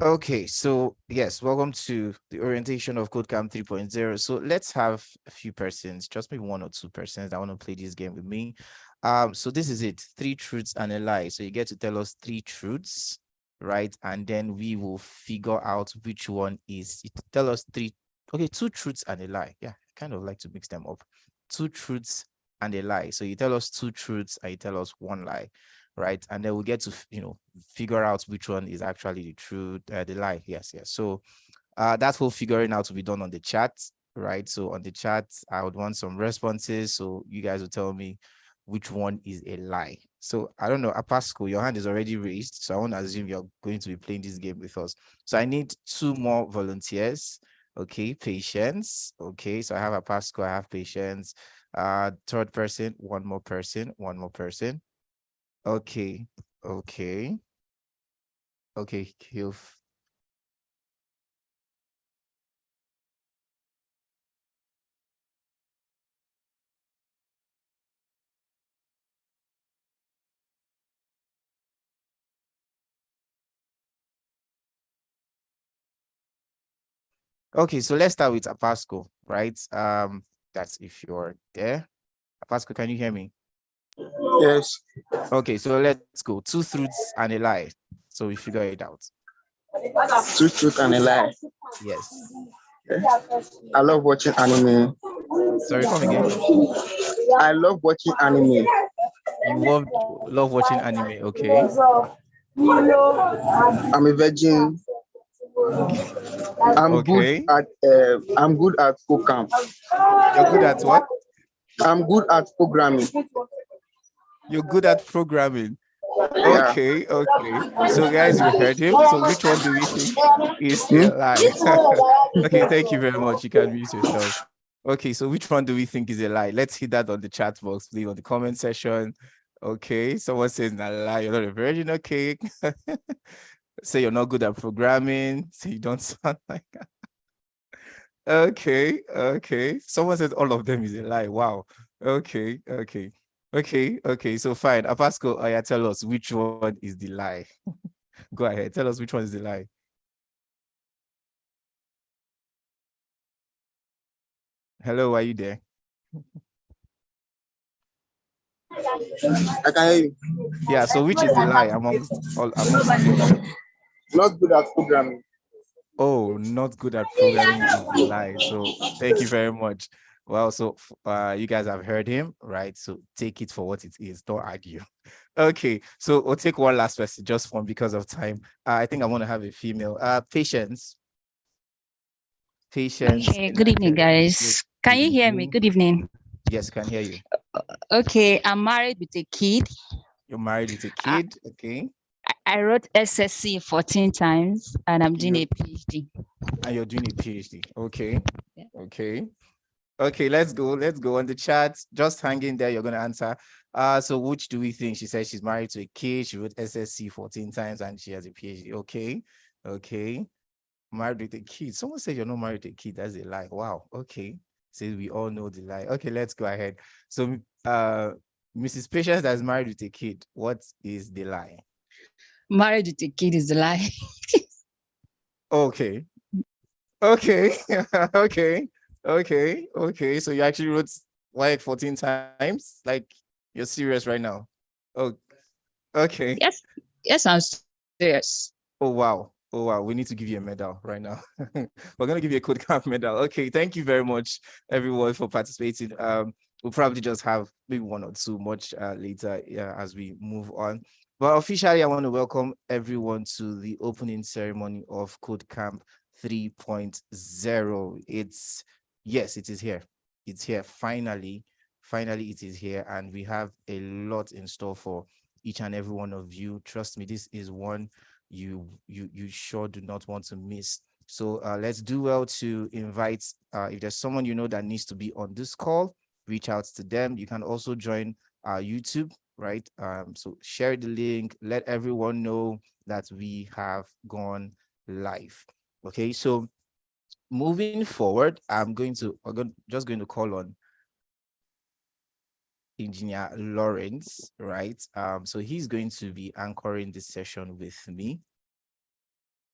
Okay, so yes, welcome to the orientation of KodeCamp 3.0. So let's have a few persons, just maybe 1 or 2 persons that want to play this game with me. So this is it, 3 truths and a lie. So you get to tell us 3 truths, right? And then we will figure out which one is. Tell us 3, okay, 2 truths and a lie. Yeah, I kind of like to mix them up. 2 truths and a lie. So you tell us 2 truths and you tell us 1 lie, right? And then we'll get to, figure out which one is actually the truth, the lie. Yes. So that whole figuring out to be done on the chat, right? So on the chat, I would want some responses. So you guys will tell me which one is a lie. So I don't know, Apasco, your hand is already raised. So I want to assume you're going to be playing this game with us. So I need 2 more volunteers. Okay, Patience. Okay, so I have Apasco, I have Patience. Third person, one more person. Okay. Okay. You've okay, so let's start with Apasco, right? That's if you're there. Apasco, can you hear me? Yes. Okay, so let's go. 2 truths and a lie. So we figure it out. 2 truths and a lie. Yes. Okay. I love watching anime. Sorry, come again. I love watching anime. You love watching anime, okay? I'm a virgin. I'm good Okay. at KodeCamp. You're good at what? I'm good at programming. You're good at programming. Yeah. Okay. So guys, you heard him. So which one do we think is a lie? Okay, thank you very much. You can mute yourself. Okay, so which one do we think is a lie? Let's hit that on the chat box, please, on the comment section. Okay, someone says not a lie, you're not a virgin. Okay. Say you're not good at programming. Say you don't sound like that. Okay. Someone says all of them is a lie. Wow. Okay. So fine. Apasco, tell us which one is the lie. Go ahead. Tell us which one is the lie. Hello, are you there? I can hear you. Yeah, so which is the lie amongst three of them? Not good at programming. Oh, not good at programming is the lie. So thank you very much. Well, so you guys have heard him, right? So take it for what it is. Don't argue. Okay, so we'll take one last person just for because of time. I think I want to have a female. Patience. Okay, good evening, guys. Can you hear me? Good evening. Yes, can hear you. Okay, I'm married with a kid. You're married with a kid, okay? I wrote SSC 14 times, and I'm doing a PhD. And you're doing a PhD, okay? Yeah. Okay, let's go on the chat. Just hang in there, you're going to answer. So which do we think? She said she's married to a kid. She wrote SSC 14 times, and she has a PhD, okay. Married with a kid. Someone said you're not married to a kid. That's a lie. Wow. Okay. So we all know the lie. Okay, let's go ahead. So Mrs. Patience that's married with a kid, what is the lie? Married with a kid is the lie. Okay. Okay. So you actually wrote like 14 times? Like you're serious right now? Oh, okay. Yes, I'm serious. Oh wow. We need to give you a medal right now. We're going to give you a KodeCamp medal. Okay, thank you very much, everyone, for participating. We'll probably just have maybe 1 or 2 much later as we move on. But officially, I want to welcome everyone to the opening ceremony of KodeCamp 3.0. Yes, it is here. It's here. Finally, it is here. And we have a lot in store for each and every one of you. Trust me, this is one you sure do not want to miss. So let's do well to invite, if there's someone you know that needs to be on this call, reach out to them. You can also join our YouTube, right? So share the link, let everyone know that we have gone live. Okay, so moving forward, I'm just going to call on Engineer Lawrence, right? So he's going to be anchoring this session with me.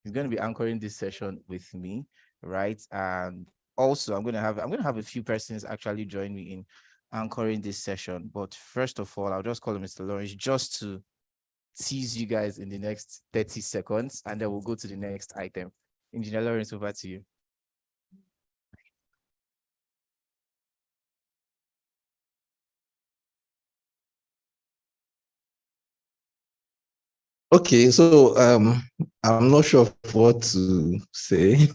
He's going to be anchoring this session with me, right? And also I'm going to have a few persons actually join me in anchoring this session. But first of all, I'll just call him Mr. Lawrence just to tease you guys in the next 30 seconds, and then we'll go to the next item. Engineer Lawrence, over to you. Okay, so I'm not sure what to say.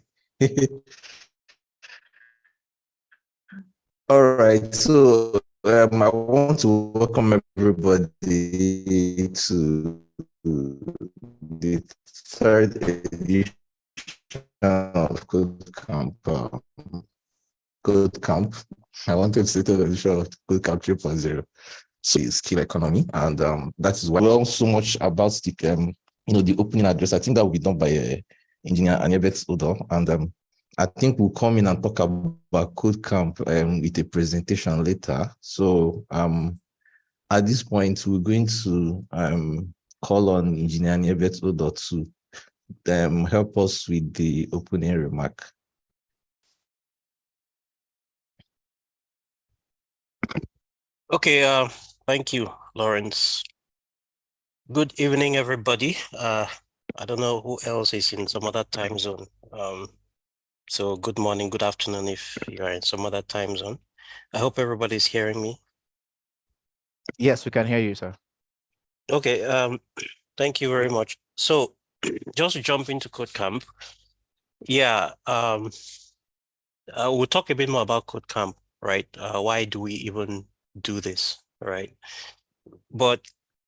All right, so I want to welcome everybody to the third edition of KodeCamp. KodeCamp. I wanted to say third edition of KodeCamp 3.0. So skill economy, and that is why we learn so much about the the opening address. I think that will be done by engineer Anebet Odo, and I think we'll come in and talk about KodeCamp with a presentation later. So at this point, we're going to call on engineer Anebet Odo to help us with the opening remark. Okay, thank you, Lawrence. Good evening, everybody. I don't know who else is in some other time zone. So good morning, good afternoon if you are in some other time zone. I hope everybody's hearing me. Yes, we can hear you, sir. Okay, thank you very much. So just to jump into KodeCamp, yeah, we'll talk a bit more about KodeCamp, right? Why do we even do this, right? But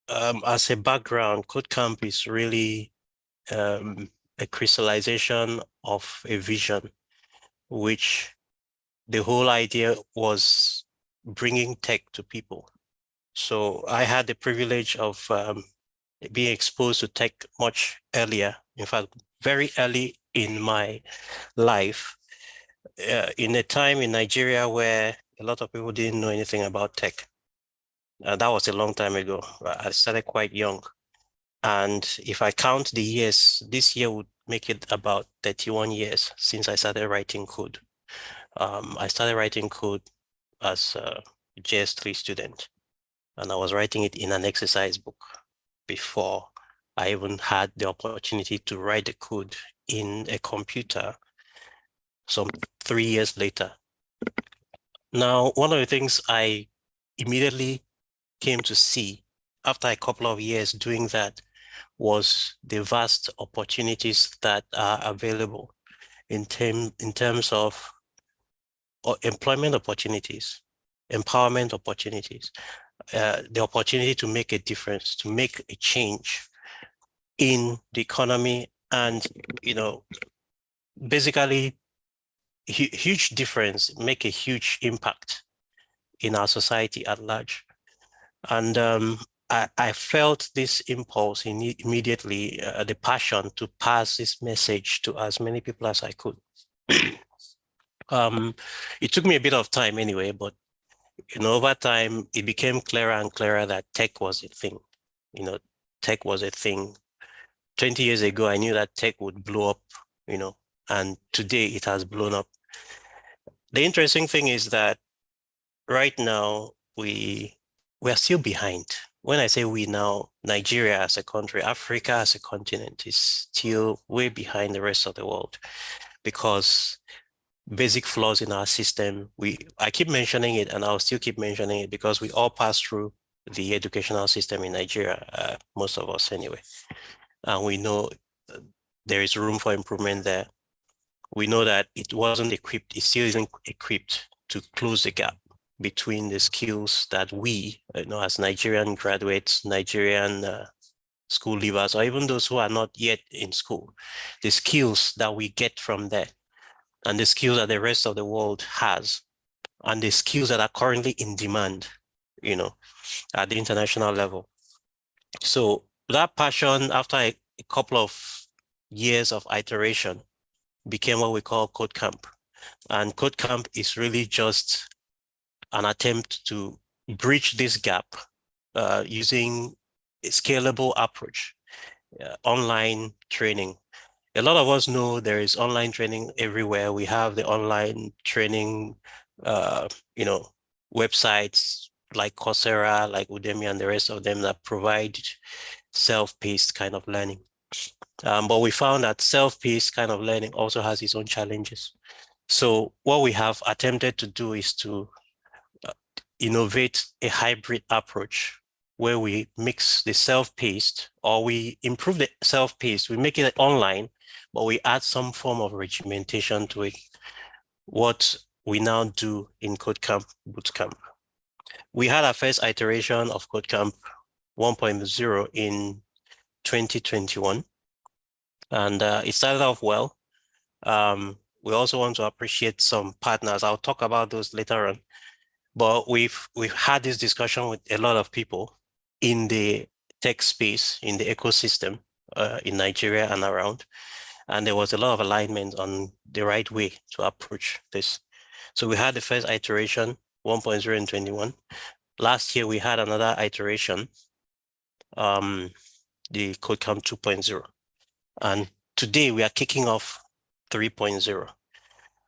as a background, KodeCamp is really a crystallization of a vision, which the whole idea was bringing tech to people. So I had the privilege of being exposed to tech much earlier, in fact, very early in my life, in a time in Nigeria where a lot of people didn't know anything about tech. That was a long time ago. I started quite young. And if I count the years, this year would make it about 31 years since I started writing code. I started writing code as a JS3 student, and I was writing it in an exercise book before I even had the opportunity to write the code in a computer some 3 years later. Now, one of the things I immediately came to see after a couple of years doing that was the vast opportunities that are available in terms of employment opportunities, empowerment opportunities, the opportunity to make a difference, to make a change in the economy, and basically huge difference, make a huge impact in our society at large. And I felt this impulse immediately, the passion to pass this message to as many people as I could. It took me a bit of time anyway, but over time, it became clearer and clearer that tech was a thing. Tech was a thing. 20 years ago, I knew that tech would blow up, and today it has blown up. The interesting thing is that right now, we are still behind. When I say we now, Nigeria as a country, Africa as a continent is still way behind the rest of the world because basic flaws in our system. I keep mentioning it and I'll still keep mentioning it because we all pass through the educational system in Nigeria, most of us anyway. And we know there is room for improvement there. We know that it wasn't equipped, it still isn't equipped to close the gap between the skills that we, as Nigerian graduates, Nigerian school leavers, or even those who are not yet in school, the skills that we get from there and the skills that the rest of the world has and the skills that are currently in demand, at the international level. So that passion, after a couple of years of iteration, became what we call KodeCamp. And KodeCamp is really just an attempt to bridge this gap using a scalable approach, online training. A lot of us know there is online training everywhere. We have the online training, websites like Coursera, like Udemy, and the rest of them that provide self-paced kind of learning. But we found that self-paced kind of learning also has its own challenges. So what we have attempted to do is to innovate a hybrid approach where we mix the self-paced, or we improve the self-paced, we make it online, but we add some form of regimentation to it. What we now do in KodeCamp Bootcamp. We had our first iteration of KodeCamp 1.0 in 2021, and it started off well. We also want to appreciate some partners. I'll talk about those later on. But we've had this discussion with a lot of people in the tech space, in the ecosystem, in Nigeria and around. And there was a lot of alignment on the right way to approach this. So we had the first iteration, 1.0 in 21. Last year, we had another iteration, the KodeCamp 2.0. And today, we are kicking off 3.0.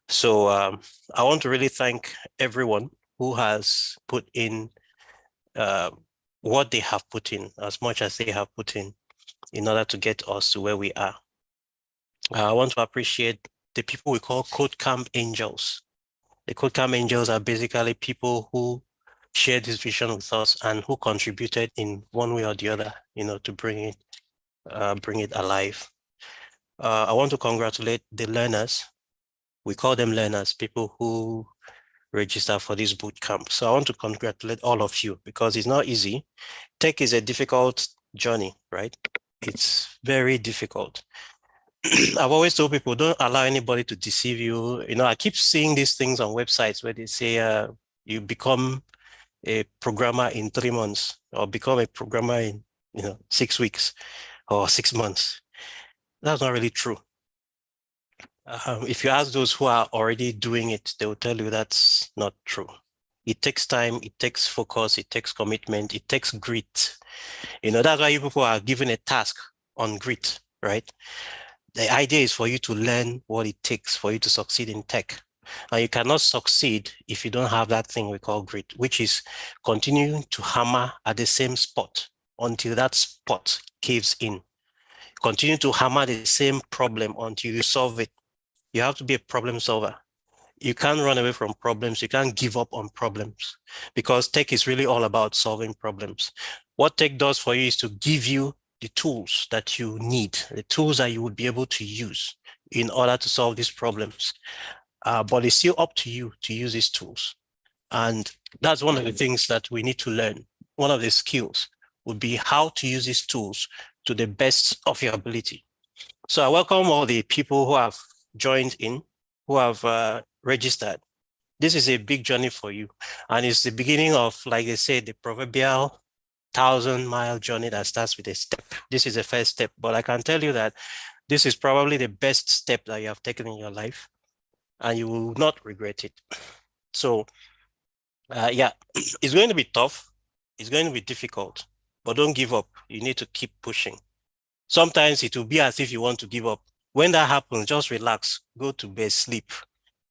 So I want to really thank everyone who has put in what they have put in, as much as they have put in order to get us to where we are. I want to appreciate the people we call KodeCamp Angels. The KodeCamp Angels are basically people who shared this vision with us and who contributed in one way or the other, to bring it alive. I want to congratulate the learners. We call them learners, people who register for this boot camp. So I want to congratulate all of you because it's not easy. Tech is a difficult journey, right? It's very difficult. I've always told people, don't allow anybody to deceive you. I keep seeing these things on websites where they say you become a programmer in 3 months or become a programmer in 6 weeks or 6 months. That's not really true. If you ask those who are already doing it, they will tell you that's not true. It takes time, it takes focus, it takes commitment, it takes grit. That's why you people are given a task on grit, right? The idea is for you to learn what it takes for you to succeed in tech. And you cannot succeed if you don't have that thing we call grit, which is continuing to hammer at the same spot until that spot caves in. Continue to hammer the same problem until you solve it. You have to be a problem solver. You can't run away from problems. You can't give up on problems because tech is really all about solving problems. What tech does for you is to give you the tools that you need, the tools that you would be able to use in order to solve these problems. But it's still up to you to use these tools. And that's one of the things that we need to learn. One of the skills would be how to use these tools to the best of your ability. So I welcome all the people who have joined in, who have registered. This is a big journey for you. And it's the beginning of, like they say, the proverbial 1,000-mile journey that starts with a step. This is the first step, but I can tell you that this is probably the best step that you have taken in your life, and you will not regret it. So, yeah, it's going to be tough. It's going to be difficult, but don't give up. You need to keep pushing. Sometimes it will be as if you want to give up. When that happens, just relax, go to bed, sleep,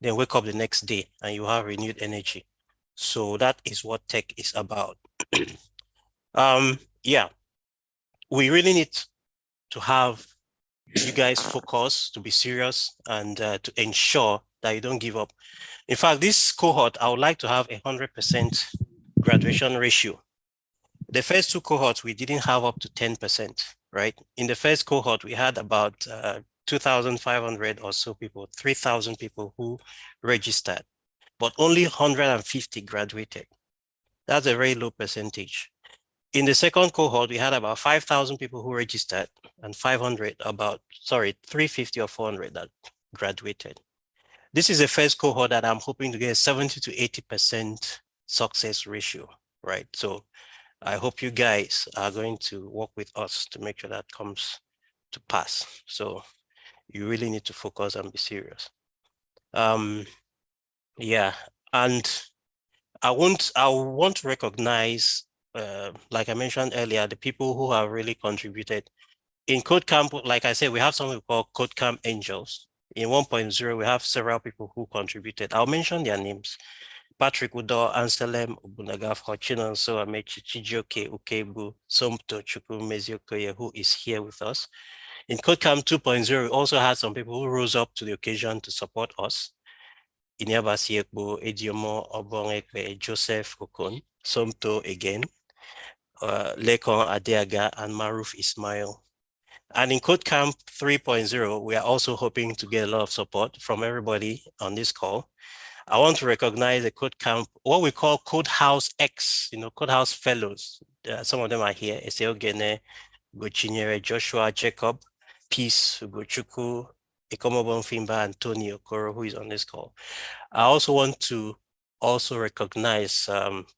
then wake up the next day and you have renewed energy. So that is what tech is about. Yeah, we really need to have you guys focus, to be serious, and to ensure that you don't give up. In fact, this cohort, I would like to have 100% graduation ratio. The first two cohorts, we didn't have up to 10%, right? In the first cohort, we had about 2,500 or so people, 3,000 people who registered, but only 150 graduated. That's a very low percentage. In the second cohort, we had about 5,000 people who registered and 350 or 400 that graduated. This is the first cohort that I'm hoping to get 70 to 80% success ratio, right? So I hope you guys are going to work with us to make sure that comes to pass. So you really need to focus and be serious. Yeah, and I want to recognize, like I mentioned earlier, the people who have really contributed. In KodeCamp, like I said, we have something called KodeCamp Angels. In 1.0, we have several people who contributed. I'll mention their names. Patrick Udo, Anselm Obunagafo, Chinonso Amechi, Chijioke Ukebu, Somto Chukwu Meziokoye, who is here with us. In KodeCamp 2.0, we also had some people who rose up to the occasion to support us. Inyabasi Ekbo, Ediomo Obongekwe, Joseph Okon, Somto again, Lekon Adeaga, and Maruf Ismail. And in KodeCamp 3.0, we are also hoping to get a lot of support from everybody on this call. I want to recognize the KodeCamp, what we call Code House X, Code House Fellows. Some of them are here. Eseo Gene, Gochinyere, Joshua, Jacob, Peace, Gochuku, Ikomobon Fimba, and Tony Okoro, who is on this call. I also want to also recognize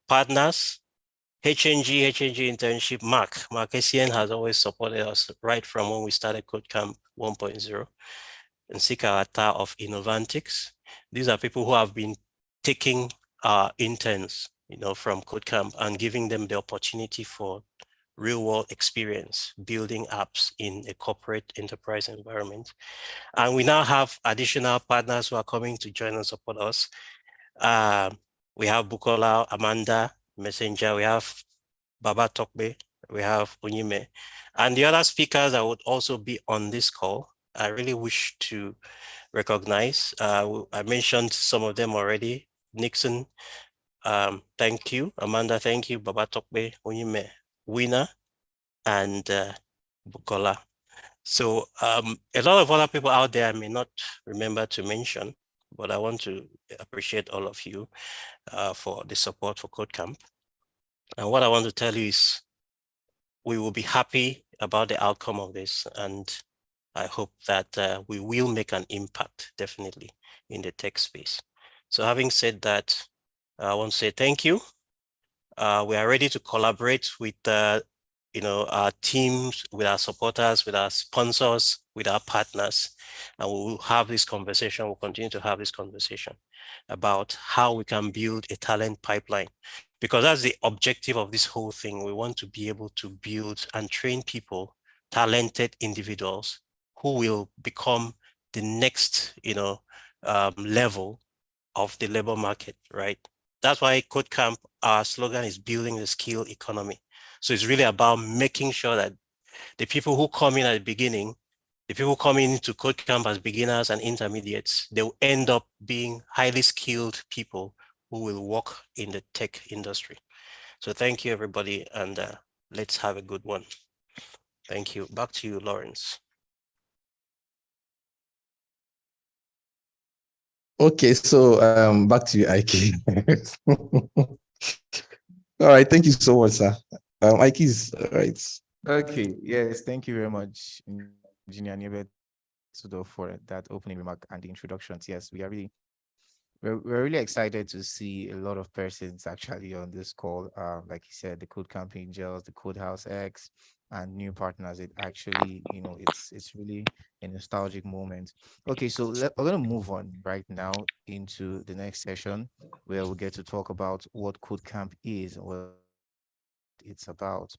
partners, HNG internship, Mark Essien has always supported us right from when we started KodeCamp 1.0. And Sika Ata of Innovantics. These are people who have been taking interns, from KodeCamp and giving them the opportunity for real world experience, building apps in a corporate enterprise environment. And we now have additional partners who are coming to join and support us. We have Bukola, Amanda, Messenger, we have Baba Tokbe, we have Onyime, and the other speakers that would also be on this call. I really wish to recognize. I mentioned some of them already. Nixon, thank you. Amanda, thank you. Baba Tokbe, Onyime, Winner, and Bukola. So a lot of other people out there I may not remember to mention, but I want to appreciate all of you for the support for KodeCamp. And what I want to tell you is we will be happy about the outcome of this. And I hope that we will make an impact, definitely, in the tech space. So having said that, I want to say thank you. We are ready to collaborate with our teams, with our supporters, with our sponsors, with our partners, and we will have this conversation. We'll continue to have this conversation about how we can build a talent pipeline, because that's the objective of this whole thing. We want to be able to build and train people, talented individuals who will become the next, level of the labor market, right? That's why KodeCamp, our slogan is building the skill economy. So it's really about making sure that the people who come in at the beginning, the people coming into KodeCamp as beginners and intermediates, they will end up being highly skilled people who will work in the tech industry. So thank you, everybody, and let's have a good one. Thank you. Back to you, Lawrence. Okay, so back to you, Ike. All right, thank you so much, sir. Ike is right. Okay, yes, thank you very much, Engineer Niebetudo, for that opening remark and the introductions. Yes, we're really excited to see a lot of persons actually on this call. Like you said, the KodeCamp Angels, the Code House X, and new partners. It actually, it's really a nostalgic moment. Okay, so we're gonna move on right now into the next session where we get to talk about what KodeCamp is and what it's about.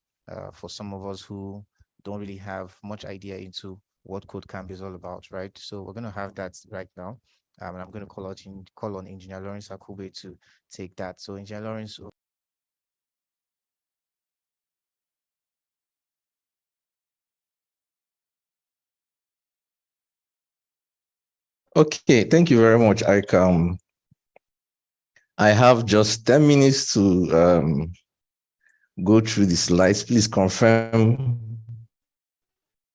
For some of us who don't really have much idea into what KodeCamp is all about, right? So we're gonna have that right now. And I'm going to call on Engineer Lawrence Akube to take that. So, Engineer Lawrence. Okay, thank you very much, Ike. I have just 10 minutes to go through the slides. Please confirm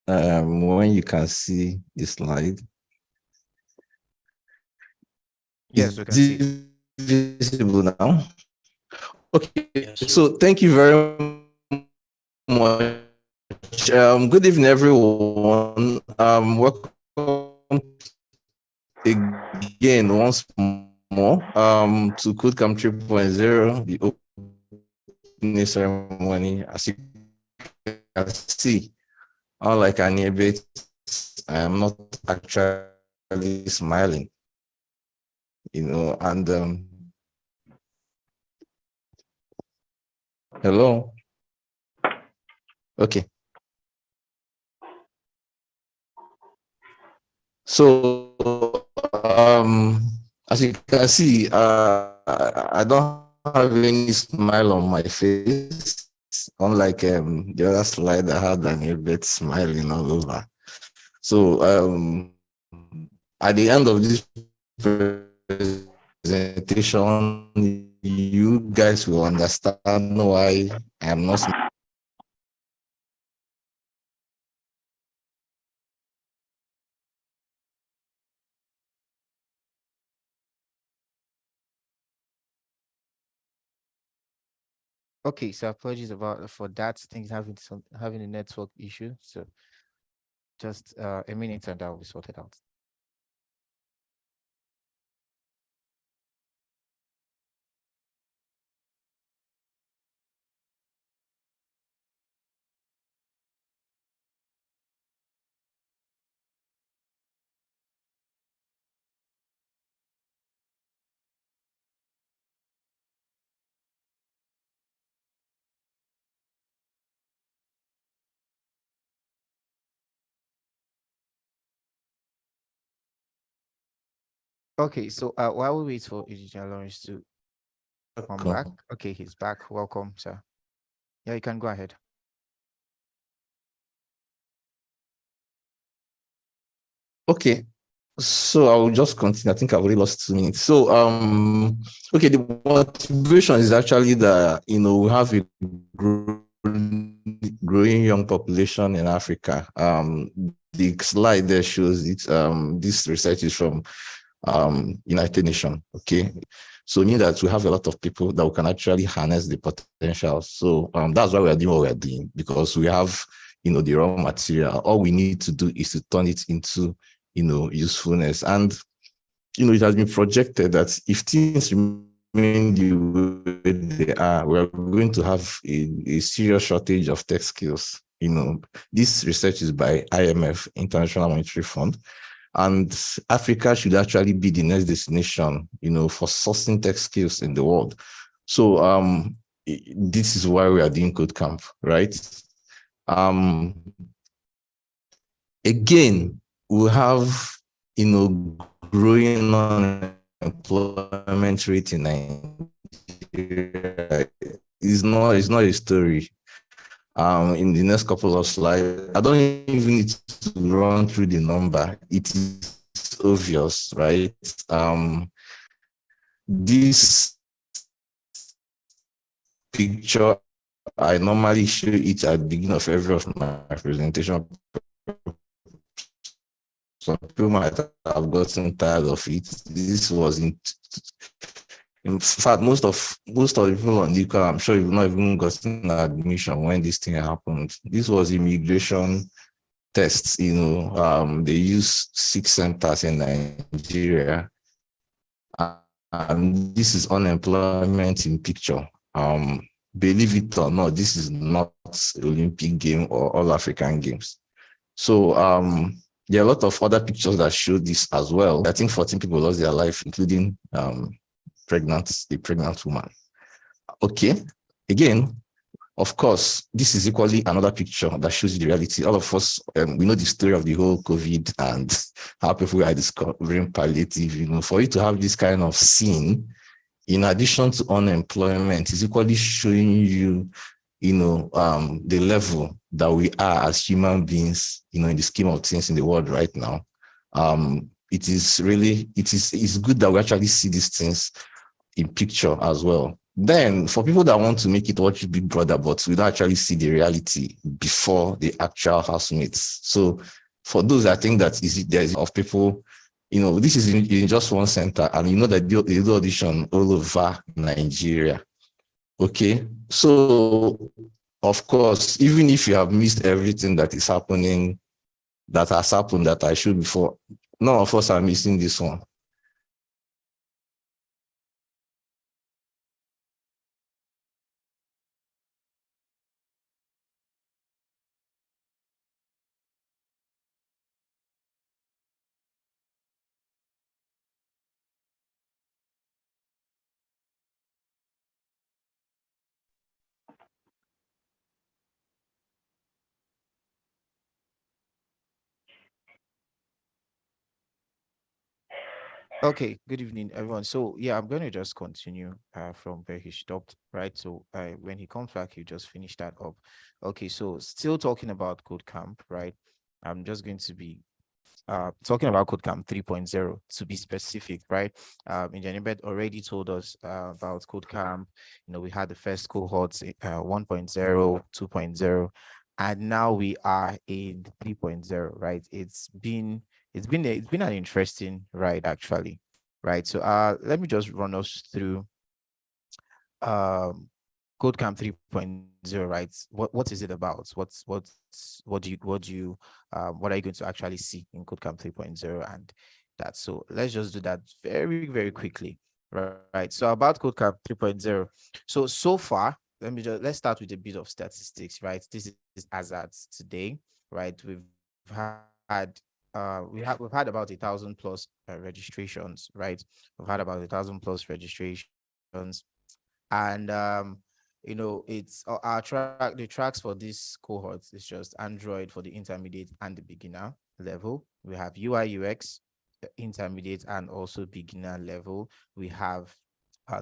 when you can see the slide. Yes, we can see it. Visible now? Okay, Yes. so thank you very much. Good evening, everyone. Welcome again once more to KodeCamp 3.0, the opening ceremony. As you can see, unlike Aniebe, I am not actually smiling, and Hello. Okay. So as you can see, I don't have any smile on my face, unlike the other slide I had an a bit smiling all over. So at the end of this presentation, you guys will understand why I am not. Okay, so apologies about for that. Things having a network issue. So just a minute and that will be sorted out. Okay, so while we wait for Engineer Lawrence to come back. Okay, he's back. Welcome, sir. Yeah, you can go ahead. Okay, so I will just continue. I think I've already lost 2 minutes. So okay, the motivation is actually that we have a growing young population in Africa. The slide there shows it. This research is from United Nations. Okay, so mean that we have a lot of people that we can actually harness the potential. So that's why we are doing what we are doing, because we have the raw material. All we need to do is to turn it into usefulness. And it has been projected that if things remain the way they are, we're going to have a serious shortage of tech skills. This research is by IMF, International Monetary Fund, and Africa should actually be the next destination, for sourcing tech skills in the world. So this is why we are doing KodeCamp, right? Again, we have, growing unemployment rate in Nigeria. It's not a story. In the next couple of slides, I don't even need to run through the number. It is obvious, right? This picture, I normally show it at the beginning of every of my presentation. Some people might have gotten tired of it. This was in fact, most of the people on the call, I'm sure you've not even gotten admission when this thing happened. This was immigration tests. They use 6 centers in Nigeria, and this is unemployment in picture. Believe it or not, this is not Olympic game or all African games. So there are a lot of other pictures that show this as well. I think 14 people lost their life, including a pregnant woman. Okay, again, of course, this is equally another picture that shows you the reality. All of us, we know the story of the whole COVID and how people are discovering palliative. For you to have this kind of scene, in addition to unemployment, is equally showing you, the level that we are as human beings, in the scheme of things in the world right now. It's good that we actually see these things in picture as well. Then for people that want to make it watch Big Brother, but we don't actually see the reality before the actual housemates. So for those, I think that there's of people, this is in just one center, and that they do audition all over Nigeria. Okay, so of course, even if you have missed everything that is happening, that has happened, that I showed before, none of us are missing this one. Okay, good evening, everyone. So yeah, I'm going to just continue from where he stopped, right? So when he comes back, he just finish that up. Okay, so still talking about Code Camp, right? I'm just going to be talking about CodeCamp 3.0 to be specific, right? Engineer Bed already told us about CodeCamp. We had the first cohorts 1.0, 2.0, and now we are in 3.0, right? It's been an interesting ride actually, right? So let me just run us through um CodeCamp 3.0, right? What is it about? What are you going to actually see in CodeCamp 3.0 and that? So let's just do that very, very quickly. Right. So about CodeCamp 3.0. So far, let's start with a bit of statistics, right? This is as at today, right? We've had about 1,000 plus registrations, right? We've had about 1,000 plus registrations, and it's our track. The tracks for this cohort is just Android for the intermediate and the beginner level. We have UI UX, intermediate and also beginner level. We have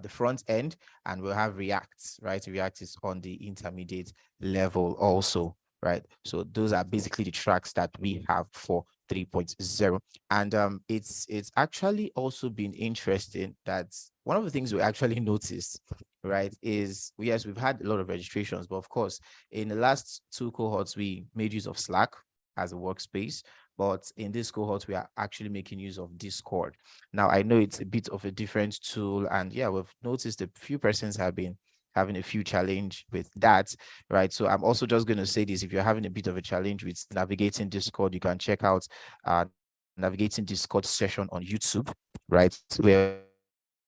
the front end, and we'll have React, right? React is on the intermediate level also, right? So those are basically the tracks that we have for 3.0. And it's actually also been interesting that one of the things we actually noticed, right, is yes, we've had a lot of registrations, but of course, in the last two cohorts, we made use of Slack as a workspace. But in this cohort, we are actually making use of Discord. Now, I know it's a bit of a different tool, and yeah, we've noticed a few persons have been having a few challenge with that, right? So I'm also just going to say this: if you're having a bit of a challenge with navigating Discord, you can check out navigating Discord session on YouTube, right? Where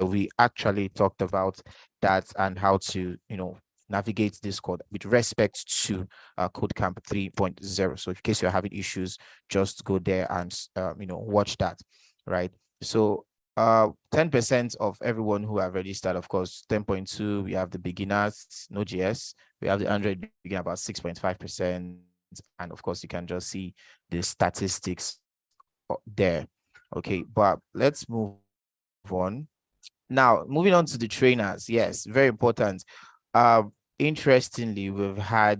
we actually talked about that and how to navigate Discord with respect to CodeCamp 3.0. So in case you're having issues, just go there and watch that, right? So 10% of everyone who have registered, of course, 10.2, we have the beginners, Node.js, we have the Android beginner about 6.5%, and of course you can just see the statistics there. Okay, but let's move on. Now, moving on to the trainers. Yes, very important. Interestingly, would I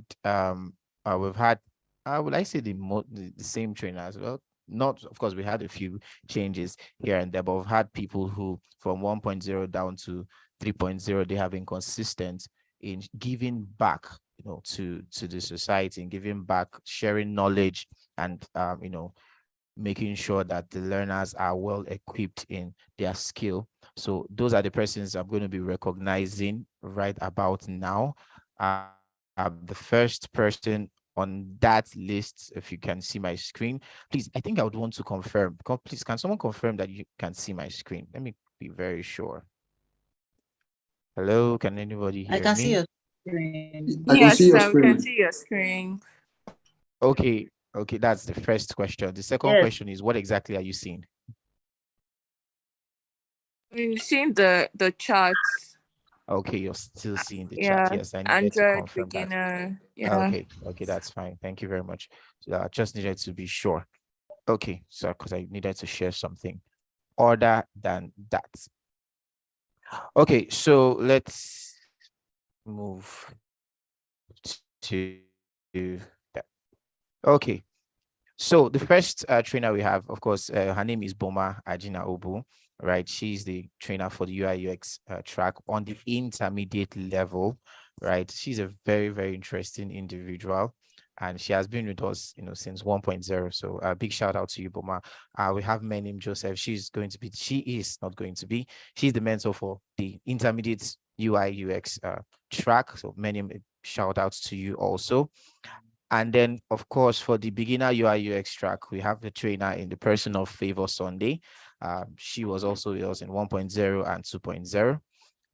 say the same trainers? Well, not, of course, we had a few changes here and there, but we've had people who from 1.0 down to 3.0, they have been consistent in giving back, to the society, and giving back, sharing knowledge, and making sure that the learners are well equipped in their skill. So those are the persons I'm going to be recognizing right about now. The first person on that list, if you can see my screen, please, I think I would want to confirm. Please, can someone confirm that you can see my screen? Let me be very sure. Hello, can anybody I hear can see me? your screen. I can see Yes, your sir, we can screen. see your screen. Okay, okay, that's the first question. The second Yes. question is, what exactly are you seeing? We've seen the charts. Okay, you're still seeing the chat. Yeah, Yes, I needed to Android confirm that. beginner. Yeah. Okay, okay, that's fine. Thank you very much. So I just needed to be sure. Okay, so because I needed to share something other than that. Okay, so let's move to that. Okay, so the first trainer we have, of course, her name is Boma Ajina Obu, right? She's the trainer for the UI UX track on the intermediate level, right? She's a very, very interesting individual, and she has been with us, since 1.0. So a big shout out to you, Boma. We have Menim Joseph. She is not going to be. She's the mentor for the intermediate UI UX track. So Menim, shout outs to you also. And then, of course, for the beginner UI UX track, we have the trainer in the person of Favor Sunday. She was also with us in 1.0 and 2.0.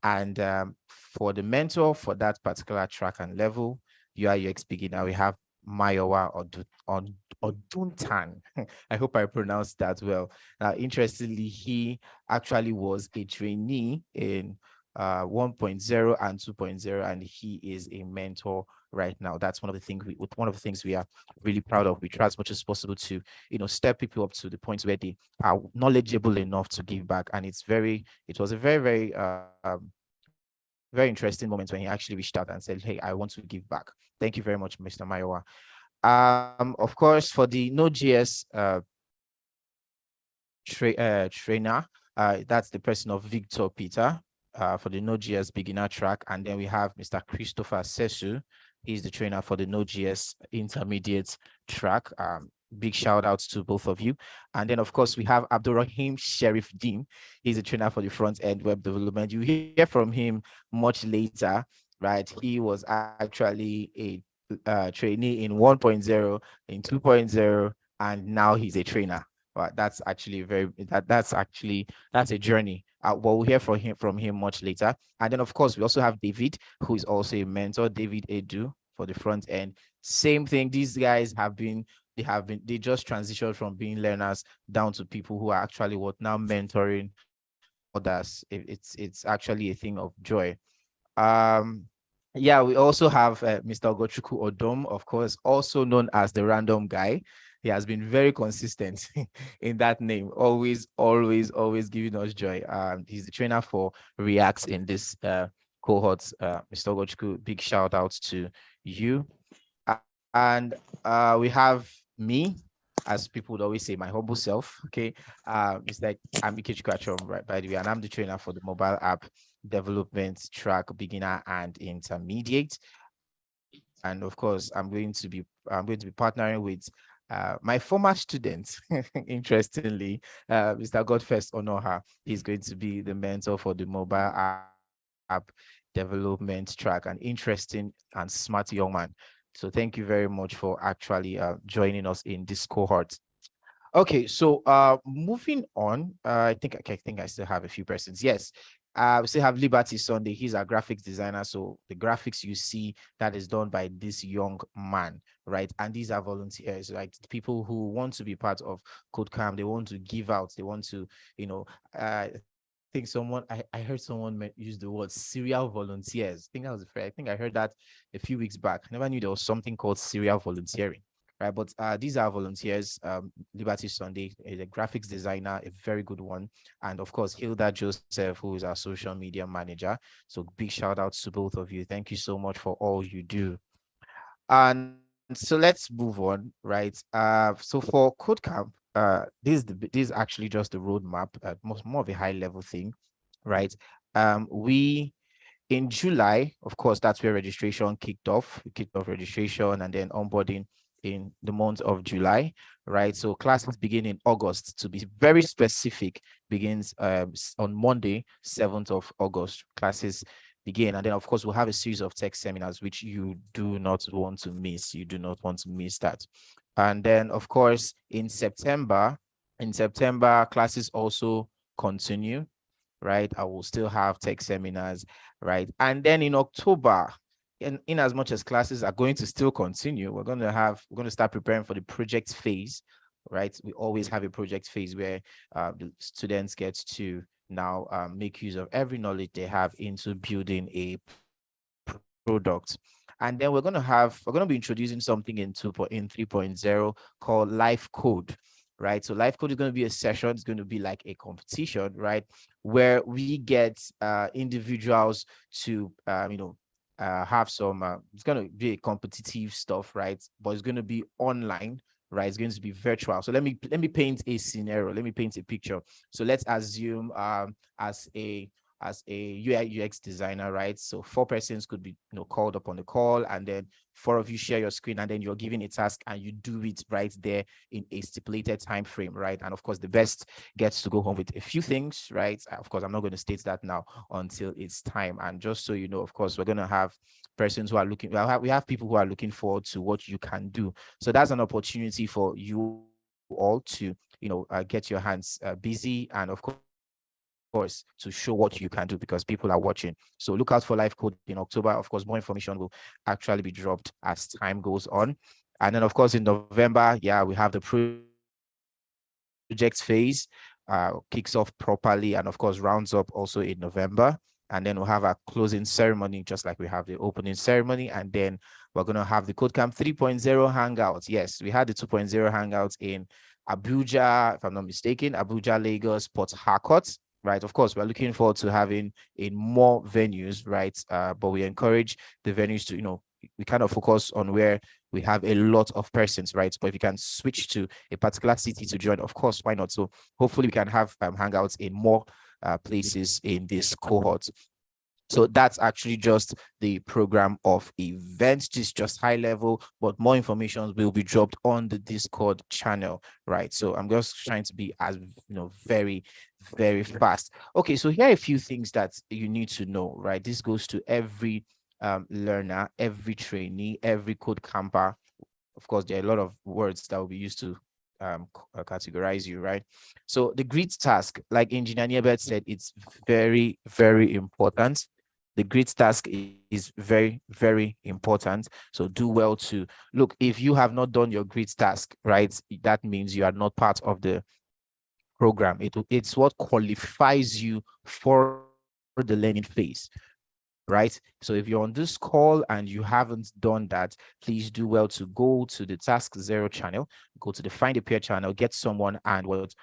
And for the mentor for that particular track and level, UI UX beginner, we have Mayowa Oduntan. I hope I pronounced that well. Now, interestingly, he actually was a trainee in 1.0 and 2.0, and he is a mentor right now. That's one of the things we are really proud of. We try as much as possible to, step people up to the point where they are knowledgeable enough to give back. And it was a very, very very interesting moment when he actually reached out and said, "Hey, I want to give back." Thank you very much, Mr. Mayowa. Of course, for the Node.js trainer, that's the person of Victor Peter for the Node.js beginner track. And then we have Mr. Christopher Sesu. He's the trainer for the Node.js intermediate track. Big shout outs to both of you. And then, of course, we have Abdurrahim Sheriff Dean. He's a trainer for the front end web development. You hear from him much later, right? He was actually a trainee in 1.0, in 2.0, and now he's a trainer. But that's actually that's a journey. We'll hear from him much later. And then, of course, we also have David, who is also a mentor, David Edu for the front end. Same thing. These guys they just transitioned from being learners down to people who are actually what now mentoring others. It's actually a thing of joy. Um, yeah, we also have Mr. Ogochukwu Odom, of course, also known as the random guy. He has been very consistent in that name, always giving us joy. He's the trainer for React in this cohort. Mr. Ogochukwu, big shout out to you. And we have me, as people would always say, my humble self. Okay, it's like I'm Ikechukwu Achom, right, by the way, and I'm the trainer for the mobile app development track, beginner and intermediate. And of course, I'm going to be partnering with my former student, interestingly, Mr. Godfirst Onoha. He's going to be the mentor for the mobile app development track, an interesting and smart young man. So thank you very much for actually joining us in this cohort. Okay, so moving on, I think I still have a few persons. Yes, we still have Liberty Sunday. He's a graphics designer. So the graphics you see that is done by this young man, right? And these are volunteers, like people who want to be part of CodeCamp. They want to give out. They want to, I think I heard someone use the word serial volunteers. I think I heard that a few weeks back. I never knew there was something called serial volunteering. Right, but these are volunteers. Liberty Sunday is a graphics designer, a very good one, and of course Hilda Joseph, who is our social media manager. So big shout out to both of you. Thank you so much for all you do. And so let's move on, right? So for CodeCamp, this is actually just the roadmap, more of a high level thing, right? We in July, of course, that's where registration kicked off. We kicked off registration and then onboarding in the month of July, right? So classes begin in August. To be very specific, begins on Monday, 7th of August. Classes begin. And then, of course, we'll have a series of tech seminars, which you do not want to miss. You do not want to miss that. And then, of course, in September, classes also continue, right? I will still have tech seminars, right? And then in October, in as much as classes are going to still continue, we're going to start preparing for the project phase, right? We always have a project phase where the students get to now make use of every knowledge they have into building a product. And then we're going to be introducing something in 3.0 called live code, right? So live code is going to be a session. It's going to be like a competition, right? Where we get individuals to, have some, it's going to be a competitive stuff, right? But it's going to be online, right? It's going to be virtual. So let me paint a scenario. Let me paint a picture. So let's assume as a UI UX designer, right? So 4 persons could be called up on the call, and then 4 of you share your screen, and then you're given a task and you do it right there in a stipulated time frame, right? And of course, the best gets to go home with a few things, right? Of course, I'm not going to state that now until it's time. And just so you know, of course, we're going to have persons who are looking, we have people who are looking forward to what you can do. So that's an opportunity for you all to get your hands busy, and of course to show what you can do, because people are watching. So look out for live code in October. Of course, more information will actually be dropped as time goes on. And then of course in November, yeah, we have the project phase, kicks off properly, and of course rounds up also in November. And then of course and then we'll have our closing ceremony, just like we have the opening ceremony, and then we're going to have the KodeCamp 3.0 hangouts. Yes, we had the 2.0 hangouts in Abuja, if I'm not mistaken, Abuja, Lagos, Port Harcourt, right? Of course, we're looking forward to having in more venues, right? But we encourage the venues to, we kind of focus on where we have a lot of persons, right? But if you can switch to a particular city to join, of course, why not? So hopefully we can have hangouts in more places in this cohort. So that's actually just the program of events. This is just high level, but more information will be dropped on the Discord channel, right? So I'm just trying to be as very, very fast. Okay, so here are a few things that you need to know, right? This goes to every learner, every trainee, every code camper. Of course, there are a lot of words that will be used to categorize you, right? So the grid task, like Engineer Niebert said, it's very, very important. The grid task is very, very important. So do well to look. If you have not done your grid task, right, that means you are not part of the program. It's what qualifies you for the learning phase, right? So if you're on this call and you haven't done that, please do well to go to the Task Zero channel, go to the Find a Peer channel, get someone and what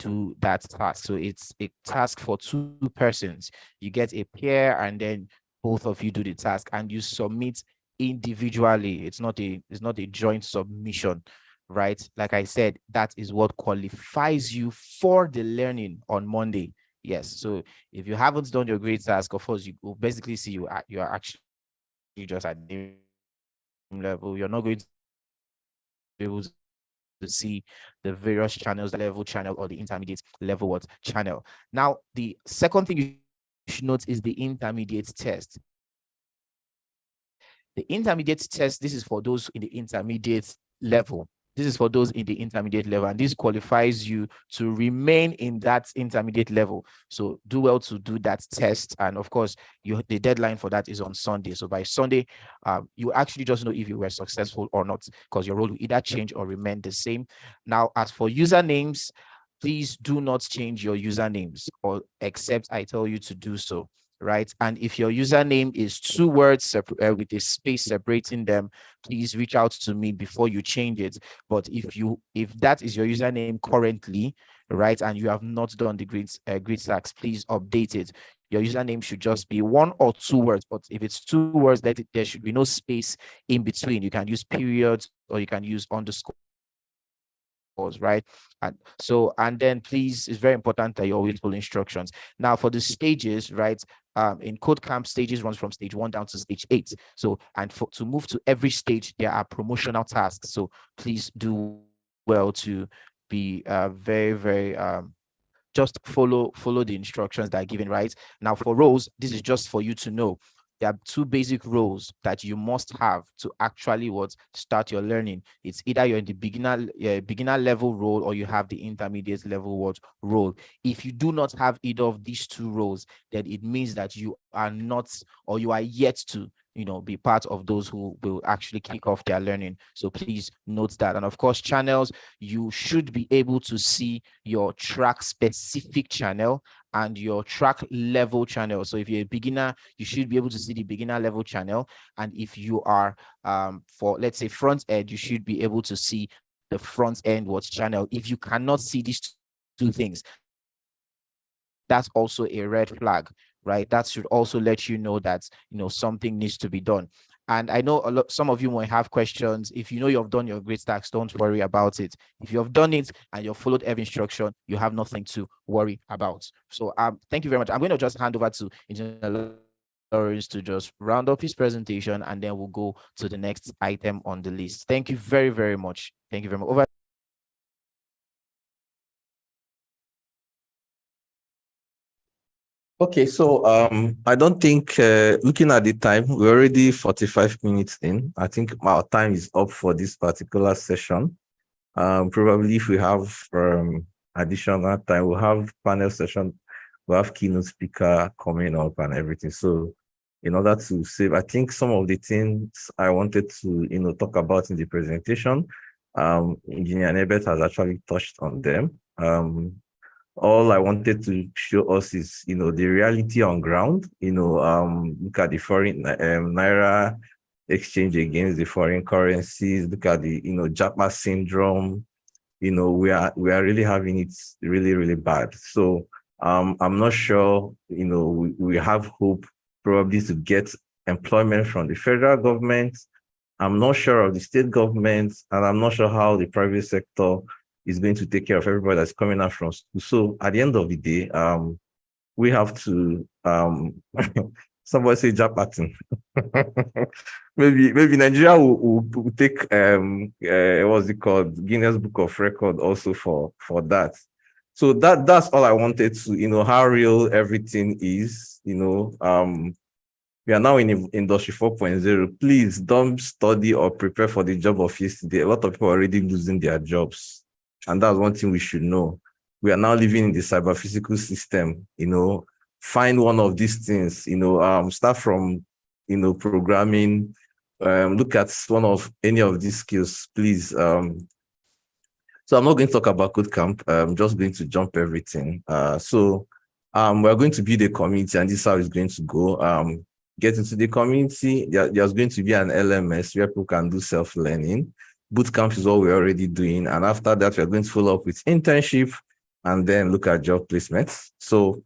do that task. So it's a task for 2 persons. You get a peer and then both of you do the task and you submit individually. It's not a joint submission, right? Like I said, that is what qualifies you for the learning on Monday. Yes. So if you haven't done your grade task, of course, you will basically see you are actually just at the same level. You're not going to be able to see the various channels, the level channel or the intermediate level what channel. Now, the second thing you should note is the intermediate test. The intermediate test, this is for those in the intermediate level. This is for those in the intermediate level, and this qualifies you to remain in that intermediate level. So do well to do that test, and of course, the deadline for that is on Sunday. So by Sunday, you actually just know if you were successful or not, because your role will either change or remain the same. Now, as for usernames, please do not change your usernames, please do not change your usernames, or except I tell you to do so, right? And if your username is 2 words with a space separating them, please reach out to me before you change it. But if that is your username currently, right, and you have not done the grid stacks, please update it. Your username should just be 1 or 2 words, but if it's 2 words, there should be no space in between. You can use periods or you can use underscores, right? And then please, it's very important that you always follow instructions. Now for the stages, right? In KodeCamp, stages runs from stage 1 down to stage 8. So, and to move to every stage, there are promotional tasks. So please do well to be very, just follow the instructions that are given, right? Now for roles, this is just for you to know. There are 2 basic roles that you must have to actually start your learning. It's either you're in the beginner level role or you have the intermediate level role. If you do not have either of these 2 roles, then it means that you are not, or you are yet to be part of those who will actually kick off their learning. So please note that. And of course, channels, you should be able to see your track specific channel and your track level channel. So if you're a beginner, you should be able to see the beginner level channel. And if you are for, let's say, front end, you should be able to see the front end channel. If you cannot see these 2 things, that's also a red flag, right? That should also let you know that something needs to be done. And I know some of you might have questions. If you know you have done your grid stacks, don't worry about it. If you have done it and you've followed every instruction, you have nothing to worry about. So thank you very much. I'm going to just hand over to Engineer Lawrence to just round up his presentation, and then we'll go to the next item on the list. Thank you very, very much. Thank you very much. Over. Okay, so I don't think looking at the time, we're already 45 minutes in. I think our time is up for this particular session. Probably if we have additional time, we'll have panel session, we'll have keynote speaker coming up and everything. So in order to save, I think some of the things I wanted to talk about in the presentation, Engineer Nebet has actually touched on them. all I wanted to show us is, the reality on ground. Look at the foreign naira exchange against the foreign currencies. Look at the, Japa syndrome. We are really having it really, really bad. So I'm not sure, we have hope probably to get employment from the federal government. I'm not sure of the state government, and I'm not sure how the private sector is going to take care of everybody that's coming out from school. So at the end of the day, we have to somebody say job pattern. maybe Nigeria will take what's it called, Guinness Book of Record also for that. So that's all I wanted to, how real everything is. We are now in industry 4.0. Please don't study or prepare for the job of yesterday. A lot of people are already losing their jobs. And that's one thing we should know. We are now living in the cyber physical system. Find one of these things, start from, programming, look at one of any of these skills, please. So I'm not going to talk about KodeCamp. I'm just going to jump everything. We're going to build a community, and this is how it's going to go. Get into the community. There's going to be an LMS where people can do self-learning. Bootcamp is what we're already doing. And after that, we're going to follow up with internship and then look at job placements. So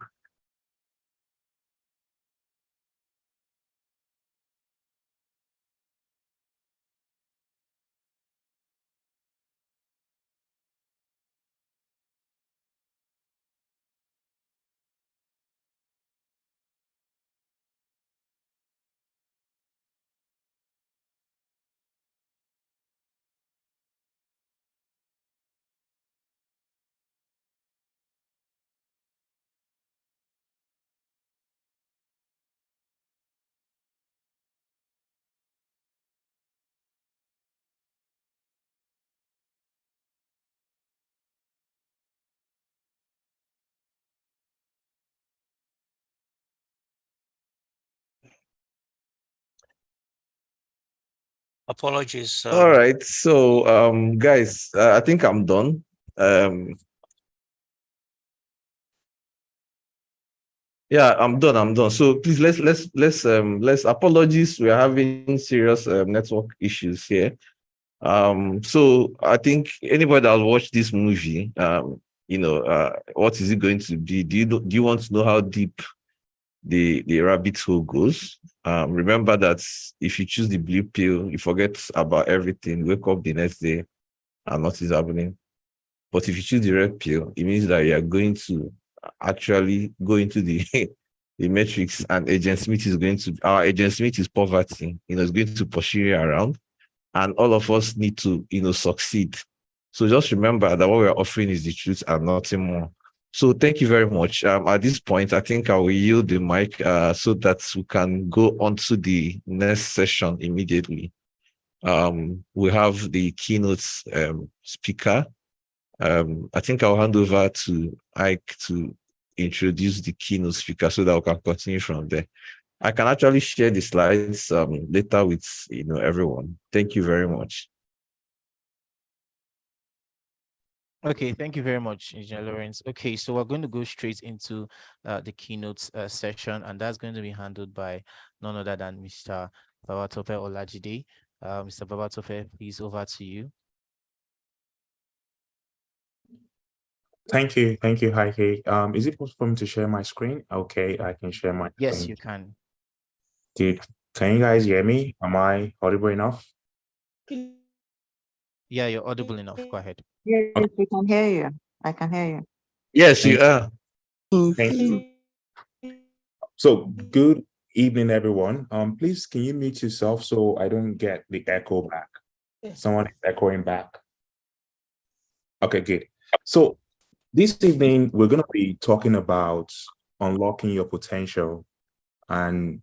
Apologies. all right. So guys, I think I'm done. Yeah, I'm done. So please let's apologies. We're having serious network issues here. So I think anybody that'll watch this movie, what is it going to be? Do you want to know how deep the rabbit hole goes? Remember that if you choose the blue pill, you forget about everything, wake up the next day and nothing is happening. But if you choose the red pill, it means that you are going to actually go into the the matrix, and our Agent Smith is poverty, is going to pursue you around, and all of us need to, succeed. So just remember that what we're offering is the truth and nothing more. So thank you very much. At this point, I think I will yield the mic so that we can go on to the next session immediately. We have the keynote speaker. I think I'll hand over to Ike to introduce the keynote speaker so that we can continue from there. I can actually share the slides later with everyone. Thank you very much. Okay, thank you very much, Engineer Lawrence. Okay, so we're going to go straight into the keynote session, and that's going to be handled by none other than Mr. Babatope Olajide. Mr. Babatope, please, over to you. Thank you, Heike. Is it possible for me to share my screen? Okay, I can share my Yes, screen. you can. Good. Can you guys hear me? Am I audible enough? Yeah, you're audible enough. Go ahead. Yes, we can hear you. I can hear you. Yes, you are. Thank you. So good evening, everyone. Please, can you mute yourself so I don't get the echo back? Someone is echoing back. Okay, good. So this evening, we're going to be talking about unlocking your potential. And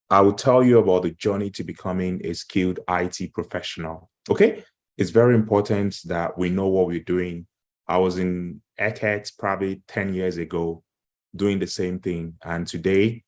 I will tell you about the journey to becoming a skilled IT professional. Okay? It's very important that we know what we're doing. I was in ECHET probably 10 years ago doing the same thing. And today,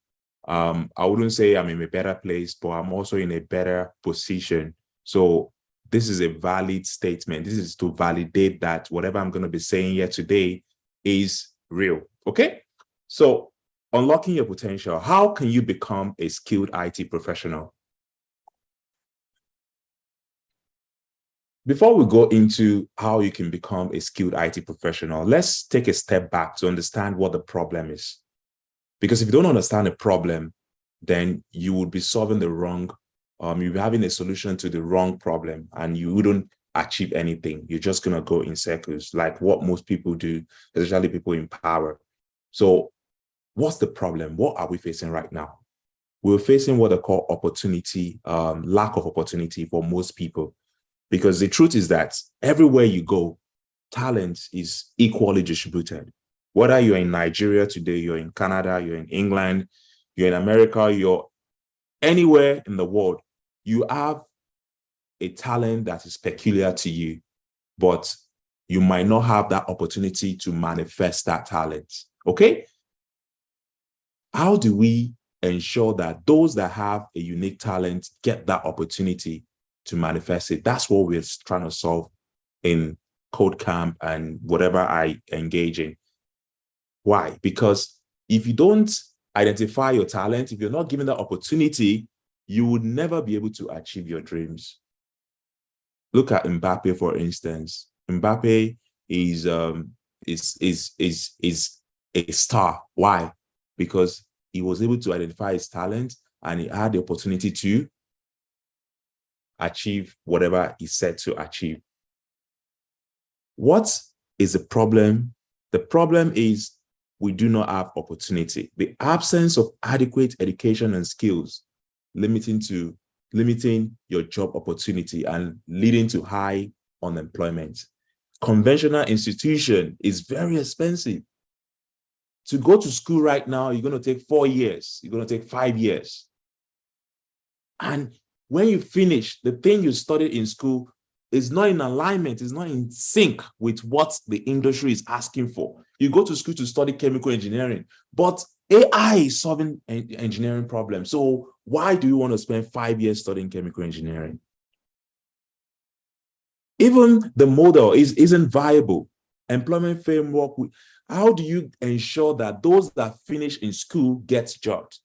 I wouldn't say I'm in a better place, but I'm also in a better position. So this is a valid statement. This is to validate that whatever I'm going to be saying here today is real. Okay. So unlocking your potential, how can you become a skilled IT professional? Before we go into how you can become a skilled IT professional, let's take a step back to understand what the problem is. Because if you don't understand the problem, then you would be solving the wrong, you'll be having a solution to the wrong problem and you wouldn't achieve anything. You're just going to go in circles like what most people do, especially people in power. So what's the problem? What are we facing right now? We're facing what they call opportunity, lack of opportunity for most people. Because the truth is that everywhere you go, talent is equally distributed. Whether you're in Nigeria today, you're in Canada, you're in England, you're in America, you're anywhere in the world, you have a talent that is peculiar to you, but you might not have that opportunity to manifest that talent. Okay? How do we ensure that those that have a unique talent get that opportunity to manifest it? That's what we're trying to solve in KodeCamp and whatever I engage in. Why? Because if you don't identify your talent, if you're not given that opportunity, you would never be able to achieve your dreams. Look at Mbappe, for instance. Mbappe is a star. Why? Because he was able to identify his talent and he had the opportunity to achieve whatever he set to achieve. What is the problem? The problem is we do not have opportunity. The absence of adequate education and skills limiting your job opportunity and leading to high unemployment. Conventional institution is very expensive. To go to school right now, you're going to take 4 years. You're going to take 5 years. And when you finish, the thing you studied in school is not in alignment, is not in sync with what the industry is asking for. You go to school to study chemical engineering, but AI is solving engineering problems. So why do you want to spend 5 years studying chemical engineering? Even the model isn't viable. Employment framework, how do you ensure that those that finish in school get jobs?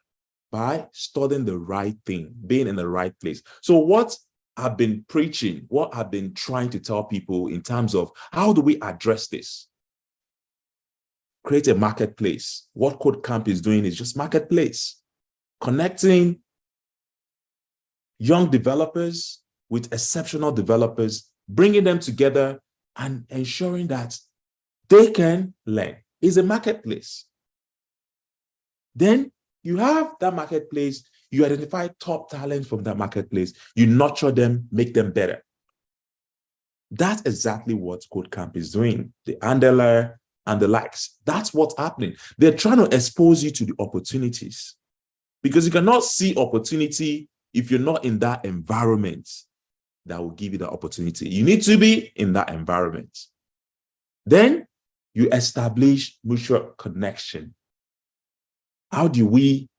By studying the right thing, being in the right place. So what I've been preaching, what I've been trying to tell people in terms of how do we address this? Create a marketplace. What KodeCamp is doing is just marketplace, connecting young developers with exceptional developers, bringing them together and ensuring that they can learn. It's a marketplace. Then you have that marketplace, you identify top talent from that marketplace, you nurture them, make them better. That's exactly what KodeCamp is doing. The Andela and the likes. That's what's happening. They're trying to expose you to the opportunities because you cannot see opportunity if you're not in that environment that will give you the opportunity. You need to be in that environment. Then you establish mutual connection. How do we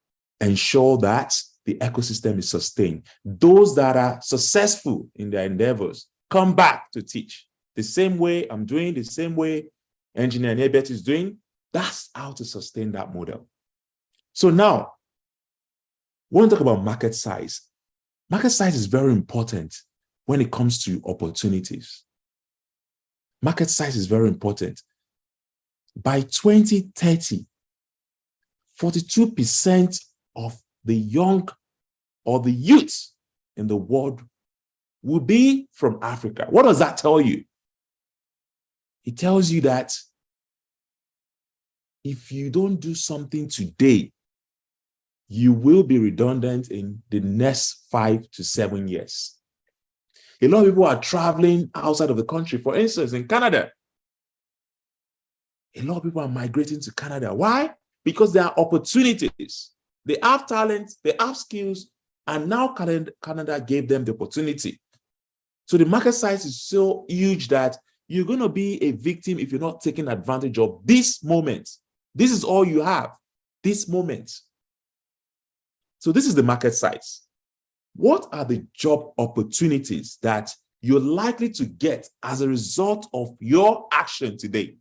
ensure that the ecosystem is sustained? Those that are successful in their endeavors come back to teach. The same way I'm doing, the same way Engineer Nebet is doing, that's how to sustain that model. So now, we want to talk about market size. Market size is very important when it comes to opportunities. Market size is very important. By 2030, 42% of the young or the youth in the world will be from Africa. What does that tell you? It tells you that if you don't do something today, you will be redundant in the next 5 to 7 years. A lot of people are traveling outside of the country. For instance, in Canada, a lot of people are migrating to Canada. Why? Because there are opportunities. They have talent, they have skills, and now Canada gave them the opportunity. So the market size is so huge that you're going to be a victim if you're not taking advantage of this moment. This is all you have, this moment. So this is the market size. What are the job opportunities that you're likely to get as a result of your action today?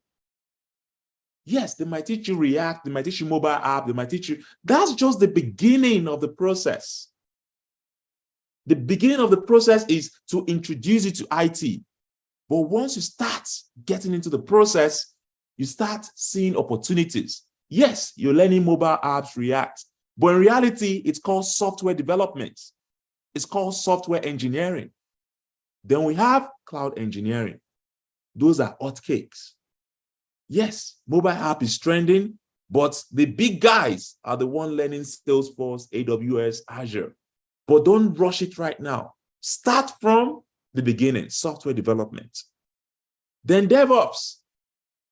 Yes, they might teach you React, they might teach you mobile app, they might teach you. That's just the beginning of the process. The beginning of the process is to introduce you to IT. But once you start getting into the process, you start seeing opportunities. Yes, you're learning mobile apps, React, but in reality, it's called software development. It's called software engineering. Then we have cloud engineering. Those are hotcakes. Yes, mobile app is trending, but the big guys are the one learning Salesforce, AWS, Azure. But don't rush it right now. Start from the beginning, software development. Then DevOps.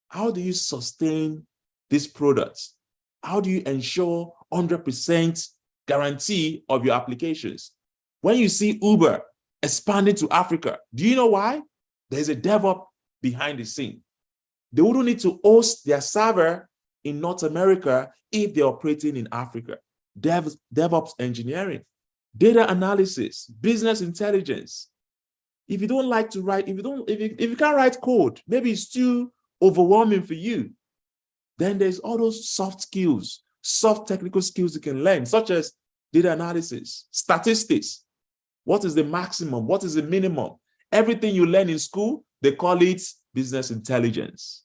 How do you sustain these products? How do you ensure 100% guarantee of your applications? When you see Uber expanding to Africa, do you know why? There's a DevOps behind the scene. They wouldn't need to host their server in North America if they're operating in Africa. DevOps engineering, data analysis, business intelligence. If you don't like to write, if you can't write code, maybe it's too overwhelming for you, then there's all those soft skills, soft technical skills you can learn, such as data analysis, statistics. What is the maximum? What is the minimum? Everything you learn in school, they call it business intelligence.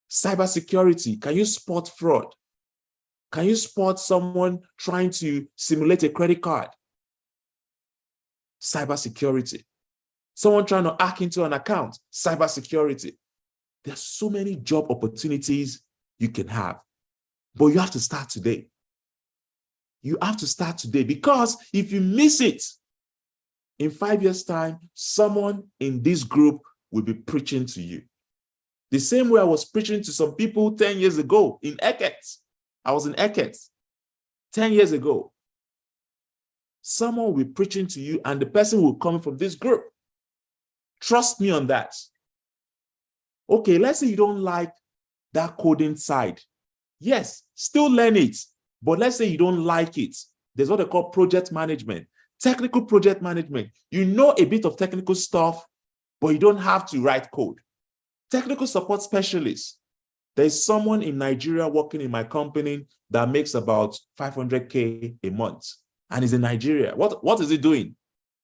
Cybersecurity, can you spot fraud? Can you spot someone trying to simulate a credit card? Cybersecurity. Someone trying to hack into an account, cybersecurity. There's so many job opportunities you can have, but you have to start today. You have to start today, because if you miss it, in 5 years' time, someone in this group will be preaching to you. The same way I was preaching to some people 10 years ago in Eket. I was in Eket 10 years ago. Someone will be preaching to you, and the person will come from this group. Trust me on that. Okay, let's say you don't like that coding side. Yes, still learn it. But let's say you don't like it. There's what they call project management, technical project management. You know a bit of technical stuff, but you don't have to write code. Technical support specialist. There's someone in Nigeria working in my company that makes about 500K a month, and is in Nigeria. What is he doing?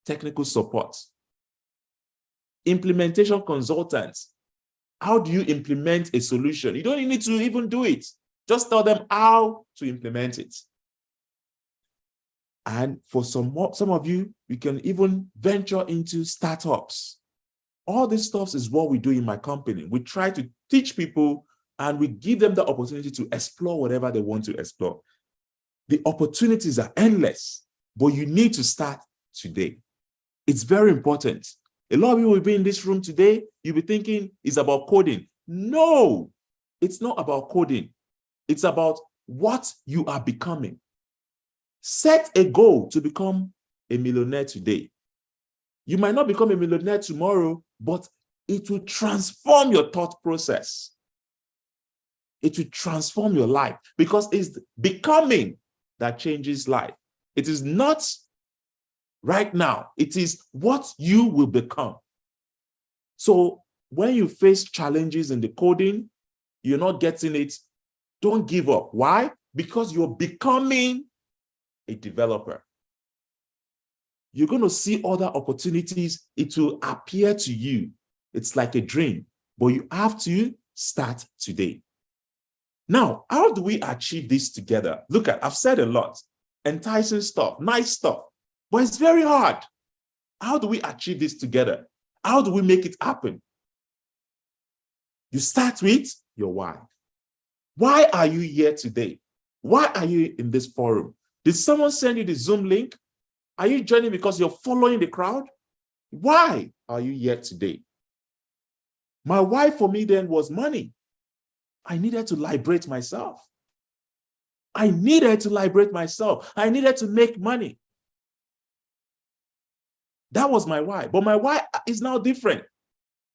Technical support. Implementation consultants. How do you implement a solution? You don't need to even do it. Just tell them how to implement it. And for some of you, you can even venture into startups. All this stuff is what we do in my company. We try to teach people, and we give them the opportunity to explore whatever they want to explore. The opportunities are endless, but you need to start today. It's very important. A lot of you will be in this room today, you'll be thinking it's about coding. No, it's not about coding. It's about what you are becoming. Set a goal to become a millionaire today. You might not become a millionaire tomorrow, but it will transform your thought process. It will transform your life, because it's becoming that changes life. It is not right now. It is what you will become. So when you face challenges in the coding, you're not getting it, don't give up. Why? Because you're becoming a developer. You're going to see other opportunities. It will appear to you. It's like a dream, but you have to start today. Now, how do we achieve this together? Look at, I've said a lot, enticing stuff, nice stuff, but it's very hard. How do we achieve this together? How do we make it happen? You start with your why. Why are you here today? Why are you in this forum? Did someone send you the Zoom link? Are you joining because you're following the crowd? Why are you here today? My why for me then was money. I needed to liberate myself. I needed to liberate myself. I needed to make money. That was my why. But my why is now different.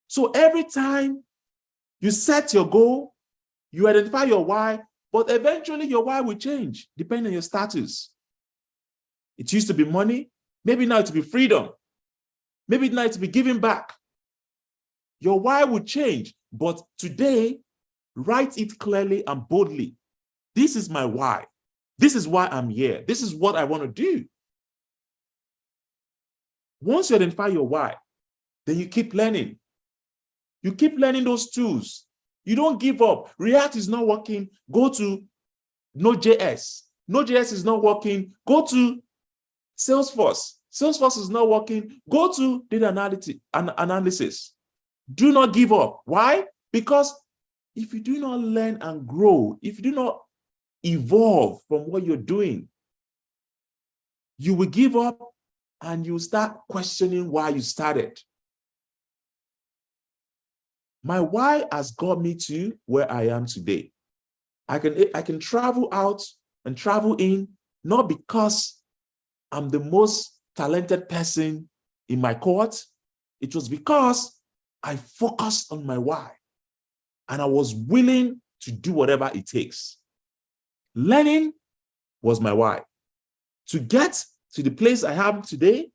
So every time you set your goal, you identify your why, but eventually your why will change depending on your status. It used to be money. Maybe now it will be freedom. Maybe now it will be giving back. Your why will change. But today, Write it clearly and boldly. This is my why. This is why I'm here. This is what I want to do. Once you identify your why, then you keep learning. You keep learning those tools. You don't give up. React is not working. Go to Node.js. Node.js is not working. Go to Salesforce. Salesforce is not working. Go to data analysis. Do not give up. Why? Because if you do not learn and grow, if you do not evolve from what you're doing, you will give up and you start questioning why you started. My why has got me to where I am today. I can travel out and travel in, not because I'm the most talented person in my cohort. It was because I focused on my why and I was willing to do whatever it takes. Learning was my why. To get to the place I am today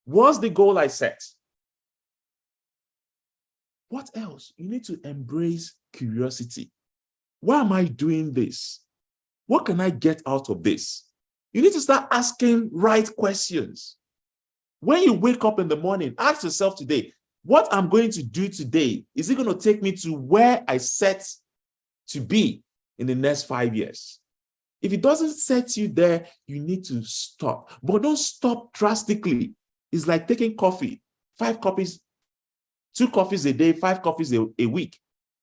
was the goal I set. What else? You need to embrace curiosity. Why am I doing this? What can I get out of this? You need to start asking right questions. When you wake up in the morning, ask yourself today, what I'm going to do today, is it going to take me to where I set to be in the next 5 years? If it doesn't set you there, you need to stop. But don't stop drastically. It's like taking coffee, 5 coffees, 2 coffees a day, 5 coffees a week.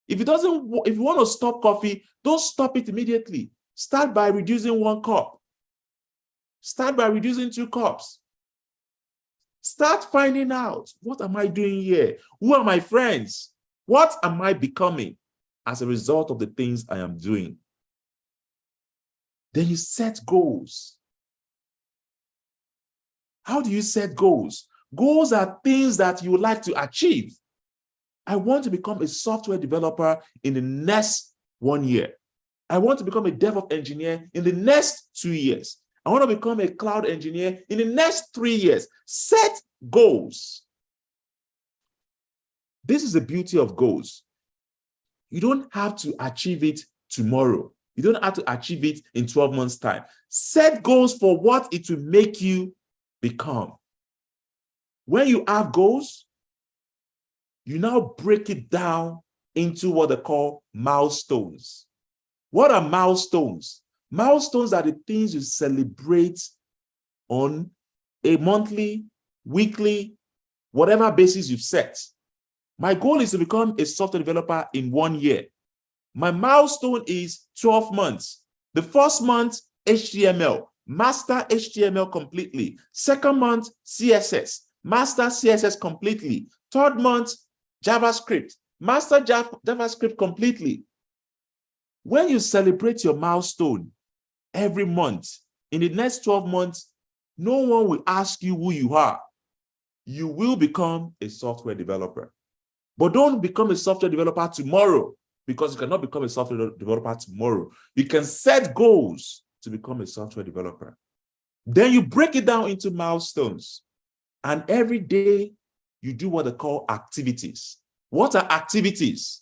If you want to stop coffee, don't stop it immediately. Start by reducing 1 cup. Start by reducing 2 cups. Start finding out, what am I doing here? Who are my friends? What am I becoming as a result of the things I am doing? Then you set goals. How do you set goals? Goals are things that you would like to achieve. I want to become a software developer in the next 1 year. I want to become a DevOps engineer in the next 2 years. I want to become a cloud engineer in the next 3 years. Set goals. This is the beauty of goals. You don't have to achieve it tomorrow. You don't have to achieve it in 12 months' time. Set goals for what it will make you become. When you have goals, you now break it down into what they call milestones. What are milestones? Milestones are the things you celebrate on a monthly, weekly, whatever basis you've set. My goal is to become a software developer in 1 year. My milestone is 12 months. The first month, HTML, master HTML completely. Second month, CSS, master CSS completely. Third month, JavaScript, master JavaScript completely. When you celebrate your milestone every month, in the next 12 months, no one will ask you who you are. You will become a software developer. But don't become a software developer tomorrow, because you cannot become a software developer tomorrow. You can set goals to become a software developer. Then you break it down into milestones. And every day you do what they call activities. What are activities?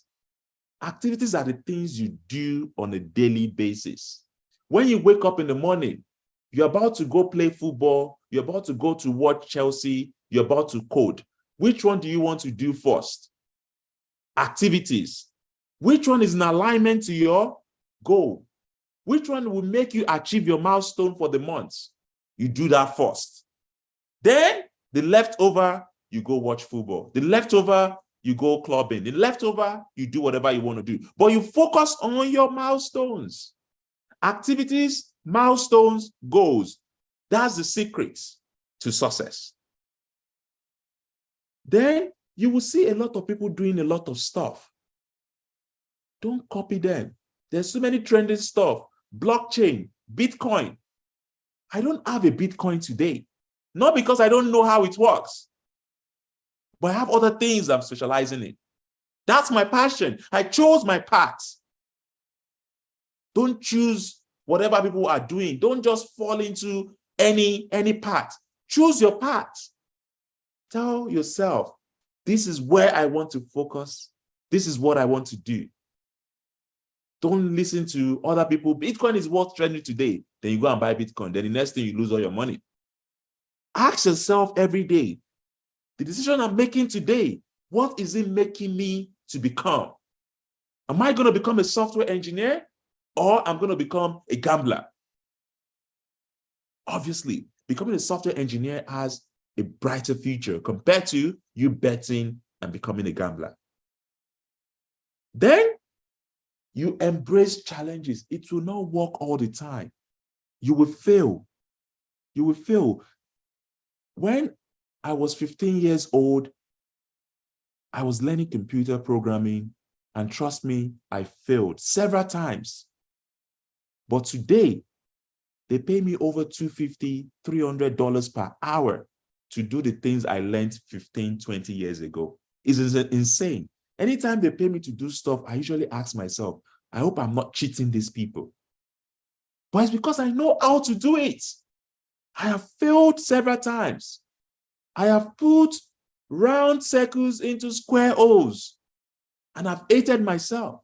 Activities are the things you do on a daily basis. When you wake up in the morning, you're about to go play football, you're about to go to watch Chelsea, you're about to code. Which one do you want to do first? Activities. Which one is in alignment to your goal? Which one will make you achieve your milestone for the month? You do that first. Then the leftover, you go watch football. The leftover, you go clubbing. The leftover, you do whatever you want to do. But you focus on your milestones. Activities, milestones, goals. That's the secret to success. Then you will see a lot of people doing a lot of stuff. Don't copy them. There's so many trending stuff. Blockchain, Bitcoin. I don't have a Bitcoin today. Not because I don't know how it works, but I have other things I'm specializing in. That's my passion. I chose my path. Don't choose whatever people are doing. Don't just fall into any path. Choose your path. Tell yourself, this is where I want to focus. This is what I want to do. Don't listen to other people. Bitcoin is worth trending today. Then you go and buy Bitcoin. Then the next thing you lose all your money. Ask yourself every day, the decision I'm making today, what is it making me to become? Am I going to become a software engineer or I'm going to become a gambler? Obviously, becoming a software engineer has a brighter future compared to you betting and becoming a gambler. Then you embrace challenges. It will not work all the time. You will fail. You will fail. When I was 15 years old, I was learning computer programming, and trust me, I failed several times. But today, they pay me over $250, $300 per hour to do the things I learned 15, 20 years ago. It's insane. Anytime they pay me to do stuff, I usually ask myself, I hope I'm not cheating these people. But it's because I know how to do it. I have failed several times. I have put round circles into square holes, and I've hated myself.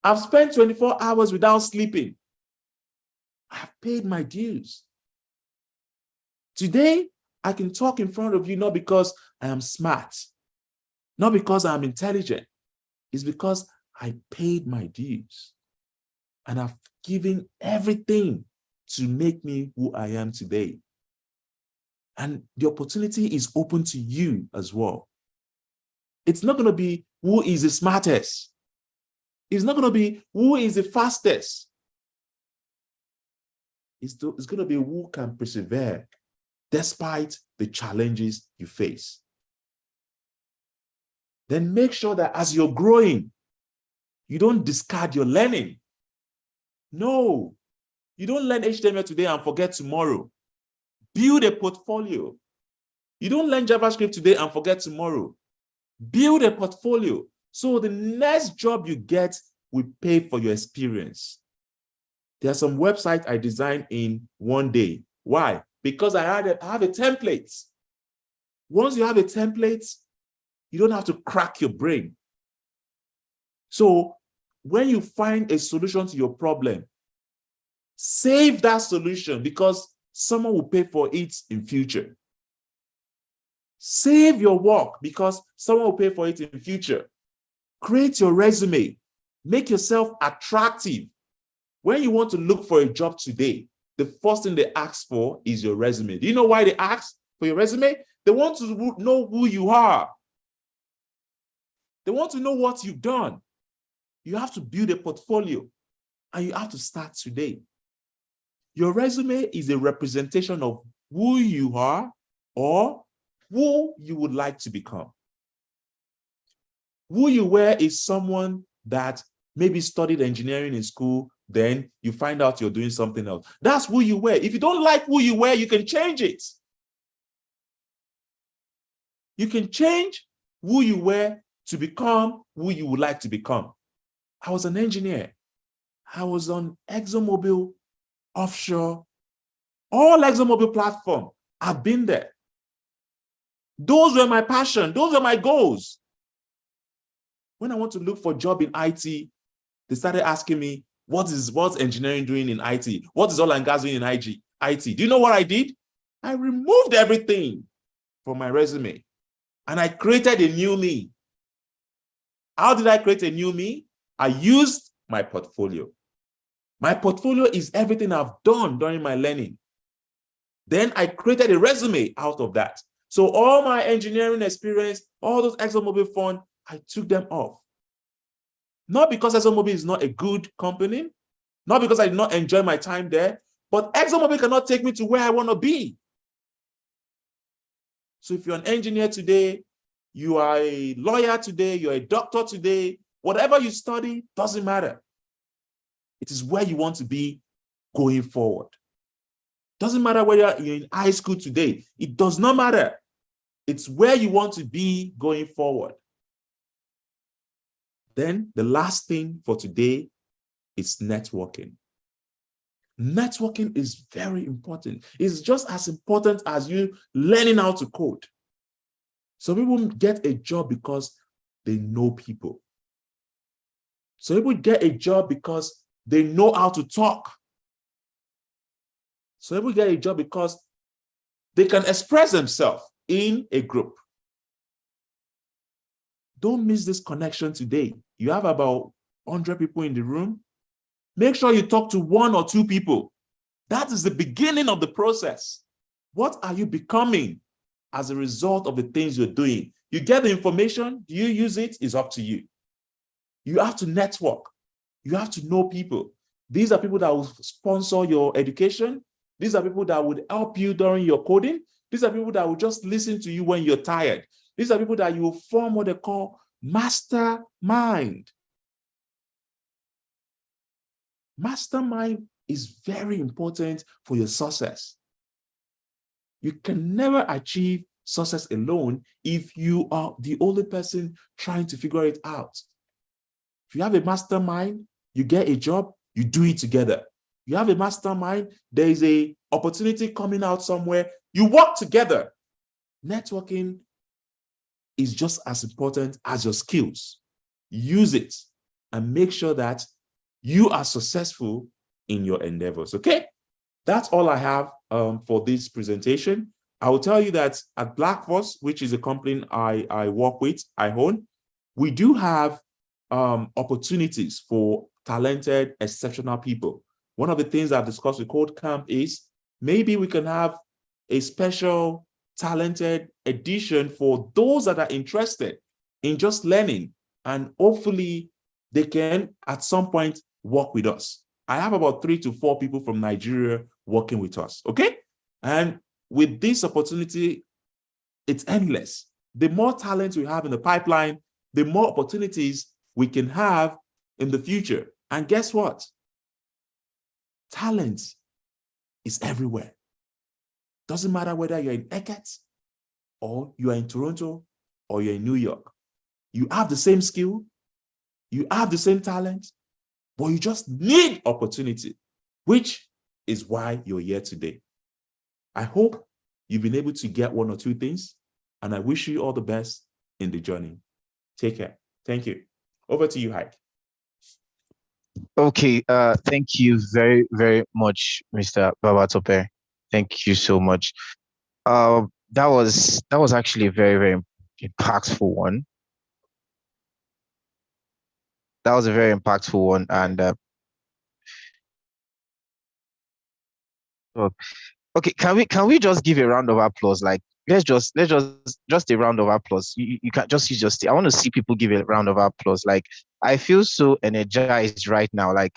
I've spent 24 hours without sleeping. I've paid my dues. Today, I can talk in front of you not because I am smart, not because I'm intelligent. It's because I paid my dues. And I've given everything to make me who I am today. And the opportunity is open to you as well. It's not going to be who is the smartest. It's not going to be who is the fastest. It's going to be who can persevere despite the challenges you face. Then make sure that as you're growing, you don't discard your learning. No, you don't learn HTML today and forget tomorrow. Build a portfolio. You don't learn JavaScript today and forget tomorrow. Build a portfolio. So the next job you get will pay for your experience. There are some websites I designed in one day. Why? Because I have a template. Once you have a template, you don't have to crack your brain. So when you find a solution to your problem, save that solution because someone will pay for it in future. Save your work because someone will pay for it in future. Create your resume. Make yourself attractive. When you want to look for a job today, the first thing they ask for is your resume. Do you know why they ask for your resume? They want to know who you are. They want to know what you've done. You have to build a portfolio and you have to start today. Your resume is a representation of who you are or who you would like to become. Who you were is someone that maybe studied engineering in school, then you find out you're doing something else. That's who you were. If you don't like who you were, you can change it. You can change who you were to become who you would like to become. I was an engineer. I was on ExxonMobil, offshore, all ExxonMobil platform. I've been there. Those were my passion. Those were my goals. When I want to look for a job in IT, they started asking me, what's engineering doing in IT? What is oil and gas doing in IT? Do you know what I did? I removed everything from my resume and I created a new me. How did I create a new me? I used my portfolio. My portfolio is everything I've done during my learning. Then I created a resume out of that. So all my engineering experience, all those ExxonMobil funds, I took them off. Not because ExxonMobil is not a good company, not because I did not enjoy my time there, but ExxonMobil cannot take me to where I want to be. So if you're an engineer today, you are a lawyer today, you're a doctor today, whatever you study doesn't matter. It is where you want to be going forward. Doesn't matter whether you're in high school today. It does not matter. It's where you want to be going forward. Then the last thing for today is networking. Networking is very important. It's just as important as you learning how to code. Some people get a job because they know people. Some people get a job because they know how to talk. Some people get a job because they can express themselves in a group. Don't miss this connection today. You have about 100 people in the room. Make sure you talk to 1 or 2 people. That is the beginning of the process. What are you becoming as a result of the things you're doing? You get the information, do you use it? It's up to you. You have to network. You have to know people. These are people that will sponsor your education. These are people that would help you during your coding. These are people that will just listen to you when you're tired. These are people that you will form what they call mastermind. Mastermind is very important for your success. You can never achieve success alone if you are the only person trying to figure it out. If you have a mastermind, you get a job, you do it together. You have a mastermind, there is an opportunity coming out somewhere, you work together. Networking is just as important as your skills. Use it and make sure that you are successful in your endeavors, okay? That's all I have for this presentation. I will tell you that at Blackforce, which is a company I work with, I own, we do have opportunities for talented, exceptional people. One of the things I've discussed with KodeCamp is maybe we can have a special talented edition for those that are interested in just learning, and hopefully they can at some point work with us. I have about 3 to 4 people from Nigeria working with us, okay? And with this opportunity, it's endless. The more talent we have in the pipeline, the more opportunities we can have in the future. And guess what? Talent is everywhere. Doesn't matter whether you're in Eket or you are in Toronto or you're in New York. You have the same skill, you have the same talent, but you just need opportunity, which is why you're here today. I hope you've been able to get 1 or 2 things, and I wish you all the best in the journey. Take care. Thank you. Over to you, Hyde. Okay, thank you very, very much, Mr. Babatope. Thank you so much. That was actually a very, very impactful one. That was a very impactful one, and okay, can we just give a round of applause? Like, let's just a round of applause. You can just use I want to see people give a round of applause. Like, I feel so energized right now. Like,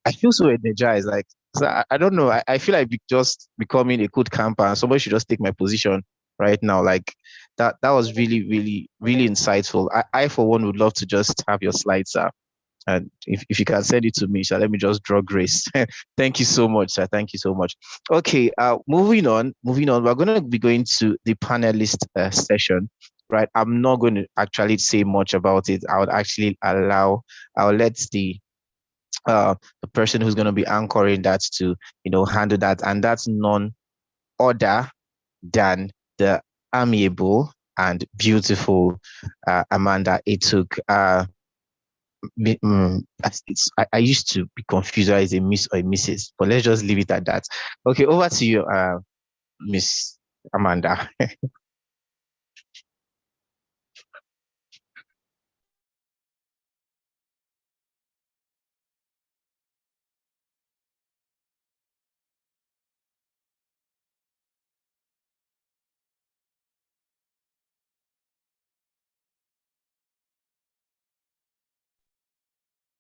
I feel so energized. Like, so I don't know. I feel like just becoming a code camper, and somebody should just take my position right now. Like, that was really, really, really insightful. I for one would love to just have your slides, sir. And if you can send it to me, sir, let me just draw grace. Thank you so much, sir. Thank you so much. Okay, moving on. We're going to be going to the panelist session, right? I'm not going to actually say much about it. I'll let the person who's going to be anchoring that to, handle that. And that's none other than the amiable and beautiful Amanda Etuk. I used to be confused whether it's a miss or a missus, but let's just leave it at that. Okay, over to you, Miss Amanda.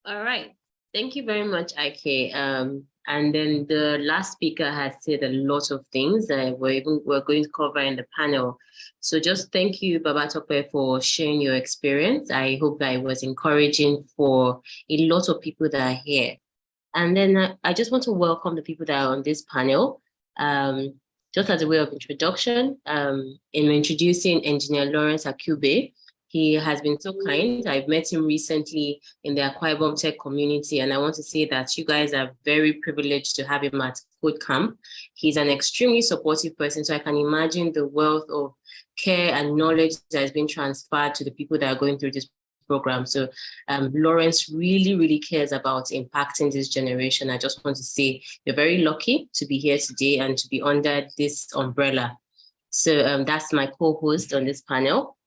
All right. Thank you very much, Ike. And then the last speaker has said a lot of things that we're going to cover in the panel. So just thank you, Babatope, for sharing your experience. I hope that it was encouraging for a lot of people that are here. And then I just want to welcome the people that are on this panel. Just as a way of introduction, in introducing Engineer Lawrence Akube. He has been so kind. I've met him recently in the Akwa Ibom Tech community, and I want to say that you guys are very privileged to have him at KodeCamp. He's an extremely supportive person, so I can imagine the wealth of care and knowledge that has been transferred to the people that are going through this program. So Lawrence really cares about impacting this generation. I just want to say you're very lucky to be here today and to be under this umbrella. So that's my co-host on this panel.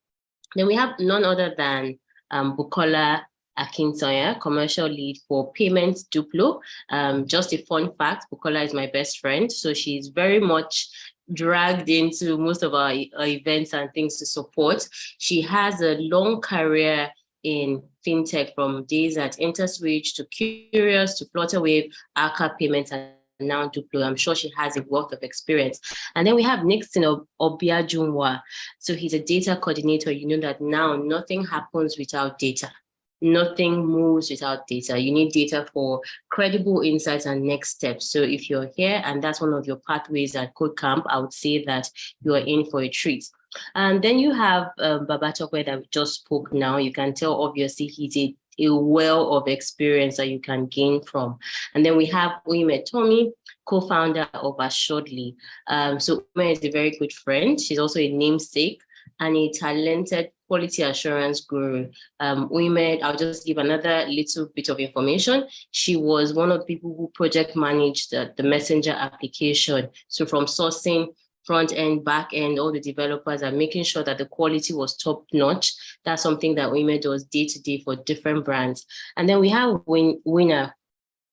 Then we have none other than Bukola Akintoya, commercial lead for Payments Duplo. Just a fun fact, Bukola is my best friend, so she's very much dragged into most of our events and things to support. She has a long career in fintech from days at InterSwitch to Curious to Flutterwave, Arca Payments, and now Duplo. I'm sure she has a wealth of experience. And then we have Nixon Obiajunwa. So he's a data coordinator. You know that now nothing happens without data. Nothing moves without data. You need data for credible insights and next steps. So if you're here and that's one of your pathways at KodeCamp, I would say that you are in for a treat. And then you have Babatokwe that we just spoke now. You can tell, obviously, he's a well of experience that you can gain from. And then we have Uime Tommy, co-founder of Assuredly. So Uime is a very good friend. She's also a namesake and a talented quality assurance guru. Uime, I'll just give another little bit of information. She was one of the people who project managed the Messenger application. So from sourcing, front end, back end, all the developers are making sure that the quality was top notch. That's something that Uime does day to day for different brands. And then we have Winner.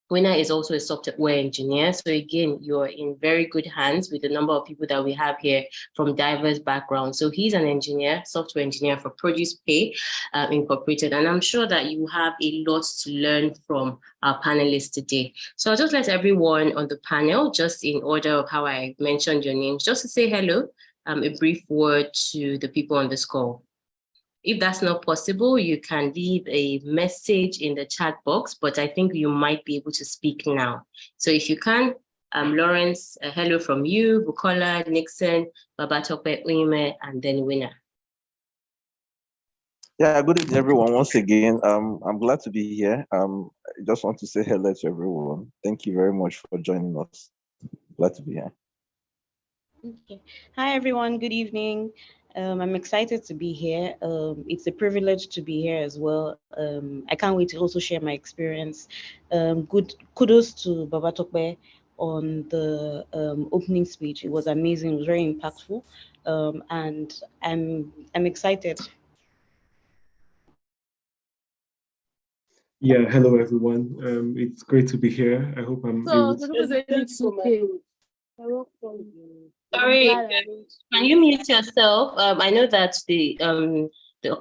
Winner is also a software engineer. So again, you're in very good hands with the number of people that we have here from diverse backgrounds. So he's an engineer, software engineer for Produce Pay Incorporated. And I'm sure that you have a lot to learn from our panelists today. So I'll just let everyone on the panel, just in order of how I mentioned your names, just to say hello, a brief word to the people on this call. If that's not possible, you can leave a message in the chat box, but I think you might be able to speak now. So if you can, Lawrence, hello from you, Bukola, Nixon, Babatope, Uime, and then Winner. Yeah, good evening, everyone. Once again, I'm glad to be here. I just want to say hello to everyone. Thank you very much for joining us. Glad to be here. Okay. Hi, everyone. Good evening. I'm excited to be here. It's a privilege to be here as well. I can't wait to also share my experience. Kudos to Babatokbe on the opening speech. It was amazing. It was very impactful, and I'm excited. Yeah, hello everyone. It's great to be here. I hope I'm able to. Sorry, can you mute yourself? I know that the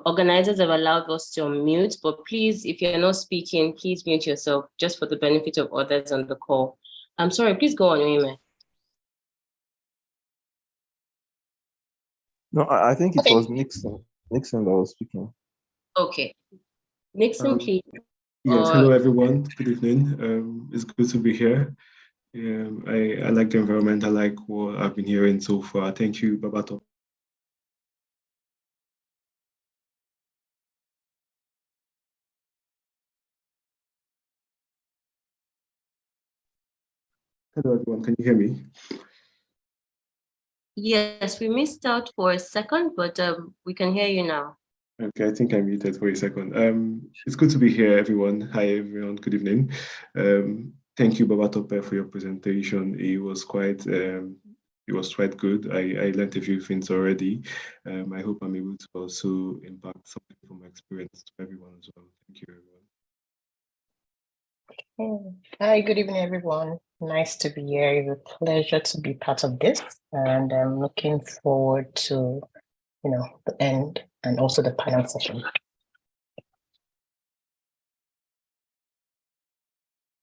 organizers have allowed us to unmute, but please, if you're not speaking, please mute yourself just for the benefit of others on the call. I'm sorry, please go on, Uime. No, I think it was Nixon that was speaking. Okay. Nixon, please. Yes, hello everyone. Good evening. It's good to be here. I like the environment. I like what I've been hearing so far. Thank you, Babato. Hello everyone, can you hear me? Yes, we missed out for a second, but we can hear you now. Okay, I think I muted for a second. It's good to be here, everyone. Hi everyone, good evening. Thank you, Babatope, for your presentation. It was quite good. I learned a few things already. I hope I'm able to also impact something from my experience to everyone as well. Thank you, everyone. Hi, good evening, everyone. Nice to be here. It's a pleasure to be part of this, and I'm looking forward to, the end and also the panel session.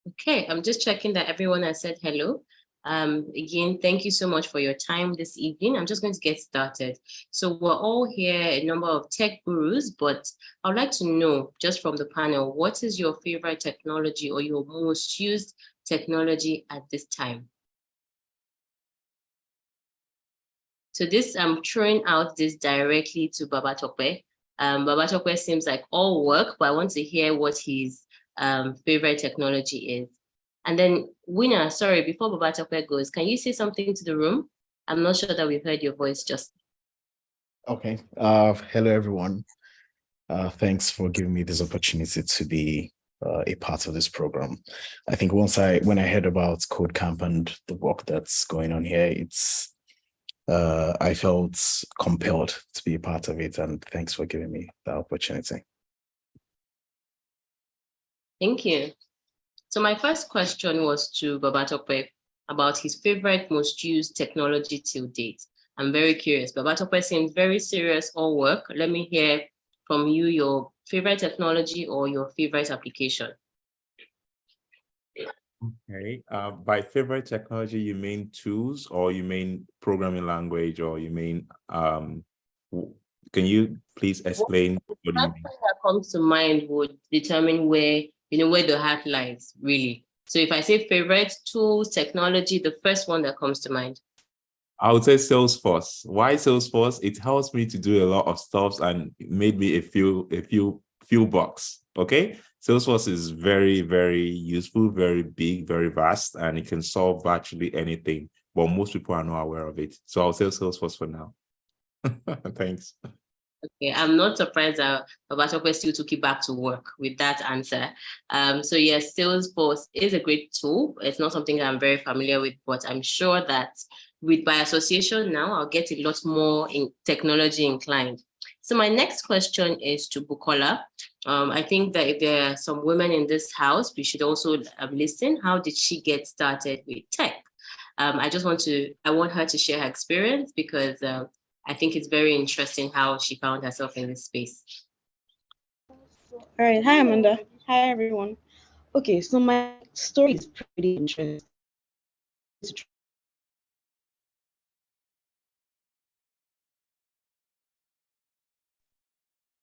Okay, I'm just checking that everyone has said hello. Again, thank you so much for your time this evening. I'm just going to get started. So we're all here, a number of tech gurus, but I'd like to know just from the panel, what is your favorite technology or your most used technology at this time? So this, I'm throwing out this directly to Babatokwe. Babatokwe seems like all work, but I want to hear what his favorite technology is. And then Winner, sorry, before Babatokwe goes, can you say something to the room? I'm not sure that we've heard your voice just. Okay. Hello, everyone. Thanks for giving me this opportunity to be a part of this program. I think when I heard about KodeCamp and the work that's going on here, I felt compelled to be a part of it, and thanks for giving me the opportunity. Thank you. So my first question was to Babatope about his favorite most used technology till date. I'm very curious. Babatope seems very serious all work. Let me hear from you your favorite technology or your favorite application. Okay. By favorite technology, you mean tools, or you mean programming language, or you mean can you please explain what you mean? That comes to mind would determine where the heart lies, really. So if I say favorite tools, technology, the first one that comes to mind. I would say Salesforce. Why Salesforce? It helps me to do a lot of stuff and made me a few bucks. Okay. Salesforce is very, very useful, very big, very vast, and it can solve virtually anything. But most people are not aware of it. So I'll say Salesforce for now. Thanks. Okay, I'm not surprised that Babatope still took it back to work with that answer. So yes, Salesforce is a great tool. It's not something that I'm very familiar with, but I'm sure that by association now, I'll get a lot more in technology inclined. So my next question is to Bukola. I think that if there are some women in this house, we should also listen. How did she get started with tech? I want her to share her experience because I think it's very interesting how she found herself in this space. All right. Hi, Amanda. Hi, everyone. Okay, so my story is pretty interesting.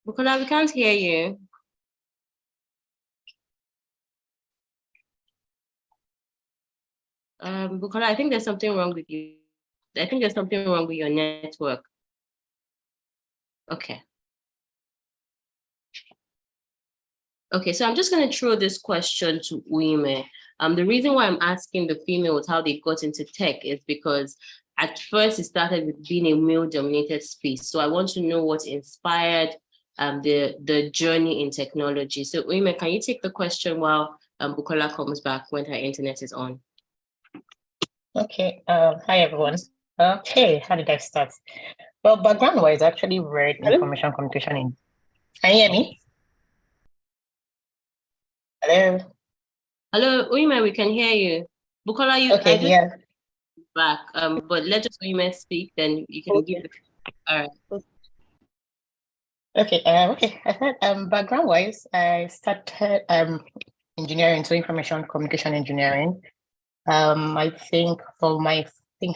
Bukola, we can't hear you. Bukola, I think there's something wrong with you. I think there's something wrong with your network. Okay. Okay, so I'm just going to throw this question to Uime. The reason why I'm asking the females how they got into tech is because at first it started with being a male-dominated space. So I want to know what inspired the journey in technology. So Uime, can you take the question while Bukola comes back when her internet is on? Okay. Hi, everyone. Okay, how did I start? Well, background-wise, I actually read information communication in. Can you hear me? Hello. Hello, Uime, we can hear you. Bukola, Okay, yeah. Back. But let just Uime speak, then you can give the. All right. Okay. Okay. I thought background-wise, I started engineering, so information communication engineering. I think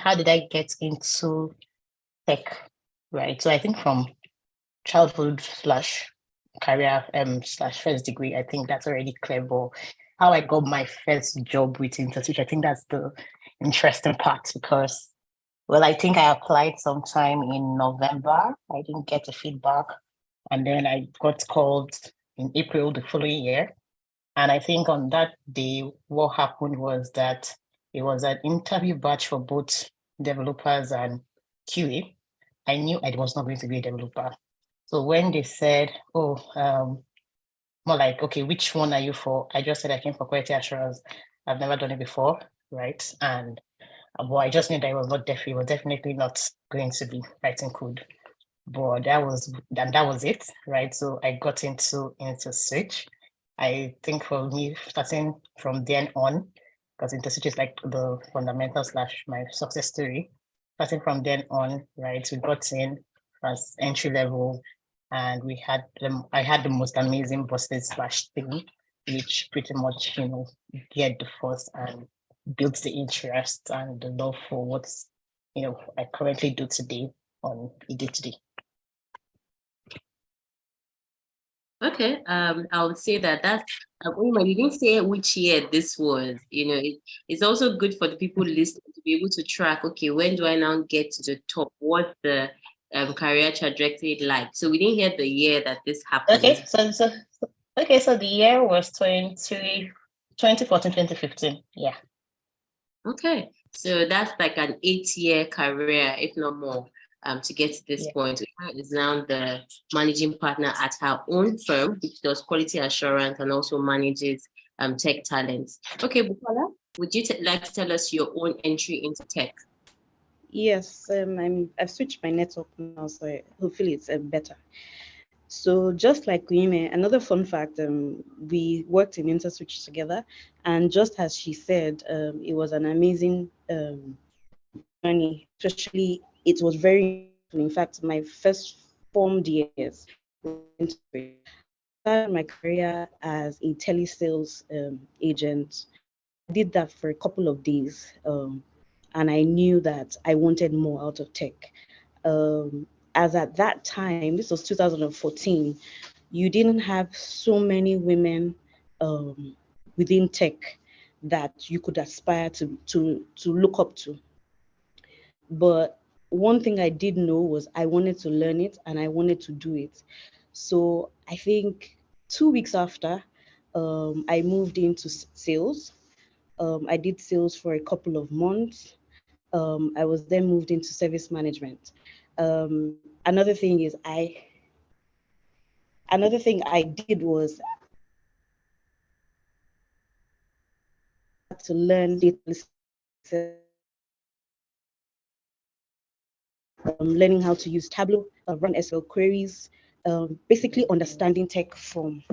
how did I get into tech? Right. So I think from childhood / career / first degree, I think that's already clear. But how I got my first job with Interteach, I think that's the interesting part because, well, I think I applied sometime in November. I didn't get a feedback. And then I got called in April the following year. And I think on that day, what happened was that it was an interview batch for both developers and QA. I knew I was not going to be a developer. So when they said, oh, more like, okay, which one are you for? I just said I came for quality assurance. I've never done it before, right? And well, I just knew that it was definitely not going to be writing code. But that was it, right? So I got into Switch. I think for me, starting from then on, because Switch is like the fundamental / my success story. Starting from then on, right? We got in as entry level, and I had the most amazing bosses / thing, which pretty much geared the force and built the interest and the love for what's I currently do today on a day-to-day. Okay, I would say that's you didn't say which year this was. It's also good for the people listening to be able to track. Okay, when do I now get to the top? What's the career trajectory like? So we didn't hear the year that this happened. Okay, so the year was 2014, 2015. Yeah. Okay, so that's like an 8-year career, if not more. to get to this point. Uyima is now the managing partner at her own firm, which does quality assurance and also manages tech talents. Okay, Bukola, would you like to tell us your own entry into tech? Yes, I've switched my network now, so hopefully it's better. So just like Uyime, another fun fact, we worked in InterSwitch together, and just as she said, it was an amazing journey. Especially, it was very, in fact, my first formed years started my career as a telesales agent. I did that for a couple of days, and I knew that I wanted more out of tech. As at that time, this was 2014, you didn't have so many women within tech that you could aspire to look up to. But one thing I did know was I wanted to learn it and I wanted to do it. So I think 2 weeks after, I moved into sales. I did sales for a couple of months. I was then moved into service management. Another thing I did was to learn data, learning how to use Tableau, run SQL queries, basically understanding tech from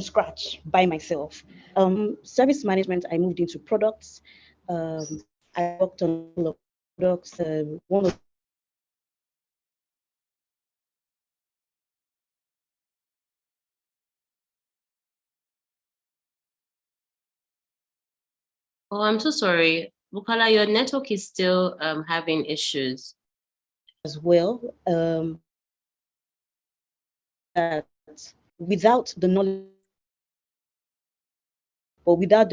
scratch by myself. Service management, I moved into products. I worked on a couple of products. One of Oh, I'm so sorry. Bukola, your network is still having issues. as well, that without the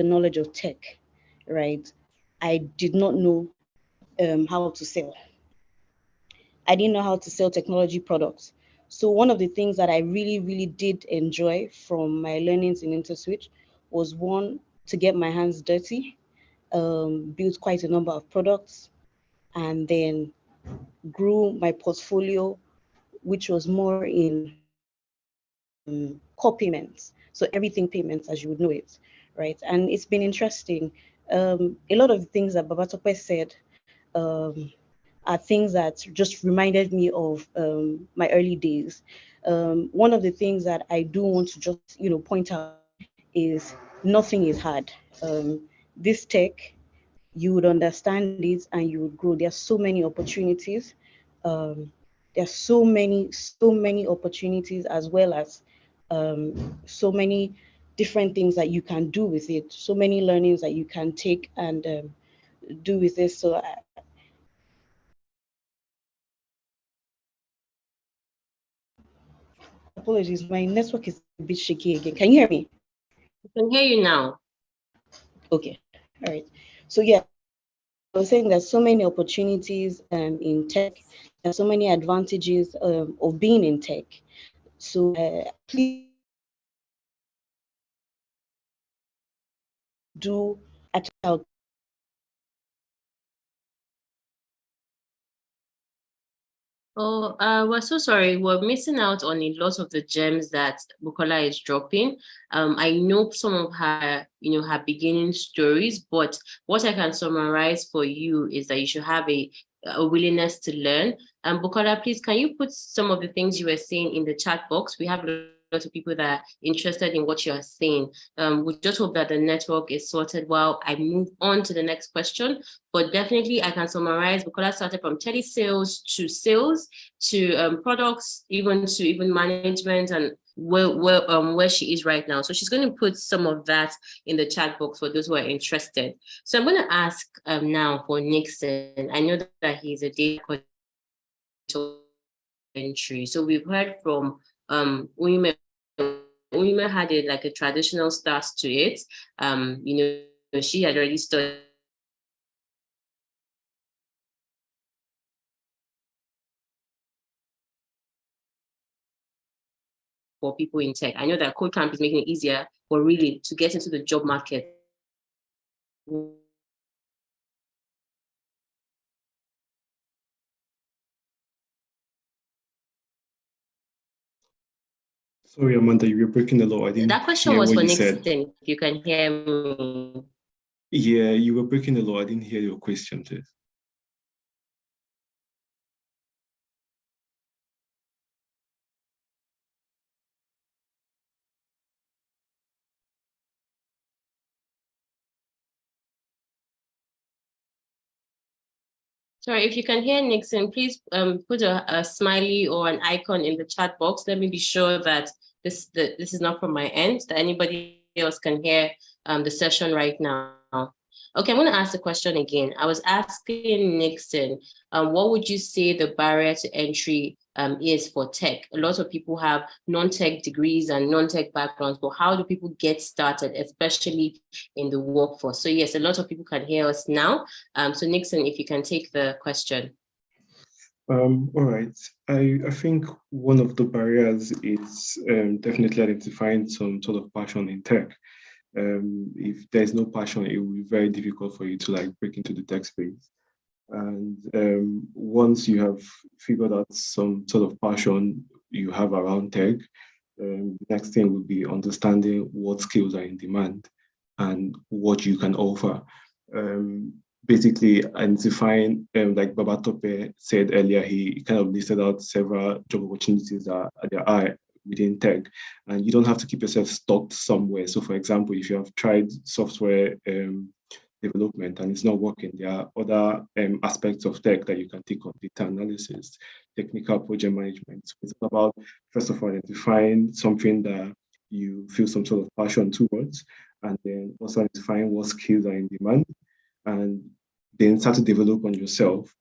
knowledge of tech, right, I did not know how to sell. I didn't know how to sell technology products. So one of the things that I really, really did enjoy from my learnings in InterSwitch was, one, to get my hands dirty, build quite a number of products, and then grew my portfolio, which was more in core payments. So everything payments as you would know it, right? And it's been interesting. A lot of the things that Babatope said are things that just reminded me of my early days. One of the things that I do want to just point out is nothing is hard. This tech, you would understand it and you would grow. There are so many opportunities. There are so many opportunities, as well as so many different things that you can do with it. So many learnings that you can take and do with this. So apologies, my network is a bit shaky again. Can you hear me? I can hear you now. Okay, all right. So yeah, I was saying there's so many opportunities in tech. There's so many advantages of being in tech. So please do actually. Oh, we're so sorry. We're missing out on a lot of the gems that Bukola is dropping. I know some of her, her beginning stories, but what I can summarize for you is that you should have a willingness to learn. Bukola, please, can you put some of the things you were saying in the chat box? We have a lot of people that are interested in what you are saying. We just hope that the network is sorted while I move on to the next question. But definitely, I can summarize. Bukola started from telesales to sales to products, even management, and where she is right now. So she's going to put some of that in the chat box for those who are interested. So I'm going to ask now for Nixon. I know that he's a data entry. So we've heard from Uyime. Uyime had a traditional start to it. She had already studied for people in tech. I know that KodeCamp is making it easier for really to get into the job market. Sorry, Amanda, you were breaking a lot. I didn't That question hear was what for you said. Nixon, if you can hear me. Yeah, you were breaking a lot. I didn't hear your question, please. Sorry, if you can hear Nixon, please put a smiley or an icon in the chat box. Let me be sure that this is not from my end, that anybody else can hear the session right now. Okay, I'm going to ask the question again. I was asking Nixon, what would you say the barrier to entry is for tech? A lot of people have non-tech degrees and non-tech backgrounds, but how do people get started, especially in the workforce? So yes, a lot of people can hear us now. So Nixon, if you can take the question. All right. I think one of the barriers is definitely identifying some sort of passion in tech. If there's no passion, it will be very difficult for you to like break into the tech space. And once you have figured out some sort of passion you have around tech, the next thing would be understanding what skills are in demand and what you can offer. Basically identifying, like Babatope said earlier, he kind of listed out several job opportunities that there are within tech, and you don't have to keep yourself stuck somewhere. So for example, if you have tried software development and it's not working, there are other aspects of tech that you can take on: data analysis, technical project management. So it's about, first of all, identifying something that you feel some sort of passion towards, and then also identifying what skills are in demand, and then start to develop on yourself.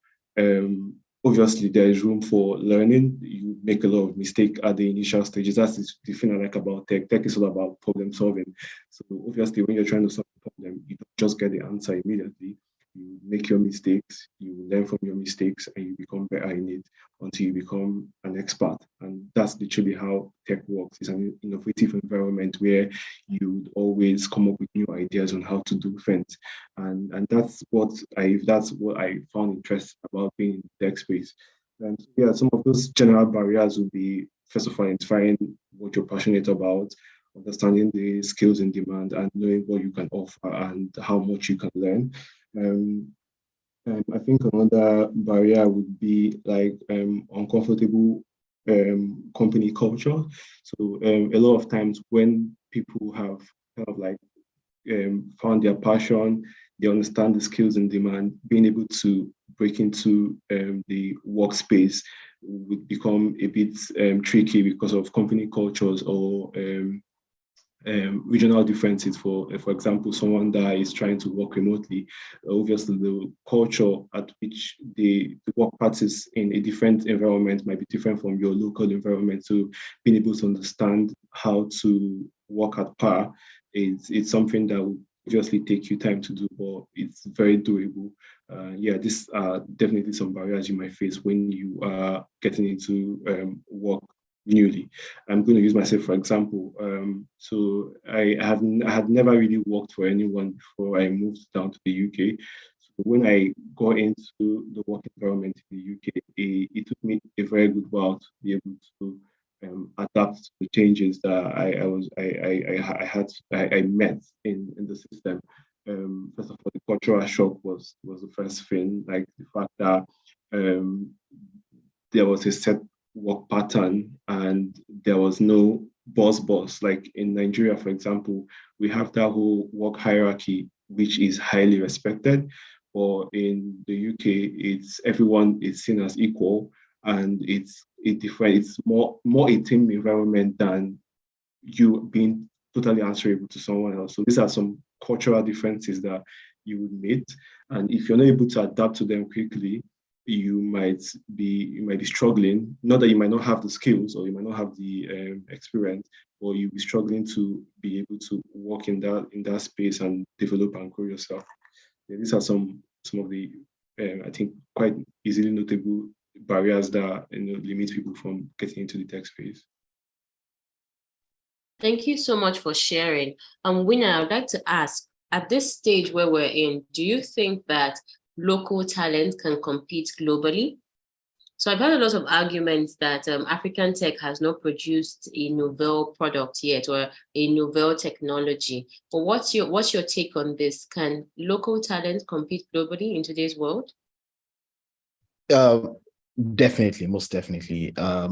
Obviously, there is room for learning. You make a lot of mistakes at the initial stages. That's the thing I like about tech. Tech is all about problem solving. So obviously, when you're trying to solve a problem, you don't just get the answer immediately. You make your mistakes, you learn from your mistakes, and you become better in it until you become an expert. And that's literally how tech works. It's an innovative environment where you always come up with new ideas on how to do things. And that's what I found interesting about being in the tech space. And yeah, some of those general barriers would be, first of all, identifying what you're passionate about, understanding the skills in demand, and knowing what you can offer and how much you can learn. I think another barrier would be like uncomfortable company culture. So a lot of times when people have kind of like found their passion, they understand the skills in demand, being able to break into the workspace would become a bit tricky because of company cultures or regional differences. For example, someone that is trying to work remotely, obviously the culture at which the work practice in a different environment might be different from your local environment. So being able to understand how to work at par, it's something that will obviously take you time to do, but it's very doable. Yeah, these are definitely some barriers you might face when you are getting into work newly. I'm going to use myself for example. So I had never really worked for anyone before I moved down to the UK. So when I got into the work environment in the UK, it took me a very good while to be able to adapt to the changes that I met in the system. First of all, the cultural shock was the first thing, like the fact that there was a set work pattern and there was no boss. Like in Nigeria, for example, we have that whole work hierarchy, which is highly respected. Or in the UK, it's everyone is seen as equal, and it's more a team environment than you being totally answerable to someone else. So these are some cultural differences that you would meet, and if you're not able to adapt to them quickly, you might be struggling. Not that you might not have the skills or you might not have the experience, or you'll be struggling to be able to work in that space and develop and grow yourself. Yeah, these are some of the I think quite easily notable barriers that limit people from getting into the tech space. Thank you so much for sharing. Winner, I would like to ask, at this stage where we're in, do you think that local talent can compete globally? So I've heard a lot of arguments that African tech has not produced a novel product yet or a novel technology. But what's your take on this? Can local talent compete globally in today's world? Definitely, most definitely. I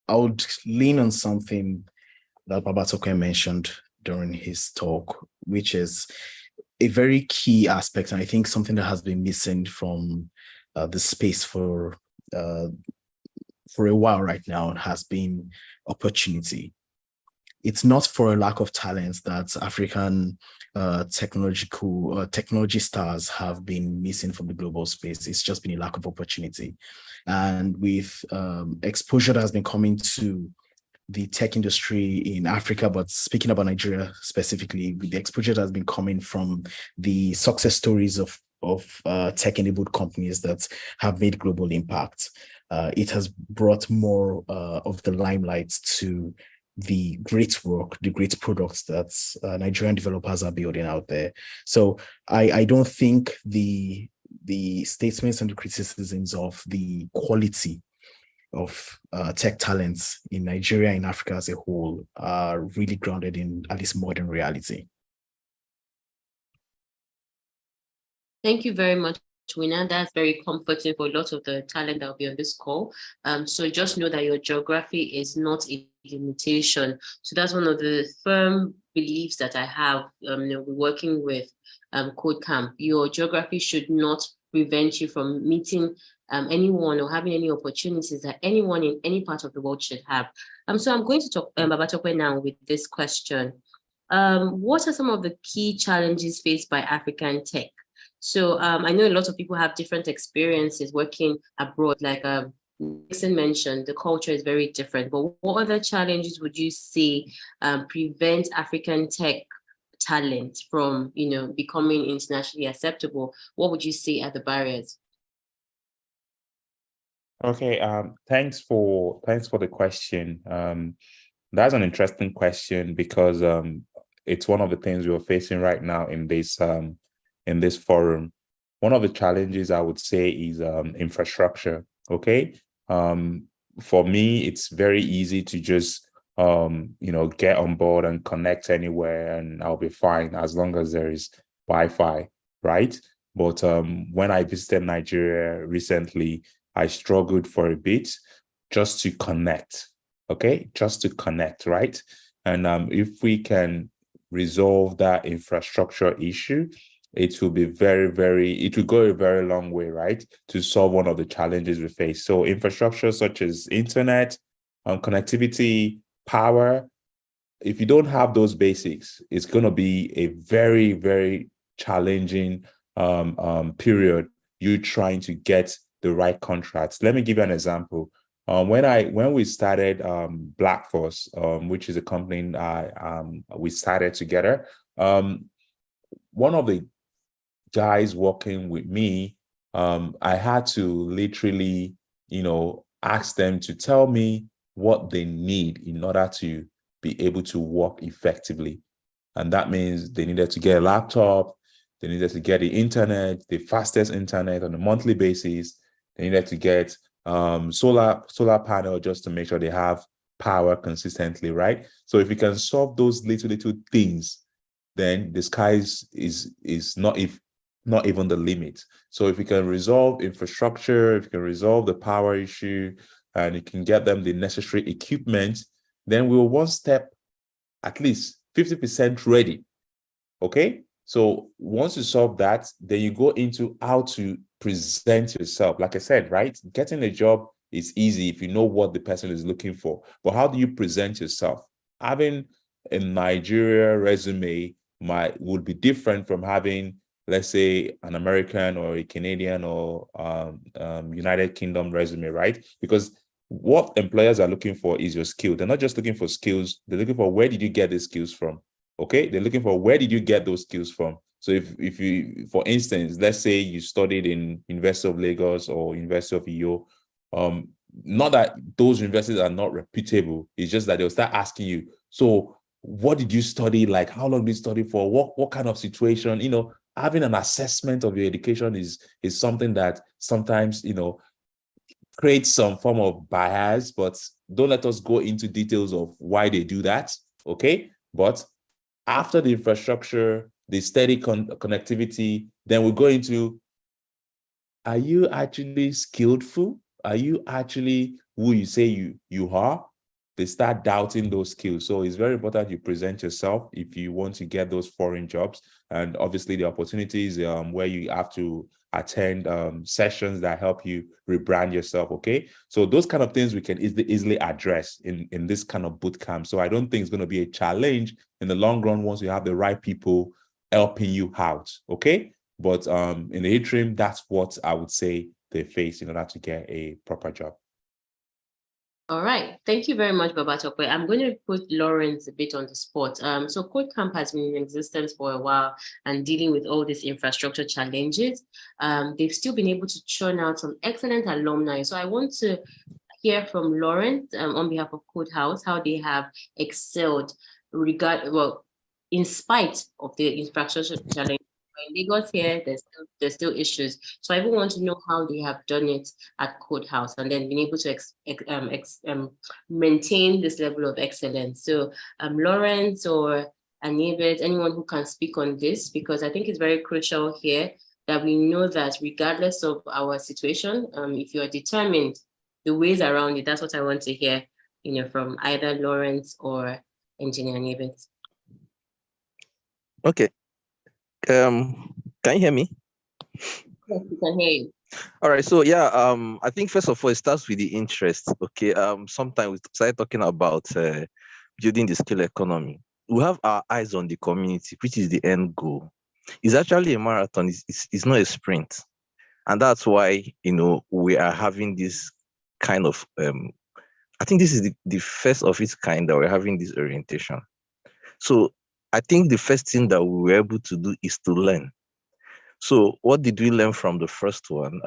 would lean on something that Babatoke mentioned during his talk, which is a very key aspect, and I think something that has been missing from the space for a while right now has been opportunity. It's not for a lack of talent that African technology stars have been missing from the global space. It's just been a lack of opportunity. And with exposure that has been coming to the tech industry in Africa, but speaking about Nigeria specifically, with the exposure that has been coming from the success stories of tech-enabled companies that have made global impact, it has brought more of the limelight to the great work, the great products that Nigerian developers are building out there. So I don't think the statements and the criticisms of the quality of tech talents in Nigeria and Africa as a whole are really grounded in at least modern reality. Thank you very much, Wina. That's very comforting for a lot of the talent that will be on this call. So just know that your geography is not a limitation. So that's one of the firm beliefs that I have working with KodeCamp. Your geography should not prevent you from meeting anyone or having any opportunities that anyone in any part of the world should have. So I'm going to talk Babatope now with this question. What are some of the key challenges faced by African tech? So I know a lot of people have different experiences working abroad, like Nixon mentioned, the culture is very different, but what other challenges would you say prevent African tech talent from, becoming internationally acceptable? What would you say are the barriers? Okay, thanks for the question. That's an interesting question because it's one of the things we're facing right now in this forum. One of the challenges I would say is infrastructure. Okay, for me, it's very easy to just get on board and connect anywhere, and I'll be fine as long as there is Wi-Fi, right? But when I visited Nigeria recently, I struggled for a bit just to connect, okay? Just to connect, right? And if we can resolve that infrastructure issue, it will be it will go a very long way, right? To solve one of the challenges we face. So infrastructure such as internet, connectivity, power, if you don't have those basics, it's going to be a very, very challenging period, you trying to get the right contracts. Let me give you an example. When we started Black Force, which is a company we started together, one of the guys working with me, I had to literally, ask them to tell me what they need in order to be able to work effectively. And that means they needed to get a laptop, they needed to get the internet, the fastest internet on a monthly basis. They needed to get solar panel just to make sure they have power consistently, right? So if we can solve those little things, then the sky is not even the limit. So if we can resolve infrastructure, if you can resolve the power issue, and you can get them the necessary equipment, then we're one step, at least 50% ready. Okay? So once you solve that, then you go into how to present yourself. Like I said, right? Getting a job is easy if you know what the person is looking for. But how do you present yourself? Having a Nigeria resume would be different from having, let's say, an American or a Canadian or United Kingdom resume, right? Because what employers are looking for is your skill. They're not just looking for skills. They're looking for, where did you get these skills from? Okay, they're looking for, where did you get those skills from? So if you, for instance, let's say you studied in University of Lagos or University of Iyo, not that those universities are not reputable, it's just that they'll start asking you, so what did you study? Like, how long did you study for? What kind of situation? Having an assessment of your education is something that sometimes, create some form of bias, but don't let us go into details of why they do that, okay? But after the infrastructure, the steady connectivity, then we go into, are you actually skillful? Are you actually who you say you are? They start doubting those skills. So it's very important you present yourself if you want to get those foreign jobs. And obviously the opportunities where you have to attend sessions that help you rebrand yourself, okay? So those kind of things we can easily address in this kind of boot camp. So I don't think it's going to be a challenge in the long run once you have the right people helping you out, okay? But in the interim, that's what I would say they face in order to get a proper job. All right. Thank you very much, Babatokwe. I'm going to put Lawrence a bit on the spot. So KodeCamp has been in existence for a while and dealing with all these infrastructure challenges. They've still been able to churn out some excellent alumni. So I want to hear from Lawrence on behalf of Code House, how they have excelled in spite of the infrastructure challenge. In Lagos here, there's still issues. So I even want to know how they have done it at Code House and then been able to maintain this level of excellence. So Lawrence or Anibet, anyone who can speak on this, because I think it's very crucial here that we know that regardless of our situation, if you're determined, the ways around it, that's what I want to hear, from either Lawrence or Engineer Anibet. Okay. Can you hear me? Yes, we can hear you. All right. So yeah, I think first of all, it starts with the interest. Okay. Sometimes we started talking about building the skill economy. We have our eyes on the community, which is the end goal. It's actually a marathon. It's not a sprint, and that's why we are having this kind of. I think this is the first of its kind that we're having this orientation. So I think the first thing that we were able to do is to learn. So what did we learn from the first one?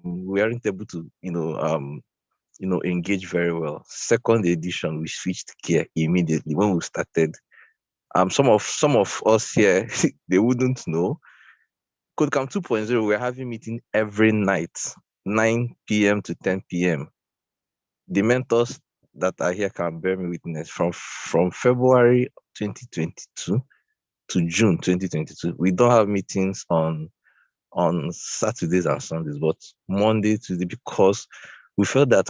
We aren't able to, engage very well. Second edition, we switched gear immediately when we started. Some of us here, they wouldn't know. KodeCamp 2.0, we're having meeting every night, 9 p.m. to 10 p.m. The mentors that are here can bear me witness from February 2022 to June 2022. We don't have meetings on Saturdays and Sundays, but Monday, Tuesday, because we felt that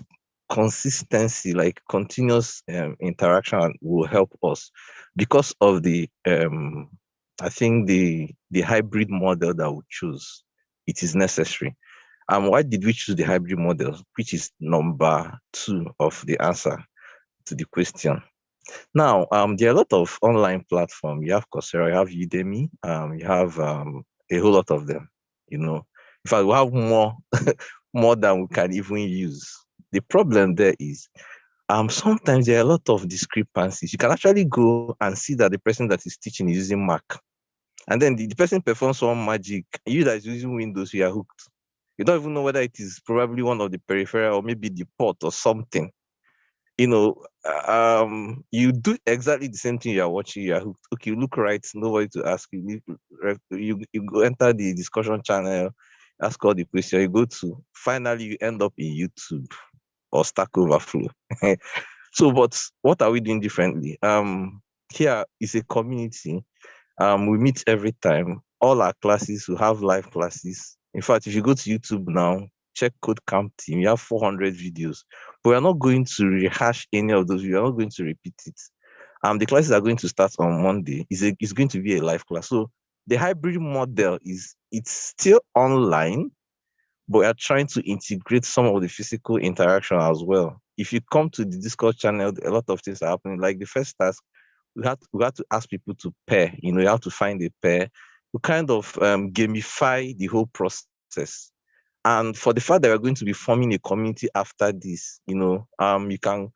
consistency, like continuous interaction, will help us because of the I think the hybrid model that we choose. It is necessary. Why did we choose the hybrid model, which is number 2 of the answer to the question? Now, there are a lot of online platforms. You have Coursera, you have Udemy, you have a whole lot of them. In fact, we have more, more than we can even use. The problem there is, sometimes there are a lot of discrepancies. You can actually go and see that the person that is teaching is using Mac, and then the person performs some magic. You that is using Windows, you are hooked. You don't even know whether it is probably one of the peripheral or maybe the port or something. You do exactly the same thing you are watching. You are hooked. Okay, you look right, nobody to ask you. You go enter the discussion channel, ask all the questions. You go to finally you end up in YouTube or Stack Overflow. So, but what are we doing differently? Here is a community. We meet every time. All our classes, we have live classes. In fact, if you go to YouTube now, check KodeCamp team, you have 400 videos. But we're not going to rehash any of those. We are not going to repeat it. The classes are going to start on Monday. It's going to be a live class. So the hybrid model it's still online, but we are trying to integrate some of the physical interaction as well. If you come to the Discord channel, a lot of things are happening. Like the first task, we had to ask people to pair. You have to find a pair. We kind of gamify the whole process. And for the fact that we're going to be forming a community after this, you can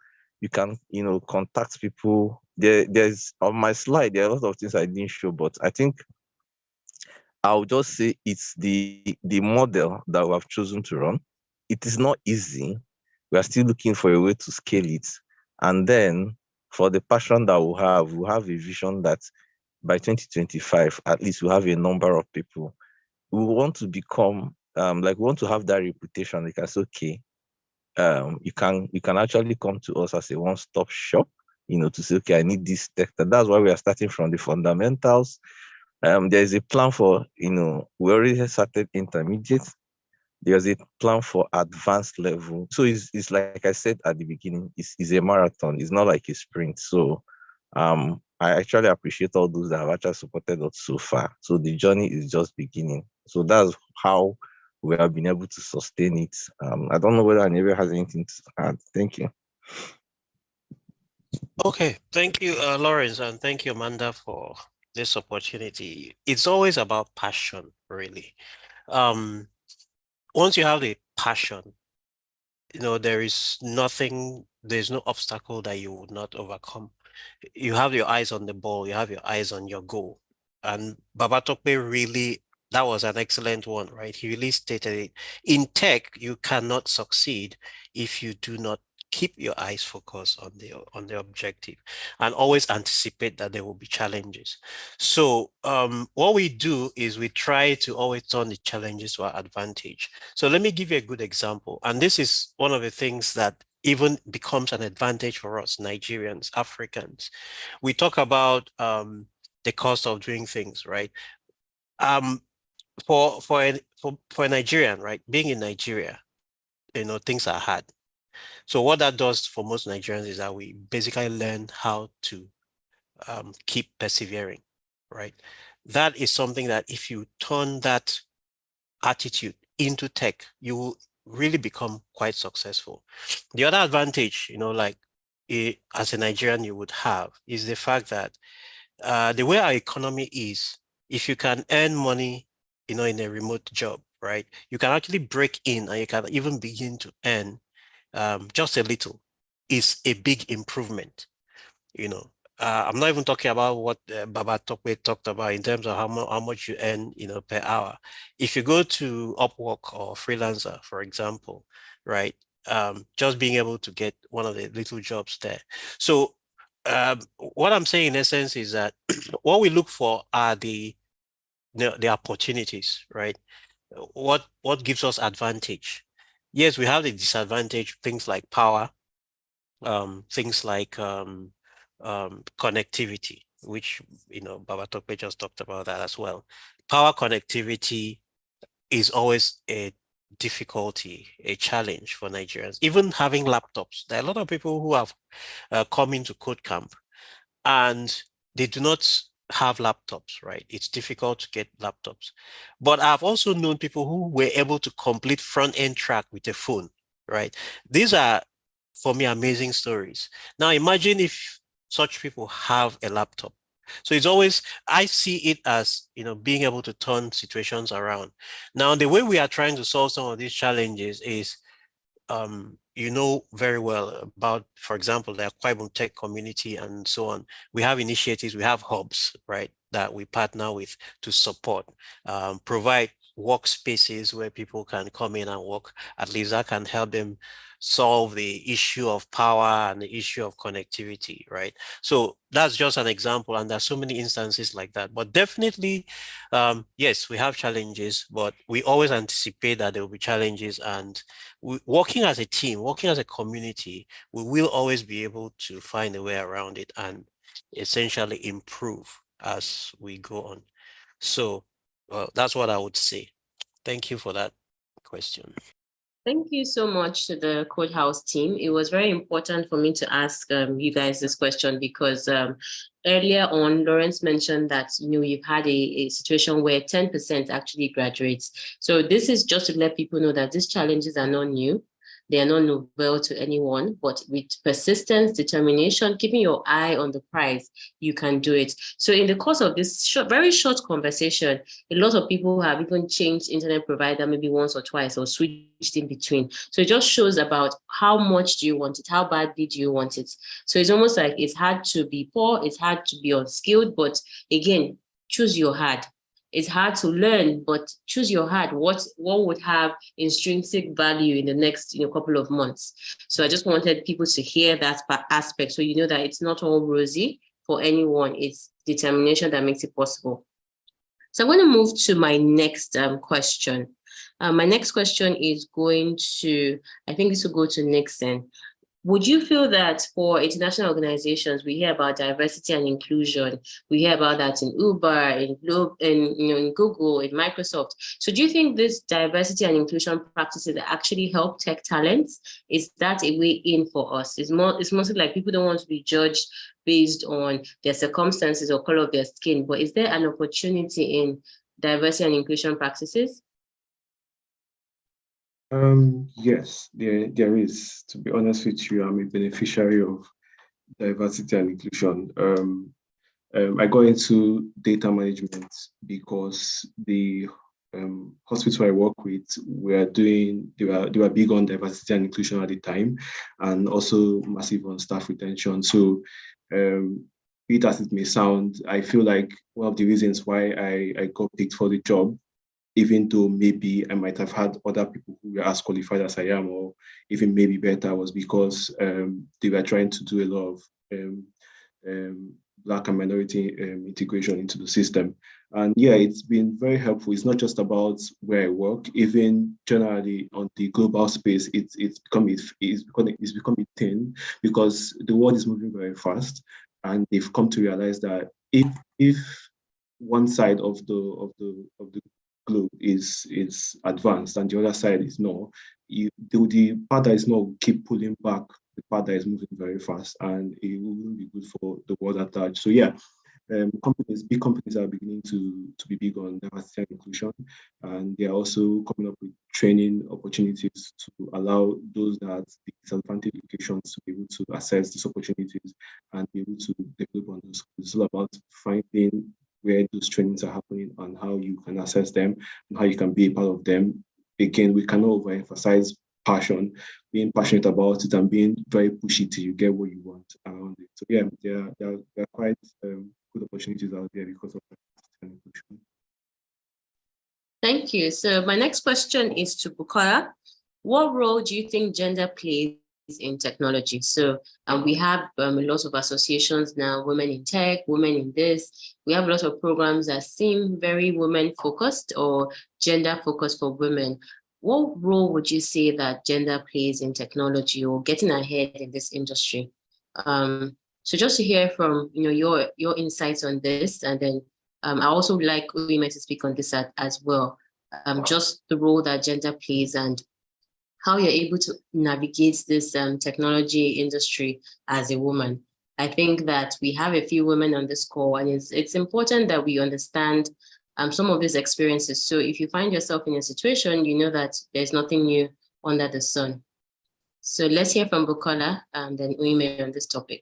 contact people. There's on my slide, there are a lot of things I didn't show, but I think I'll just say it's the model that we have chosen to run. It is not easy. We are still looking for a way to scale it. And then for the passion that we have a vision that by 2025, at least we have a number of people. We want to become, we want to have that reputation. Like I say, okay, you can actually come to us as a one-stop shop, to say, okay, I need this tech. That's why we are starting from the fundamentals. There's a plan for, we already started intermediate. There's a plan for advanced level. So it's like I said at the beginning, it's a marathon. It's not like a sprint. So I actually appreciate all those that have actually supported us so far. So the journey is just beginning. So that's how we have been able to sustain it. I don't know whether Anivia has anything to add. Thank you. Okay, thank you, Lawrence, and thank you, Amanda, for this opportunity. It's always about passion, really. Once you have the passion, there's no obstacle that you would not overcome. You have your eyes on the ball, you have your eyes on your goal. And Babatope really, that was an excellent one, right? He really stated it. In tech, you cannot succeed if you do not keep your eyes focused on the objective and always anticipate that there will be challenges. So what we do is we try to always turn the challenges to our advantage. So let me give you a good example. And this is one of the things that even becomes an advantage for us, Nigerians, Africans. We talk about the cost of doing things, right? For a Nigerian, right, being in Nigeria, things are hard. So what that does for most Nigerians is that we basically learn how to keep persevering, right? That is something that if you turn that attitude into tech, you will really become quite successful. The other advantage, as a Nigerian you would have is the fact that the way our economy is, if you can earn money, in a remote job, right, you can actually break in and you can even begin to earn just a little. Is a big improvement. I'm not even talking about what Baba Tokwe talked about in terms of how much you earn, per hour. If you go to Upwork or Freelancer, for example, right, just being able to get one of the little jobs there. So what I'm saying in essence is that what we look for are the opportunities, right? What gives us advantage? Yes, we have the disadvantage, things like power, things like connectivity, which Baba Tokpe just talked about that as well. Power connectivity is always a difficulty, a challenge for Nigerians. Even having laptops, there are a lot of people who have come into KodeCamp and they do not have laptops, right? It's difficult to get laptops. But I've also known people who were able to complete front-end track with a phone, right? These are, for me, amazing stories. Now imagine if such people have a laptop. So it's always, I see it as, being able to turn situations around. Now, the way we are trying to solve some of these challenges is, very well about, for example, the Akwa Tech community and so on. We have initiatives, we have hubs, right, that we partner with to support, provide workspaces where people can come in and work. At least that can help them solve the issue of power and the issue of connectivity, right? So that's just an example, and there's so many instances like that. But definitely, yes, we have challenges, but we always anticipate that there will be challenges, and working as a team, working as a community, we will always be able to find a way around it and essentially improve as we go on. So that's what I would say. Thank you for that question. Thank you so much to the Code House team. It was very important for me to ask you guys this question because earlier on, Lawrence mentioned that, you've had a situation where 10% actually graduates. So this is just to let people know that these challenges are not new. They are not novel to anyone, but with persistence, determination, keeping your eye on the prize, you can do it. So in the course of this very short conversation, a lot of people have even changed internet provider maybe once or twice or switched in between. So it just shows about how much do you want it? How badly do you want it? So it's almost like it's hard to be poor, it's hard to be unskilled, but again, choose your hard. It's hard to learn, but choose your hard. What would have intrinsic value in the next couple of months? So I just wanted people to hear that aspect, so you know that it's not all rosy for anyone. It's determination that makes it possible. So I'm going to move to my next question. My next question is going to, I think this will go to Nixon. Would you feel that for international organizations, we hear about diversity and inclusion, we hear about that in Uber, in Globe, in Google, in Microsoft. So do you think this diversity and inclusion practices actually help tech talents? Is that a way in for us? It's mostly like people don't want to be judged based on their circumstances or color of their skin, but is there an opportunity in diversity and inclusion practices? Yes, there is. To be honest with you, I'm a beneficiary of diversity and inclusion. I got into data management because the hospital I work with they were big on diversity and inclusion at the time, and also massive on staff retention. So, be it as it may sound, I feel like one of the reasons why I got picked for the job, even though maybe I might have had other people who were as qualified as I am, or even maybe better, was because they were trying to do a lot of Black and minority integration into the system. And yeah, it's been very helpful. It's not just about where I work, even generally on the global space, it's becoming a thing, because the world is moving very fast, and they've come to realize that if one side of the globe is advanced and the other side is not, the part that is not will keep pulling back the part that is moving very fast, and it wouldn't be good for the world at large. So yeah, big companies are beginning to be big on diversity and inclusion, and they are also coming up with training opportunities to allow those that have disadvantaged locations to be able to access these opportunities and be able to develop on those. It's all about finding where those trainings are happening and how you can access them and how you can be a part of them. Again, we cannot overemphasize passion, being passionate about it and being very pushy till you get what you want around it. So yeah, there are quite good opportunities out there because of that. Thank you. So my next question is to Bukola. What role do you think gender plays in technology? So we have a lot of associations now, women in tech, women in this. We have a lot of programs that seem very women focused or gender focused for women. What role would you say that gender plays in technology or getting ahead in this industry? So just to hear from your insights on this, and then I also would like women to speak on this as well. Just the role that gender plays and how you're able to navigate this technology industry as a woman. I think that we have a few women on this call, and it's important that we understand some of these experiences. So if you find yourself in a situation, you know that there's nothing new under the sun. So let's hear from Bukola and then Uime on this topic.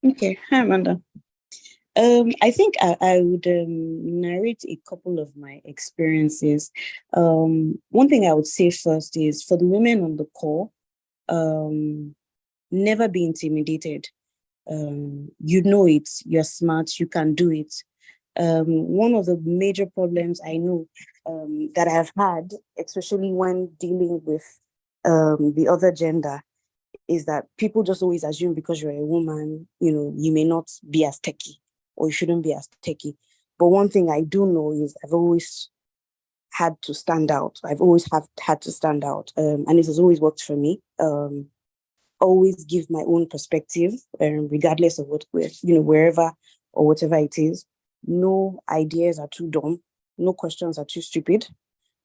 Okay, hi Amanda. I think I would narrate a couple of my experiences. One thing I would say first is for the women on the call, never be intimidated. You know it, you're smart, you can do it. One of the major problems I know that I've had, especially when dealing with the other gender, is that people just always assume because you're a woman, you may not be as techie or you shouldn't be as techie. But one thing I do know is I've always had to stand out. I've always had to stand out. And it has always worked for me. Always give my own perspective, regardless of wherever or whatever it is. No ideas are too dumb. No questions are too stupid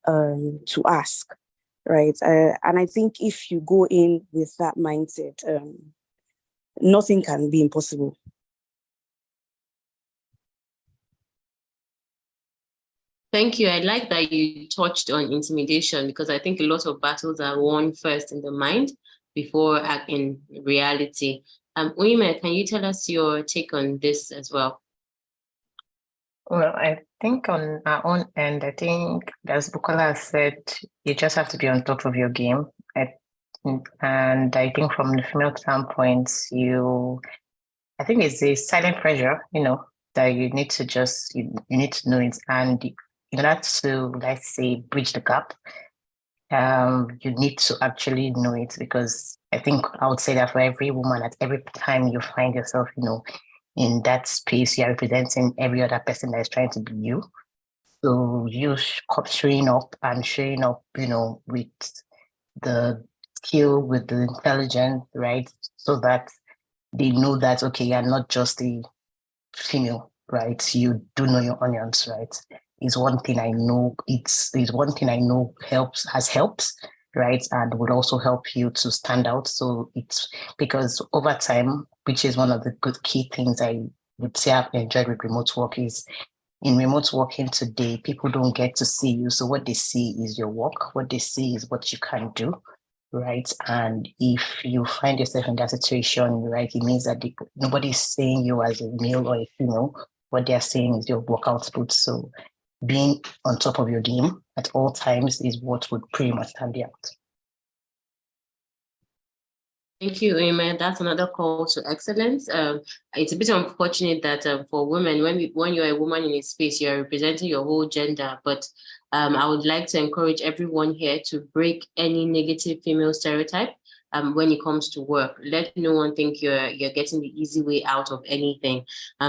to ask. Right. And I think if you go in with that mindset, nothing can be impossible. Thank you. I like that you touched on intimidation, because I think a lot of battles are won first in the mind before in reality. Uime, can you tell us your take on this as well? Well, I think on our own end, I think, as Bukola said, you just have to be on top of your game. And I think from the female standpoint, I think it's a silent pressure, that you need to you need to know it. And in order to, let's say, bridge the gap, you need to actually know it, because I think I would say that for every woman, at every time you find yourself, in that space, you're representing every other person that is trying to be you. So you showing up, with the skill, with the intelligence, right? So that they know that, okay, you're not just a female, right? You do know your onions, right? Is one thing I know. It's one thing I know has helped, right? And would also help you to stand out. So it's because over time, which is one of the good key things I would say I've enjoyed with remote work is in remote working today, people don't get to see you. So what they see is your work. What they see is what you can do, right? And if you find yourself in that situation, right, it means that nobody's seeing you as a male or a female. What they're saying is your work output. So being on top of your game at all times is what would pretty much stand you out. Thank you, Amen. That's another call to excellence. It's a bit unfortunate that for women, when you're a woman in a space, you're representing your whole gender. But I would like to encourage everyone here to break any negative female stereotype when it comes to work. Let no one think you're getting the easy way out of anything.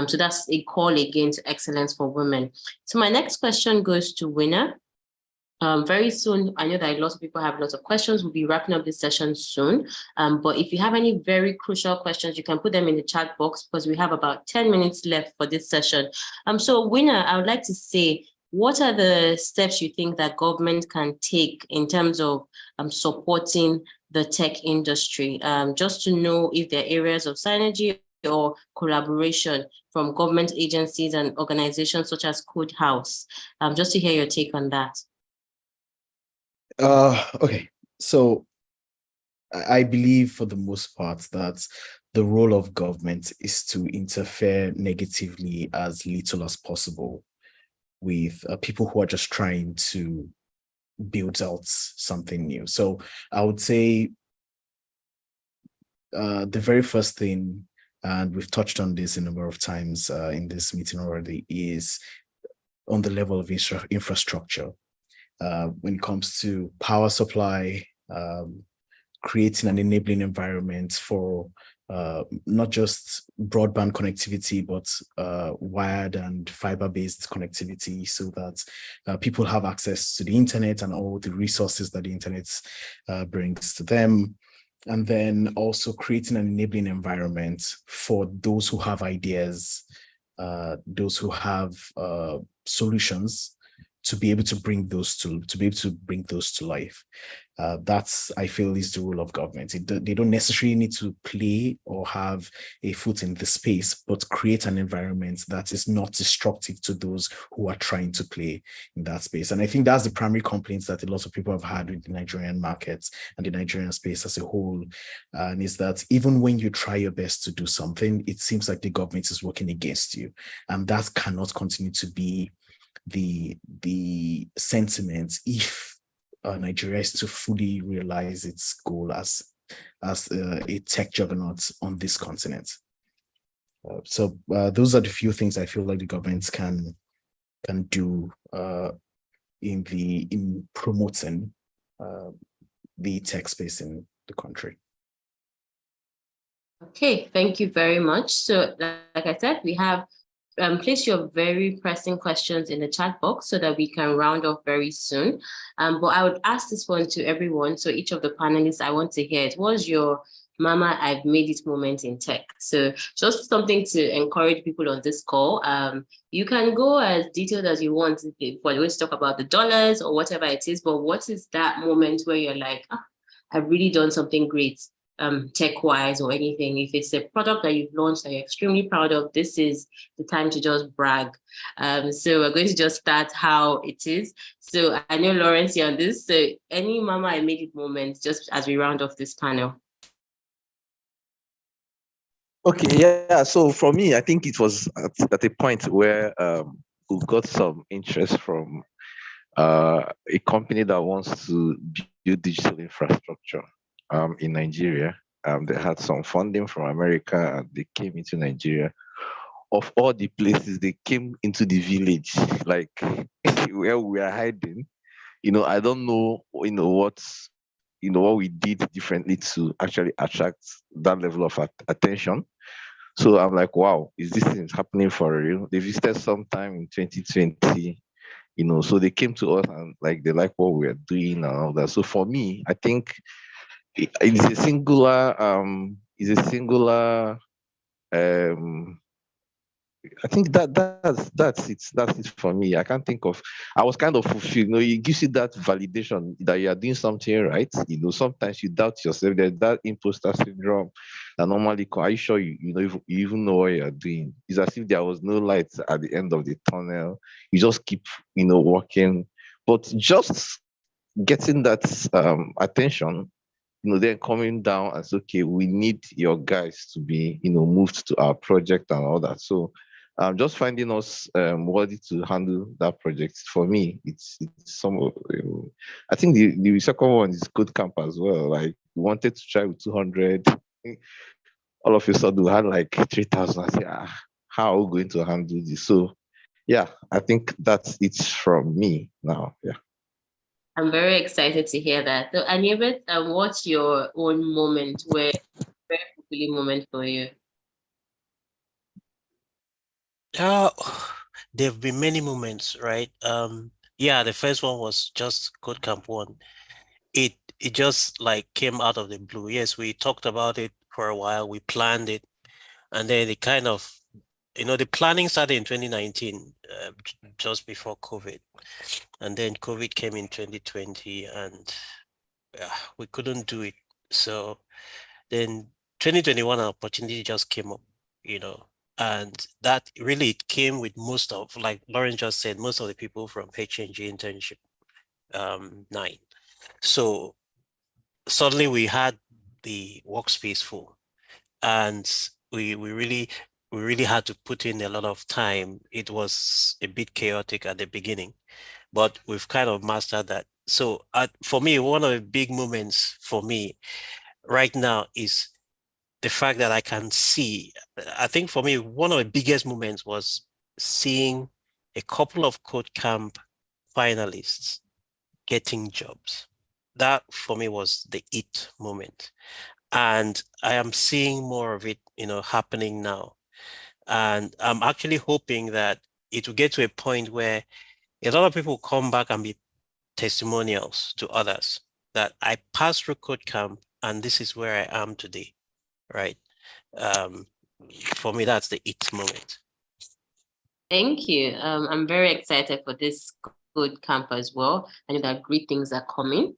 So that's a call again to excellence for women. So my next question goes to Winner. Very soon, I know that lots of people have lots of questions. We'll be wrapping up this session soon. But if you have any very crucial questions, you can put them in the chat box because we have about 10 minutes left for this session. So Winner, I would like to say, what are the steps you think that government can take in terms of supporting the tech industry? Just to know if there are areas of synergy or collaboration from government agencies and organizations such as Code House. Just to hear your take on that. Okay, so I believe for the most part that the role of government is to interfere negatively as little as possible with people who are just trying to build out something new. So I would say the very first thing, and we've touched on this a number of times in this meeting already, is on the level of infrastructure. When it comes to power supply, creating an enabling environment for not just broadband connectivity, but wired and fiber-based connectivity so that people have access to the internet and all the resources that the internet brings to them. And then also creating an enabling environment for those who have ideas, those who have solutions, to be able to bring those to life. That's, I feel, is the role of government. They don't necessarily need to play or have a foot in the space, but create an environment that is not destructive to those who are trying to play in that space. And I think that's the primary complaints that a lot of people have had with the Nigerian markets and the Nigerian space as a whole, and is that even when you try your best to do something, it seems like the government is working against you. And that cannot continue to be the sentiment if Nigeria is to fully realize its goal as a tech juggernaut on this continent. So those are the few things I feel like the governments can do in promoting the tech space in the country. Okay, thank you very much. So like I said, we have place your very pressing questions in the chat box so that we can round off very soon. But I would ask this one to everyone. So each of the panelists, I want to hear it. What's your Mama, I've made it moment in tech? So just something to encourage people on this call. You can go as detailed as you want for the way to talk about the dollars or whatever it is, but what is that moment where you're like, I've really done something great? Tech-wise or anything. If it's a product that you've launched that you're extremely proud of, this is the time to just brag. So we're going to just start how it is. So I know Lawrence, you're on this. So any Mama I made it moment, just as we round off this panel. Okay, yeah. So for me, I think it was at a point where we've got some interest from a company that wants to build digital infrastructure in Nigeria. They had some funding from America and they came into Nigeria. Of all the places, they came into the village, like where we are hiding. I don't know, what we did differently to actually attract that level of attention. So I'm like, wow, is this thing happening for real? They visited sometime in 2020, so they came to us and like they like what we are doing and all that. So for me, I think it's a singular I think that's it for me. I can't think of. I was kind of fulfilled. It gives you that validation that you are doing something right. Sometimes you doubt yourself. There's that imposter syndrome that normally. Are you sure you even know what you are doing? It's as if there was no light at the end of the tunnel. You just keep working, but just getting that attention, then coming down and say, okay, we need your guys to be, moved to our project and all that. So just finding us worthy to handle that project. For me, it's some of, I think the second one is KodeCamp as well. Like we wanted to try with 200. All of a sudden we had like 3,000. I say, how are we going to handle this? So yeah, I think that's it from me now. Yeah. I'm very excited to hear that. So, Anibet, what's your own moment very fulfilling moment for you? Uh, there have been many moments, right? Yeah, the first one was just KodeCamp 1. It just like came out of the blue. Yes, we talked about it for a while. We planned it, and then it kind of, the planning started in 2019, just before COVID, and then COVID came in 2020, and we couldn't do it. So then 2021, an opportunity just came up, and that really came with most of, like Lauren just said, most of the people from HNG internship 9. So suddenly we had the workspace full, and we really had to put in a lot of time. It was a bit chaotic at the beginning, but we've kind of mastered that. So for me, one of the big moments for me right now is the fact that I can see. I think for me, one of the biggest moments was seeing a couple of KodeCamp finalists getting jobs. That for me was the it moment. And I am seeing more of it, happening now. And I'm actually hoping that it will get to a point where a lot of people come back and be testimonials to others that I passed through KodeCamp and this is where I am today, right? For me, that's the it moment. Thank you. I'm very excited for this KodeCamp as well. I know that great things are coming.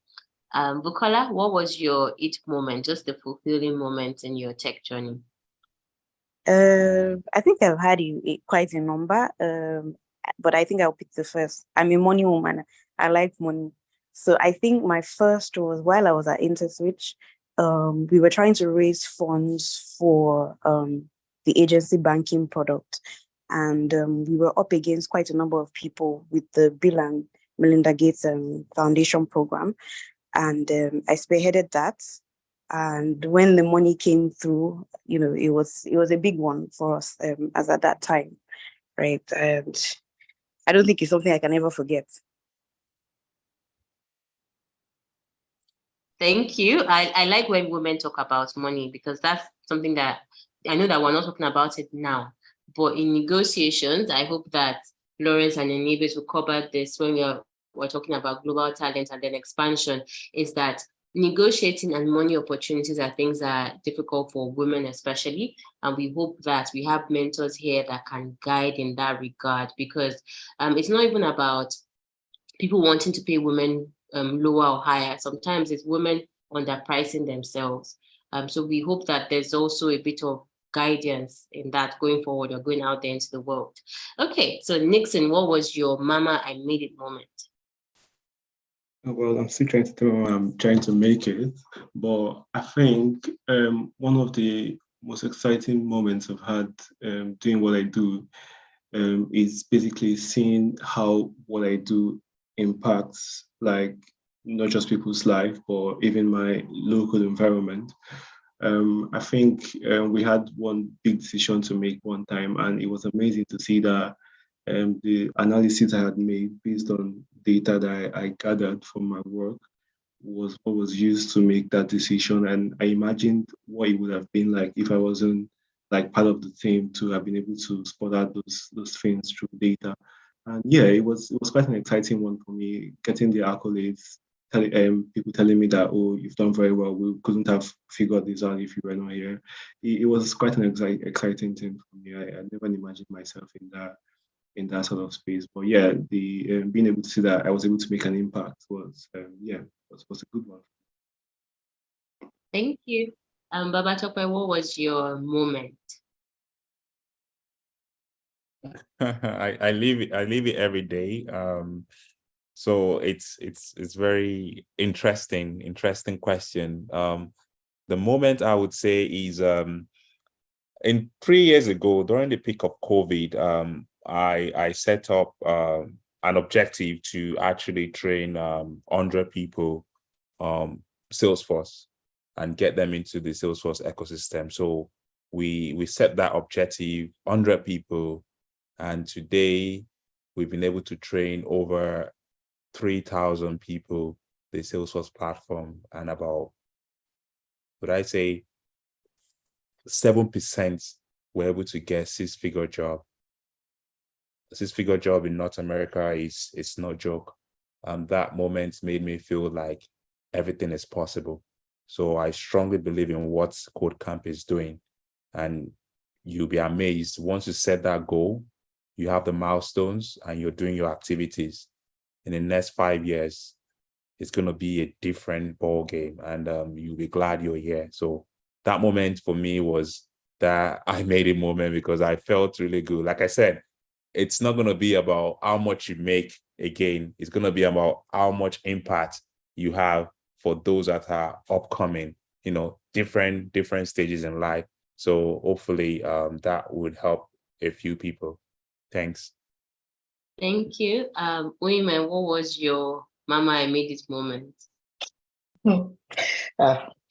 Bukola, what was your it moment, just the fulfilling moment in your tech journey? I think I've had quite a number, but I think I'll pick the first. I'm a money woman. I like money. So I think my first was while I was at InterSwitch. We were trying to raise funds for the agency banking product. And we were up against quite a number of people with the Bill and Melinda Gates Foundation program. And I spearheaded that. And when the money came through, it was a big one for us as at that time, right? And I don't think it's something I can ever forget. Thank you. I like when women talk about money because that's something that I know that we're not talking about it now, but in negotiations, I hope that Lawrence and Enibes will cover this when we're talking about global talent and then expansion, is that negotiating and money opportunities are things that are difficult for women especially, and we hope that we have mentors here that can guide in that regard, because it's not even about people wanting to pay women lower or higher. Sometimes it's women underpricing themselves. So we hope that there's also a bit of guidance in that going forward or going out there into the world. Okay, so Nixon, what was your mama I made it moment? Well, I'm still trying to tell I'm trying to make it, but I think one of the most exciting moments I've had doing what I do is basically seeing how what I do impacts like not just people's life, but even my local environment. I think we had one big decision to make one time, and it was amazing to see that the analysis I had made based on data that I gathered from my work was what was used to make that decision. And I imagined what it would have been like if I wasn't like part of the team to have been able to spot out those things through data. And yeah, it was quite an exciting one for me, getting the accolades, people telling me that, oh, you've done very well. We couldn't have figured this out if you were not here. It was quite an exciting thing for me. I never imagined myself in that sort of space. But yeah, the being able to see that I was able to make an impact was was a good one. Thank you. Babatope, what was your moment? I live it every day. So it's very interesting question. The moment I would say is in 3 years ago during the peak of COVID, I set up an objective to actually train 100 people Salesforce and get them into the Salesforce ecosystem. So we set that objective, 100 people, and today we've been able to train over 3,000 people the Salesforce platform, and about, would I say, 7% were able to get six-figure job. A six-figure job in North America it's no joke. That moment made me feel like everything is possible. So I strongly believe in what KodeCamp is doing, and you'll be amazed once you set that goal. You have the milestones and you're doing your activities. In the next 5 years, it's going to be a different ball game, and you'll be glad you're here. So that moment for me was that I made a moment because I felt really good. Like I said, it's not going to be about how much you make again. It's going to be about how much impact you have for those that are upcoming, different stages in life. So hopefully that would help a few people. Thanks. Thank you. Women, what was your mama I made it moment?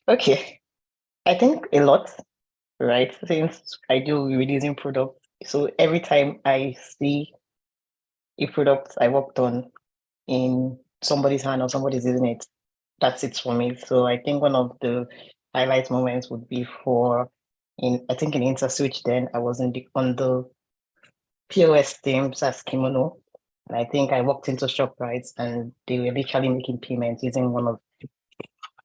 Okay. I think a lot, right? Since I do releasing products. So every time I see a product I worked on in somebody's hand or somebody's using it, that's it for me. So I think one of the highlight moments would be in InterSwitch then, I was on the POS teams as Kimono. And I think I walked into ShopRite and they were literally making payments using one of the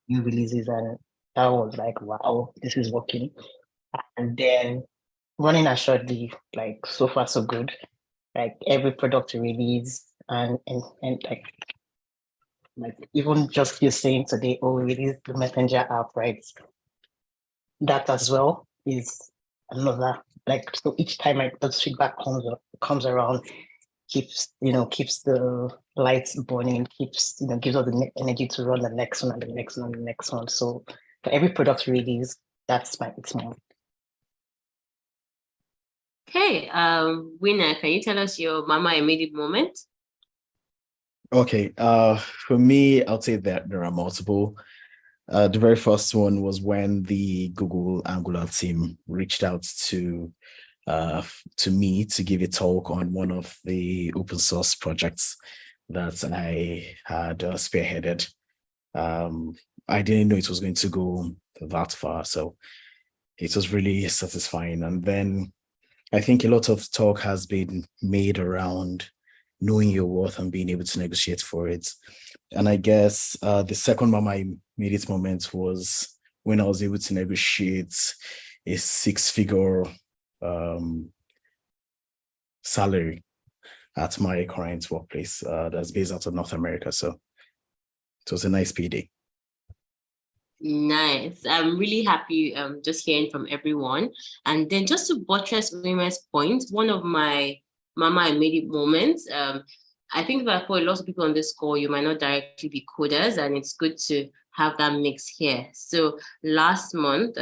new releases. And that was like, wow, this is working. And then running assuredly, like so far so good. Like every product release and like even just you saying today, oh, we released the Messenger app, right? That as well is another, like, so each time the feedback comes around, keeps the lights burning, gives us the energy to run the next one and the next one and the next one. So for every product release, that's my moment. Okay, Winner, can you tell us your mama I made it moment? Okay, for me, I'll say that there are multiple. The very first one was when the Google Angular team reached out to me to give a talk on one of the open source projects that I had spearheaded. I didn't know it was going to go that far, so it was really satisfying. And then I think a lot of talk has been made around knowing your worth and being able to negotiate for it. And I guess the second mama I made it moment was when I was able to negotiate a six-figure salary at my current workplace that's based out of North America. So it was a nice payday. Nice. I'm really happy just hearing from everyone. And then just to buttress Women's point, one of my mama I made it moments, I think that for a lot of people on this call, you might not directly be coders, and it's good to have that mix here. So last month,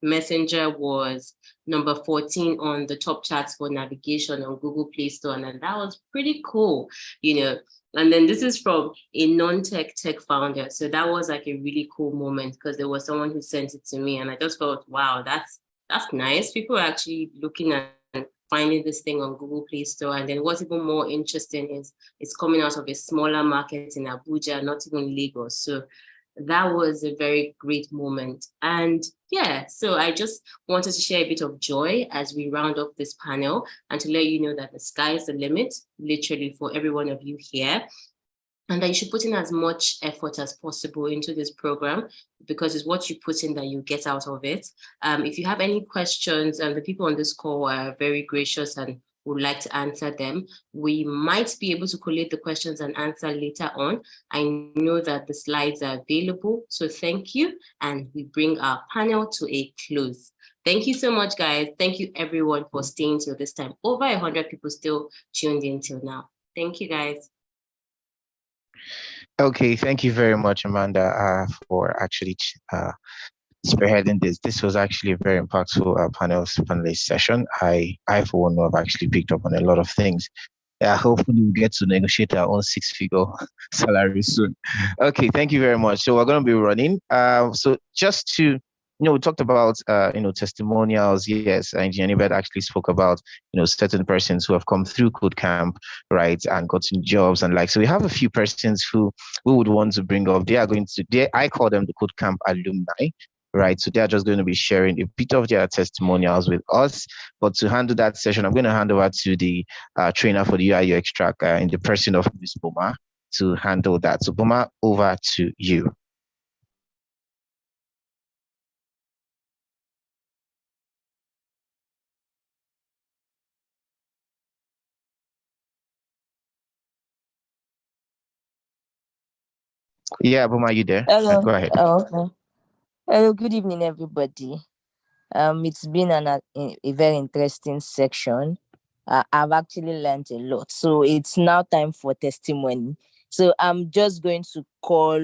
Messenger was number 14 on the top charts for navigation on Google Play Store, and that was pretty cool, And then this is from a non-tech tech founder. So that was like a really cool moment because there was someone who sent it to me, and I just felt, wow, that's nice. People are actually looking at finding this thing on Google Play Store. And then what's even more interesting is it's coming out of a smaller market in Abuja, not even Lagos. So That was a very great moment. And yeah, so I just wanted to share a bit of joy as we round up this panel and to let you know that the sky is the limit, literally, for every one of you here. And that you should put in as much effort as possible into this program, because it's what you put in that you get out of it. If you have any questions, and the people on this call are very gracious and would like to answer them, we might be able to collate the questions and answer later on. I know that the slides are available, so thank you. And we bring our panel to a close. Thank you so much, guys. Thank you, everyone, for staying till this time. Over 100 people still tuned in till now. Thank you, guys. Okay, thank you very much, Amanda, for actually spearheading this. This was actually a very impactful panelist session. I for one, have actually picked up on a lot of things. Hopefully we'll get to negotiate our own 6-figure salary soon. Okay, thank you very much. So we're going to be running. So just to, we talked about, testimonials. Yes, Engineer Nibet actually spoke about, certain persons who have come through KodeCamp, right, and gotten jobs and like. So we have a few persons who we would want to bring up. They are going to, I call them the KodeCamp alumni, right? So they're just going to be sharing a bit of their testimonials with us. But to handle that session, I'm going to hand over to the trainer for the UI UX track in the person of Ms. Boma to handle that. So Boma, over to you. Yeah, Boma, you there? Hello. Go ahead. Oh, okay. Hello, good evening, everybody. It's been a very interesting section. I've actually learned a lot. So it's now time for testimony. So I'm just going to call.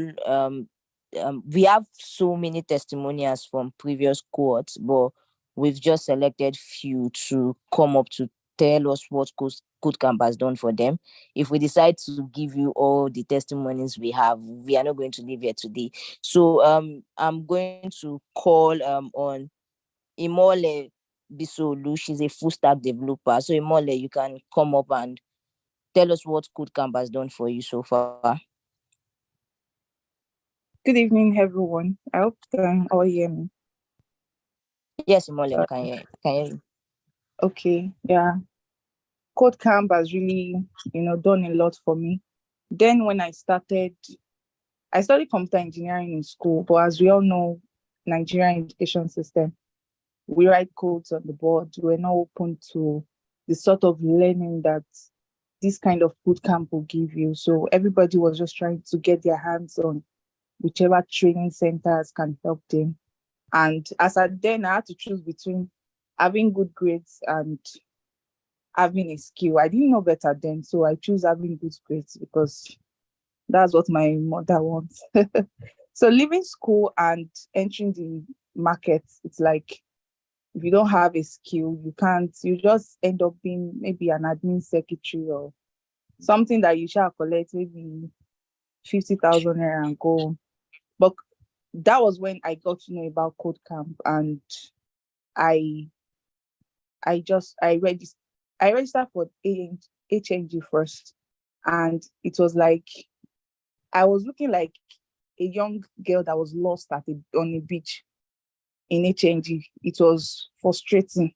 We have so many testimonials from previous cohorts, but we've just selected few to come up to tell us what KodeCamp has done for them. If we decide to give you all the testimonies we have, we are not going to leave here today. So I'm going to call on Imole Bisolu. She's a full stack developer. So Imole, you can come up and tell us what KodeCamp has done for you so far. Good evening, everyone. I hope you can all hear me. Yes, Imole, we can hear you. Okay, yeah. KodeCamp has really, done a lot for me. Then when I studied computer engineering in school, but as we all know, Nigerian education system, we write codes on the board. We're not open to the sort of learning that this kind of bootcamp will give you. So everybody was just trying to get their hands on whichever training centers can help them. And as at then, I had to choose between having good grades and having a skill. I didn't know better then, so I chose having good grades because that's what my mother wants. So leaving school and entering the market, it's like if you don't have a skill, you just end up being maybe an admin secretary or something that you shall collect maybe 50,000 naira and go. But that was when I got to know about KodeCamp, and I registered for HNG first, and it was like I was looking like a young girl that was lost on a beach in HNG. It was frustrating.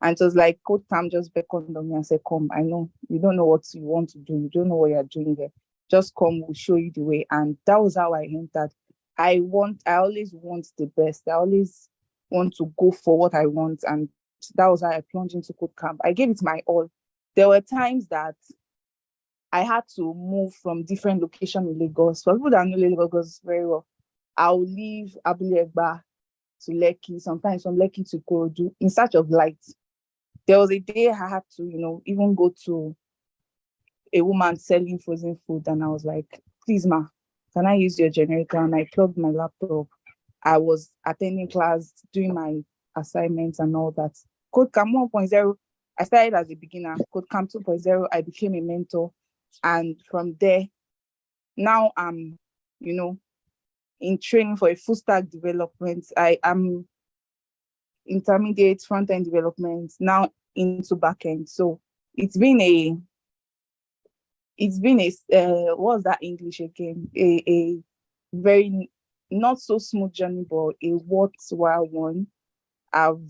And it was like KodeCamp just beckoned on me and said, come, I know you don't know what you want to do. You don't know what you're doing there. Just come, we'll show you the way. And that was how I entered. I always want the best. I always want to go for what I want. And that was how I plunged into KodeCamp. I gave it my all. There were times that I had to move from different locations in Lagos. For people that know Lagos very well, I'll leave Abule Egba to Lekki, sometimes from Lekki to Korodu in search of light. There was a day I had to, even go to a woman selling frozen food, and I was like, please, ma, can I use your generator? And I plugged my laptop. I was attending class, doing my assignments and all that. KodeCamp 1.0, I started as a beginner. KodeCamp 2.0, I became a mentor. And from there, now I'm, in training for a full stack development. I am intermediate front-end development, now into back-end. So it's been a what's that English again? A very not so smooth journey, but a worthwhile one. I've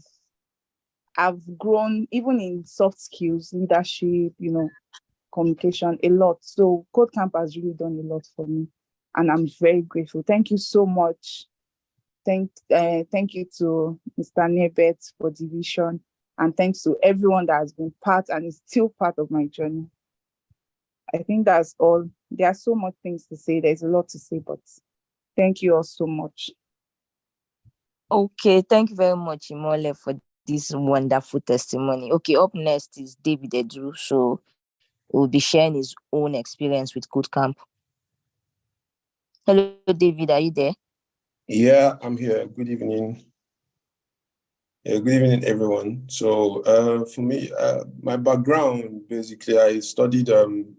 grown even in soft skills, leadership, communication, a lot. So CodeCamp has really done a lot for me, and I'm very grateful. Thank you so much. Thank you to Mr. Nebet for the vision, and thanks to everyone that has been part and is still part of my journey. I think that's all. There are so much things to say. There's a lot to say, but thank you all so much. Okay, thank you very much, Imole, for this wonderful testimony. Okay, up next is David Edu. So he will be sharing his own experience with CodeCamp. Hello, David, are you there? Yeah, I'm here. Good evening. Good evening, everyone. So for me, my background, basically, I studied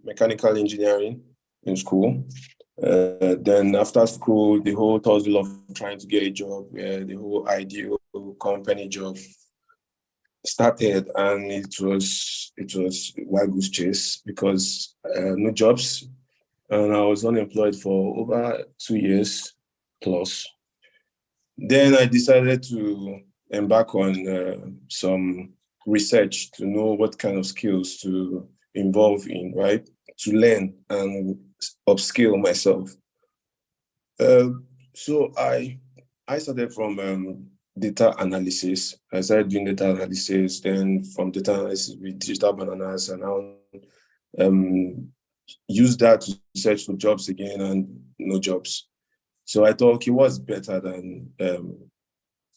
mechanical engineering in school. Then after school, the whole tussle of trying to get a job, the whole ideal company job started, and it was wild goose chase because no jobs, and I was unemployed for over 2 years plus. Then I decided to embark on some research to know what kind of skills to involve in, right? To learn and upskill myself. So I started from data analysis. I started doing data analysis. Then from data analysis with digital bananas, and now use that to search for jobs again, and no jobs. So I thought, okay, what's better than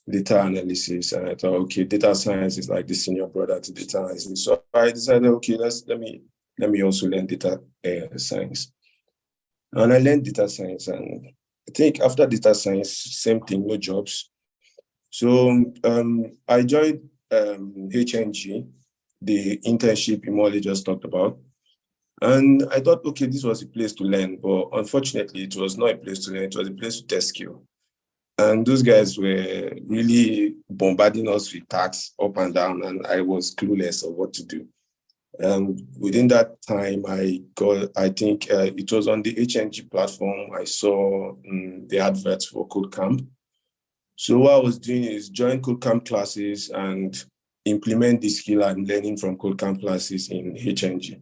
data analysis? And I thought, okay, data science is like the senior brother to data analysis. So I decided, okay, let me also learn data science. And I learned data science, and I think after data science, same thing, no jobs. So I joined HNG, the internship Imole just talked about. And I thought, okay, this was a place to learn, but unfortunately, it was not a place to learn. It was a place to test skill. And those guys were really bombarding us with tasks up and down, and I was clueless of what to do. Within that time, I think it was on the HNG platform, I saw the adverts for CodeCamp. So what I was doing is join CodeCamp classes and implement the skill I'm learning from CodeCamp classes in HNG.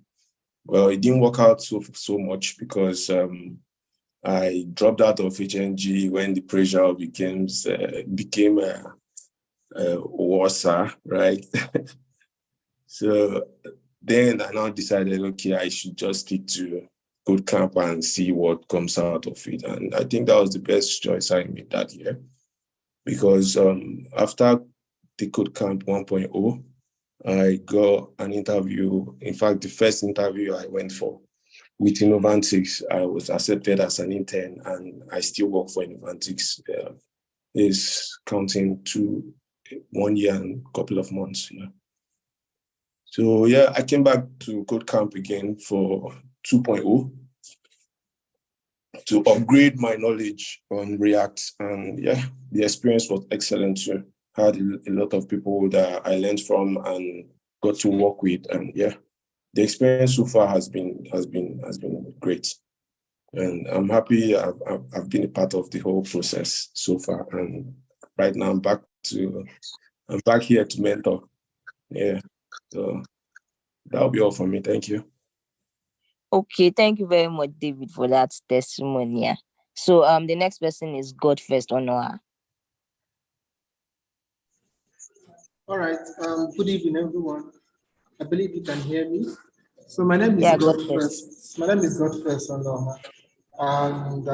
Well, it didn't work out so much because I dropped out of HNG when the pressure became worse, right? So then I now decided, okay, I should just stick to CodeCamp and see what comes out of it. And I think that was the best choice I made that year, because after the CodeCamp 1.0, I got an interview. In fact, the first interview I went for with Innovantics, I was accepted as an intern, and I still work for Innovantics. Is counting to 1 year and a couple of months. So yeah, I came back to CodeCamp again for 2.0 to upgrade my knowledge on React, and yeah, the experience was excellent too. Had a lot of people that I learned from and got to work with, and yeah, the experience so far has been great, and I'm happy I've been a part of the whole process so far. And right now I'm back here to mentor. Yeah, so that'll be all for me. Thank you. Okay, thank you very much, David, for that testimony. Yeah. So the next person is God First Honor. All right. Good evening, everyone. I believe you can hear me. So my name is Godfirst. My name is Godfirst Honor. And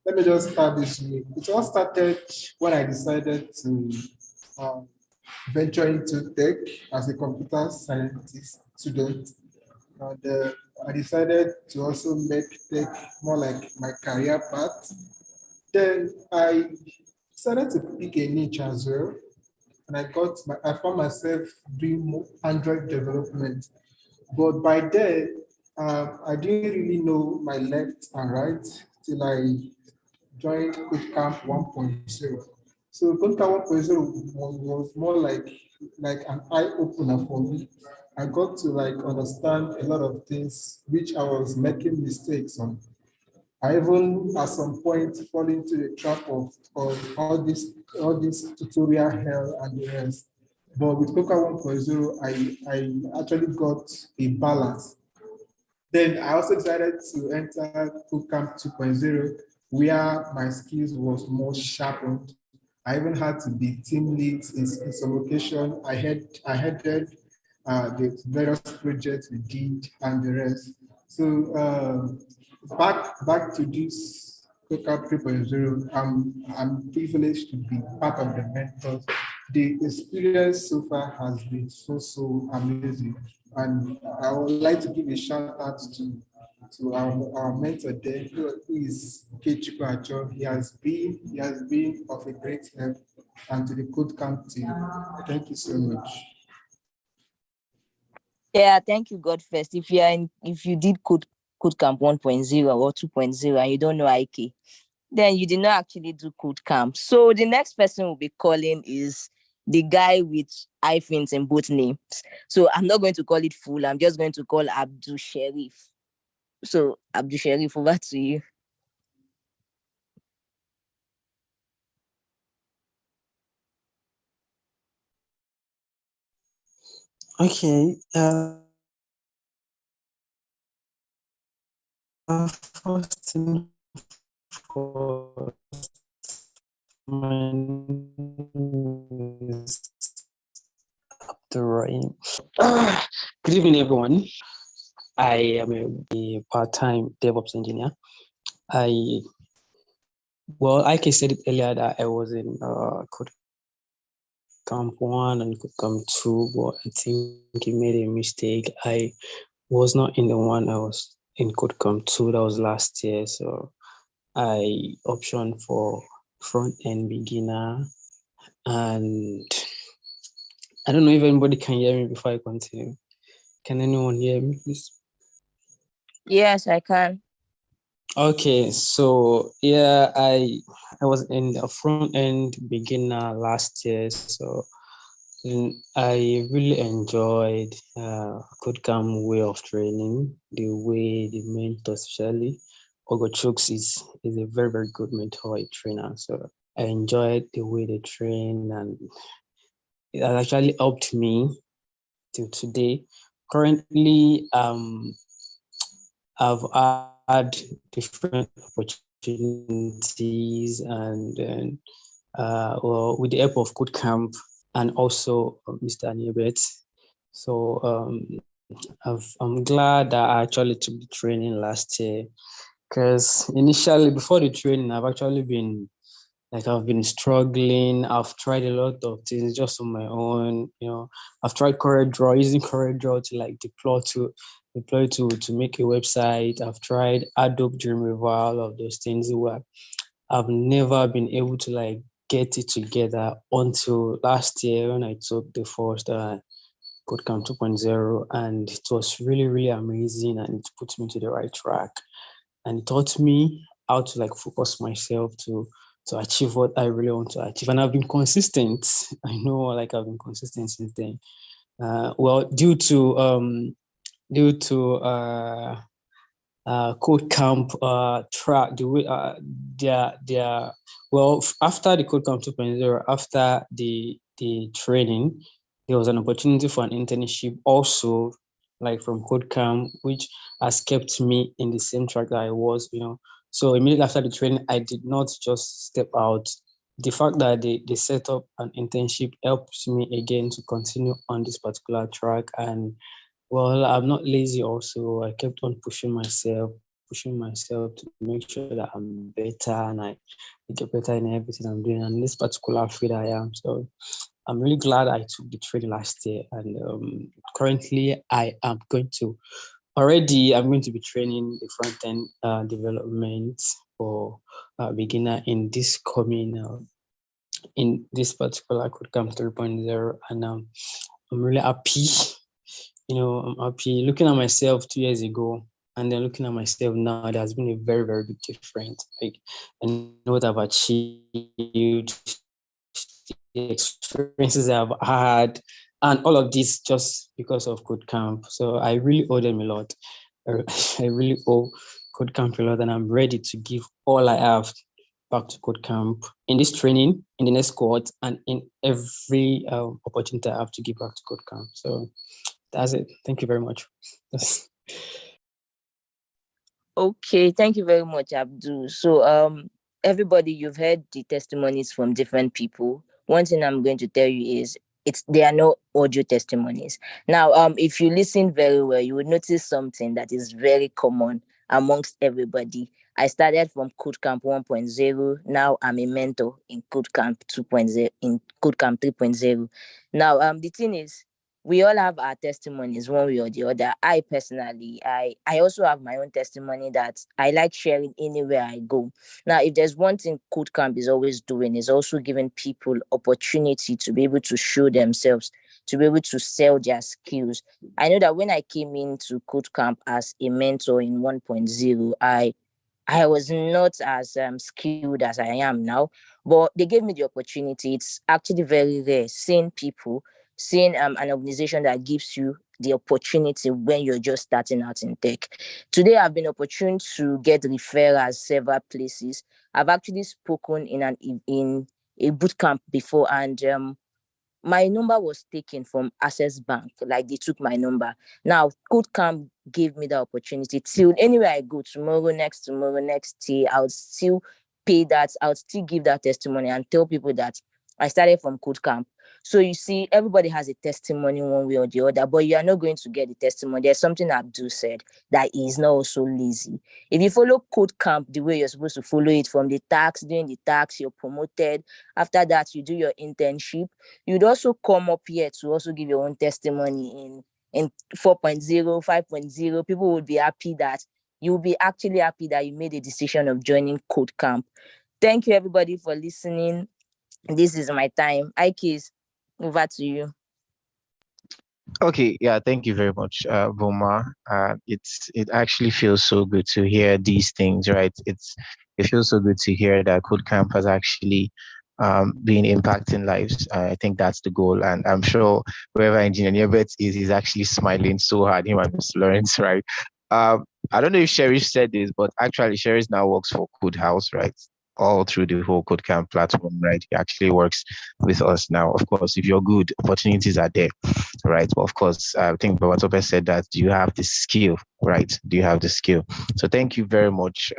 let me just start this way. It all started when I decided to venture into tech as a computer scientist student. And I decided to also make tech more like my career path. Then I decided to pick a niche as well. And I found myself doing more Android development. But by then, I didn't really know my left and right till I joined CodeCamp 1.0. So CodeCamp 1.0 was more like an eye opener for me. I got to understand a lot of things which I was making mistakes on. I even at some point fall into the trap of all this tutorial hell and the rest. But with Coca 1.0, I actually got a balance. Then I also decided to enter KodeCamp 2.0, where my skills was more sharpened. I even had to be team leads in some occasion. I headed the various projects we did and the rest. So back to this KodeCamp 3.0, I'm privileged to be part of the mentors. The experience so far has been so amazing. And I would like to give a shout out to our mentor there, who is Kechiko Acho. He has been of a great help, and to the KodeCamp team. Thank you so much. Yeah, thank you, God first. If you did KodeCamp 1.0 or 2.0 and you don't know IK, then you did not actually do KodeCamp. So the next person we'll be calling is the guy with hyphens in both names. So I'm not going to call it full. I'm just going to call Abdul Sharif. So Abdul Sharif, over to you. Okay. First thing first, my name is Abdurrahim. Good evening, everyone. I am a part-time DevOps engineer. Like I said it earlier that I was in KodeCamp 1 and KodeCamp 2, but I think he made a mistake. I was not in the one. I was in KodeCamp 2. That was last year. So I optioned for front-end beginner. And I don't know if anybody can hear me before I continue. Can anyone hear me, please? Yes, I can. Okay, so yeah, I was in a front-end beginner last year, so I really enjoyed KodeCamp way of training, the way the mentor, especially Ogochooks, is a very, very good mentor, a trainer. So I enjoyed the way they train, and it has actually helped me till today. Currently, I've had different opportunities, and then with the help of KodeCamp and also Mr. Anibet. So I'm glad that I actually took the training last year, because initially before the training, I've been struggling. I've tried a lot of things just on my own. I've tried CorelDRAW, using CorelDRAW to deploy to make a website. I've tried Adobe Dreamweaver, all of those things where I've never been able to get it together until last year when I took the first KodeCamp 2.0, and it was really, really amazing, and it put me to the right track, and it taught me how to focus myself to achieve what I really want to achieve. And I've been consistent. I know I've been consistent since then. Due to KodeCamp track, the way after the KodeCamp 2.0, after the training, there was an opportunity for an internship also, from KodeCamp, which has kept me in the same track that I was. So immediately after the training, I did not just step out. The fact that they set up an internship helps me again to continue on this particular track. And I'm not lazy also. I kept on pushing myself to make sure that I'm better and I get better in everything I'm doing. And this particular field I am. So I'm really glad I took the training last year. And currently I'm going to be training the front-end development for beginner in this in this particular KodeCamp 3.0. And I'm really happy. I'm happy looking at myself 2 years ago and then looking at myself now. There has been a very, very big difference. I know what I've achieved, the experiences I've had, and all of this just because of KodeCamp. So I really owe them a lot. I really owe KodeCamp a lot, and I'm ready to give all I have back to KodeCamp in this training, in the next cohort, and in every opportunity I have to give back to KodeCamp. So that's it. Thank you very much. Okay, thank you very much, Abdul. So, everybody, you've heard the testimonies from different people. One thing I'm going to tell you is there are no audio testimonies. Now, if you listen very well, you will notice something that is very common amongst everybody. I started from KodeCamp 1.0. Now I'm a mentor in KodeCamp 2.0, in KodeCamp 3.0. Now, the thing is, we all have our testimonies one way or the other. I personally, I also have my own testimony that I like sharing anywhere I go. Now, if there's one thing KodeCamp is always doing, is also giving people opportunity to be able to show themselves, to be able to sell their skills. I know that when I came into KodeCamp as a mentor in 1.0, I was not as skilled as I am now, but they gave me the opportunity. It's actually very rare seeing an organization that gives you the opportunity when you're just starting out in tech. Today, I've been opportune to get referrals several places. I've actually spoken in a boot camp before, and my number was taken from Access Bank. Like, they took my number. Now, KodeCamp gave me the opportunity till anywhere I go, tomorrow, next day, I'll still pay that. I'll still give that testimony and tell people that I started from KodeCamp. So you see, everybody has a testimony one way or the other, but you are not going to get the testimony. There's something Abdul said, that he is not also lazy. If you follow KodeCamp the way you're supposed to follow it, from the tax, doing the tax, you're promoted. After that, you do your internship. You'd also come up here to also give your own testimony in 4.0, 5.0. People would be happy that you'll be actually happy that you made a decision of joining KodeCamp. Thank you, everybody, for listening. This is my time. Ikes, over to you. Okay, yeah, thank you very much, Boma. It actually feels so good to hear these things, right? It feels so good to hear that KodeCamp has actually been impacting lives. I think that's the goal, and I'm sure wherever Engineer Bets is, he's actually smiling so hard. Him and Mr. Lawrence, right? I don't know if Cherish said this, but actually Cherish now works for Code House, right? All through the whole KodeCamp platform, right? He actually works with us now. Of course, if you're good, opportunities are there, right? But of course, I think Babatope said that, do you have the skill, right? Do you have the skill? So thank you very much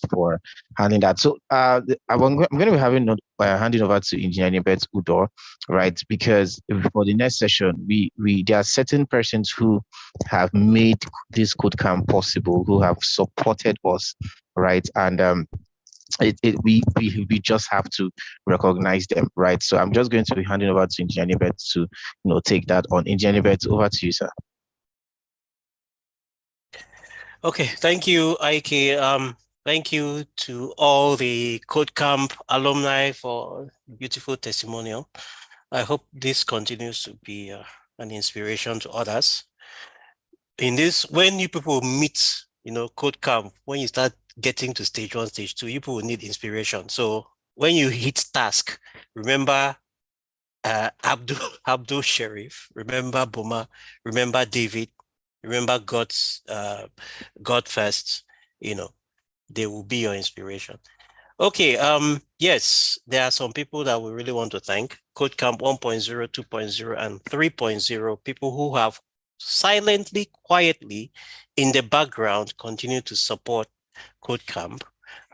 for handling that. So I'm going to be handing over to Engineer Nibet Udor, right? Because for the next session, there are certain persons who have made this KodeCamp possible, who have supported us, right? And we just have to recognize them, right? So I'm just going to be handing over to Engineer Nibet to take that on. Engineer Nibet, over to you, sir. Okay, thank you, Ike. Thank you to all the KodeCamp alumni for beautiful testimonial. I hope this continues to be an inspiration to others. In this, when you people meet, KodeCamp, when you start getting to stage 1, stage 2, you people need inspiration. So when you hit task, remember Abdul Sheriff, remember Boma, remember David, remember God first, they will be your inspiration. Okay, yes, there are some people that we really want to thank. KodeCamp 1.0, 2.0, and 3.0, people who have silently, quietly, in the background, continue to support KodeCamp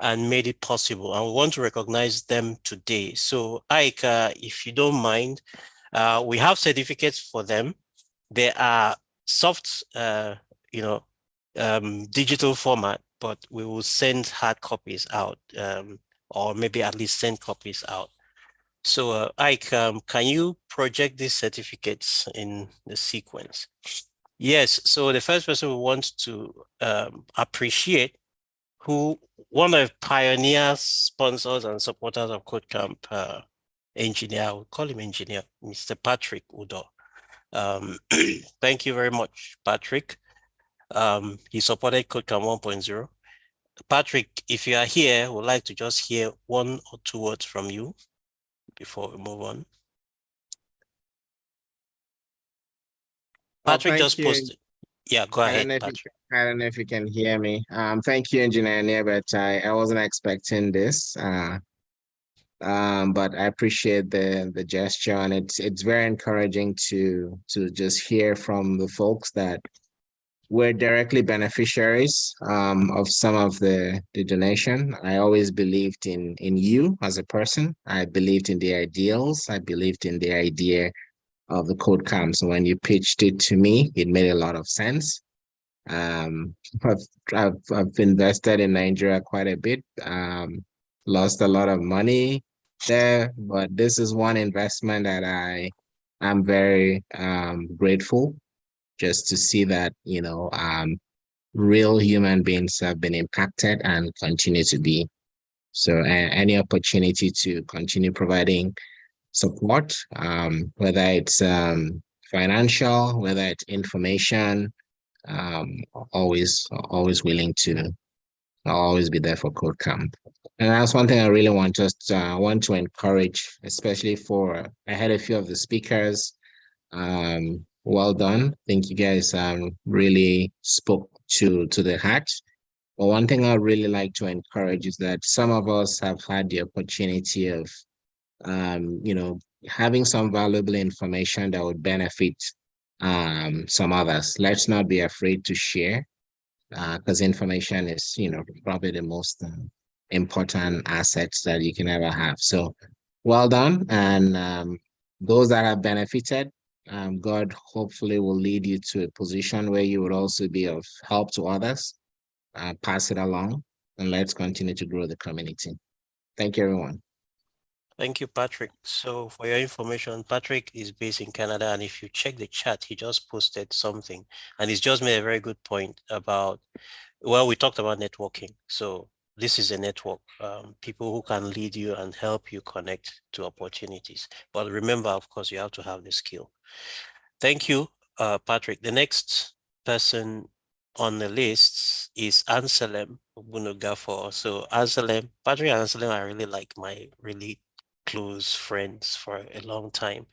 and made it possible. And we want to recognize them today. So Ike, if you don't mind, we have certificates for them. There are soft, digital format, but we will send hard copies out, or maybe at least send copies out. So Ike, can you project these certificates in the sequence? Yes, so the first person we want to appreciate, one of the pioneer sponsors and supporters of KodeCamp, engineer, we'll call him engineer, Mr. Patrick Udo. Thank you very much, Patrick. He supported KodeCamp 1.0. Patrick, if you are here, we'd like to just hear 1 or 2 words from you before we move on. Patrick just posted. Yeah, go ahead, Patrick. I don't know if you can hear me. Thank you, Engineer Nia, but I wasn't expecting this. But I appreciate the gesture, and it's very encouraging to just hear from the folks that we're directly beneficiaries of some of the donation. I always believed in you as a person. I believed in the ideals. I believed in the idea of the KodeCamp. So when you pitched it to me, it made a lot of sense. Um, I've invested in Nigeria quite a bit. Lost a lot of money there, but this is one investment that I'm very grateful just to see that, real human beings have been impacted and continue to be. So any opportunity to continue providing support, whether it's financial, whether it's information, um, always willing to I'll always be there for KodeCamp. And that's one thing I really want to encourage, especially for I had a few of the speakers. Well done. I think you guys really spoke to the heart. But one thing I really like to encourage is that some of us have had the opportunity of having some valuable information that would benefit some others. Let's not be afraid to share because information is, probably the most important assets that you can ever have. So well done. And those that have benefited, God hopefully will lead you to a position where you would also be of help to others. Pass it along, and let's continue to grow the community. Thank you, everyone. Thank you, Patrick. So for your information, Patrick is based in Canada, and if you check the chat, he just posted something, and he's just made a very good point about, well, we talked about networking. So this is a network, people who can lead you and help you connect to opportunities. But remember, of course, you have to have the skill. Thank you, Patrick. The next person on the list is Anselm Bunugafo. So Anselm, Patrick and Anselm are really like my really close friends for a long time.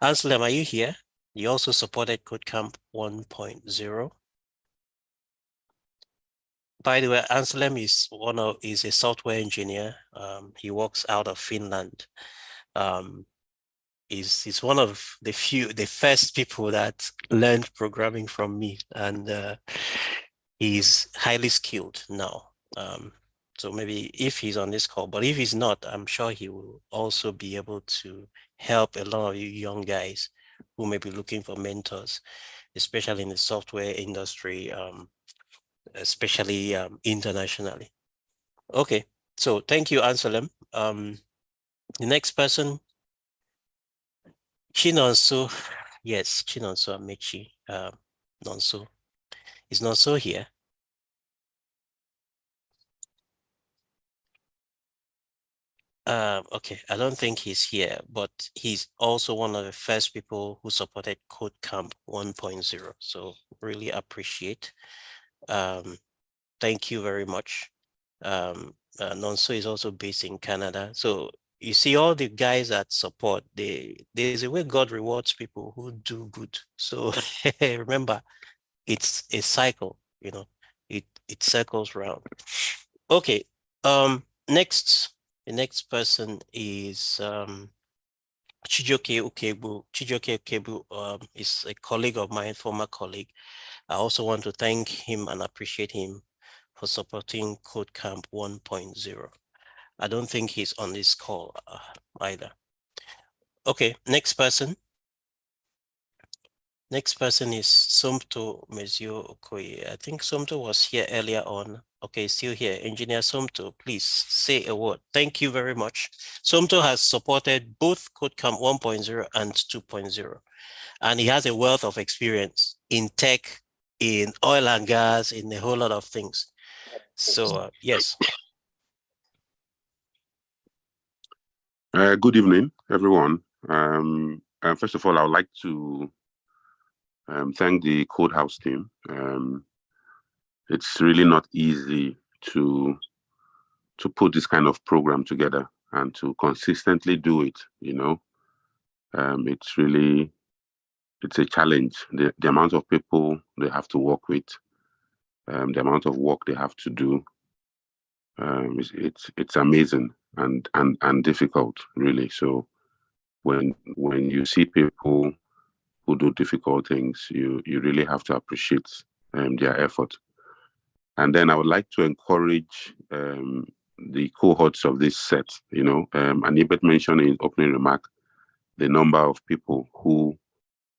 Anselm, are you here? You also supported KodeCamp 1.0. By the way, Anselm is a software engineer. He works out of Finland. He's one of the first people that learned programming from me, and he's highly skilled now. So maybe if he's on this call, but if he's not, I'm sure he will also be able to help a lot of you young guys who may be looking for mentors, especially in the software industry, especially internationally. Okay, so thank you, Anselm. The next person, Chinonso. Yes, Chinonso Amechi. Nonso. Is Nonso here? Okay, I don't think he's here, but he's also one of the first people who supported KodeCamp 1.0. So really appreciate. Thank you very much. Nonso is also based in Canada. So you see all the guys that support, there's a way God rewards people who do good. So remember, it's a cycle, it circles round. Okay, the next person is Chijoke Ukebu. Chijoke Ukebu is a colleague of mine, former colleague. I also want to thank him and appreciate him for supporting KodeCamp 1.0. I don't think he's on this call either. Okay, next person. Next person is Somto Mezio Okoye. I think Somto was here earlier on. Okay, still here. Engineer Somto, please say a word. Thank you very much. Somto has supported both KodeCamp 1.0 and 2.0, and he has a wealth of experience in tech, in oil and gas, in a whole lot of things. So, yes. Good evening, everyone. First of all, I would like to thank the Codehouse team. It's really not easy to put this kind of program together and to consistently do it. It's it's a challenge. The amount of people they have to work with, the amount of work they have to do, it's amazing and difficult, really. So when you see people who do difficult things, you really have to appreciate their effort. And then I would like to encourage the cohorts of this set. Anibet mentioned in opening remark the number of people who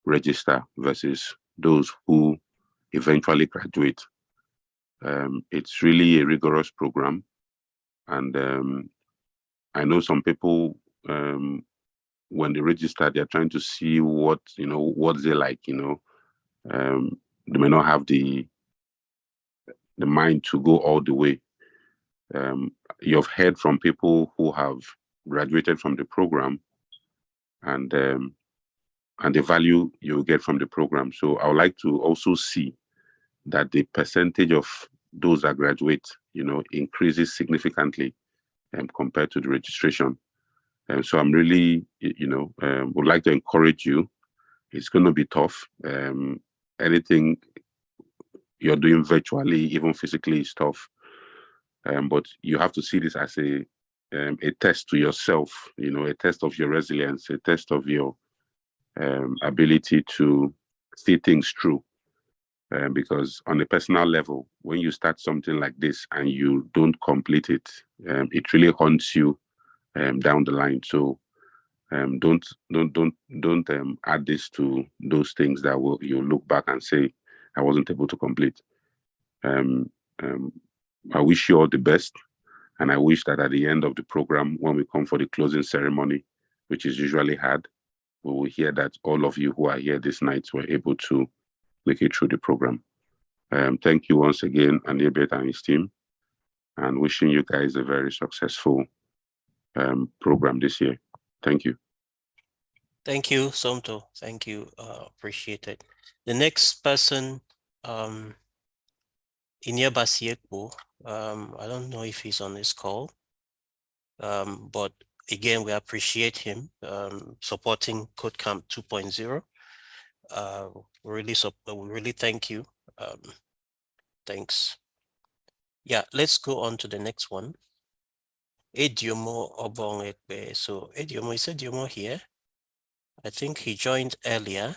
register versus those who eventually graduate. It's really a rigorous program, and I know some people when they register, they're trying to see what they like. They may not have the mind to go all the way. You've heard from people who have graduated from the program and the value you get from the program. So I would like to also see that the percentage of those that graduate, increases significantly compared to the registration. And so I'm really, would like to encourage you. It's going to be tough. Anything you're doing virtually, even physically, is tough. But you have to see this as a test to yourself, a test of your resilience, a test of your ability to see things through. Because on a personal level, when you start something like this and you don't complete it, it really haunts you down the line. So don't add this to those things that you look back and say, I wasn't able to complete. I wish you all the best. And I wish that at the end of the program, when we come for the closing ceremony, which is usually had, we will hear that all of you who are here this night were able to make it through the program. Thank you once again, Anibet and his team, and wishing you guys a very successful program this year. Thank you. Thank you, Somto. Thank you. Appreciate it. The next person, Inyeba Siekbo. I don't know if he's on this call, but again, we appreciate him supporting KodeCamp 2.0. We really thank you. Thanks. Yeah, let's go on to the next one. Ediomo Obongekbe. So Ediomo, is Ediomo here? I think he joined earlier.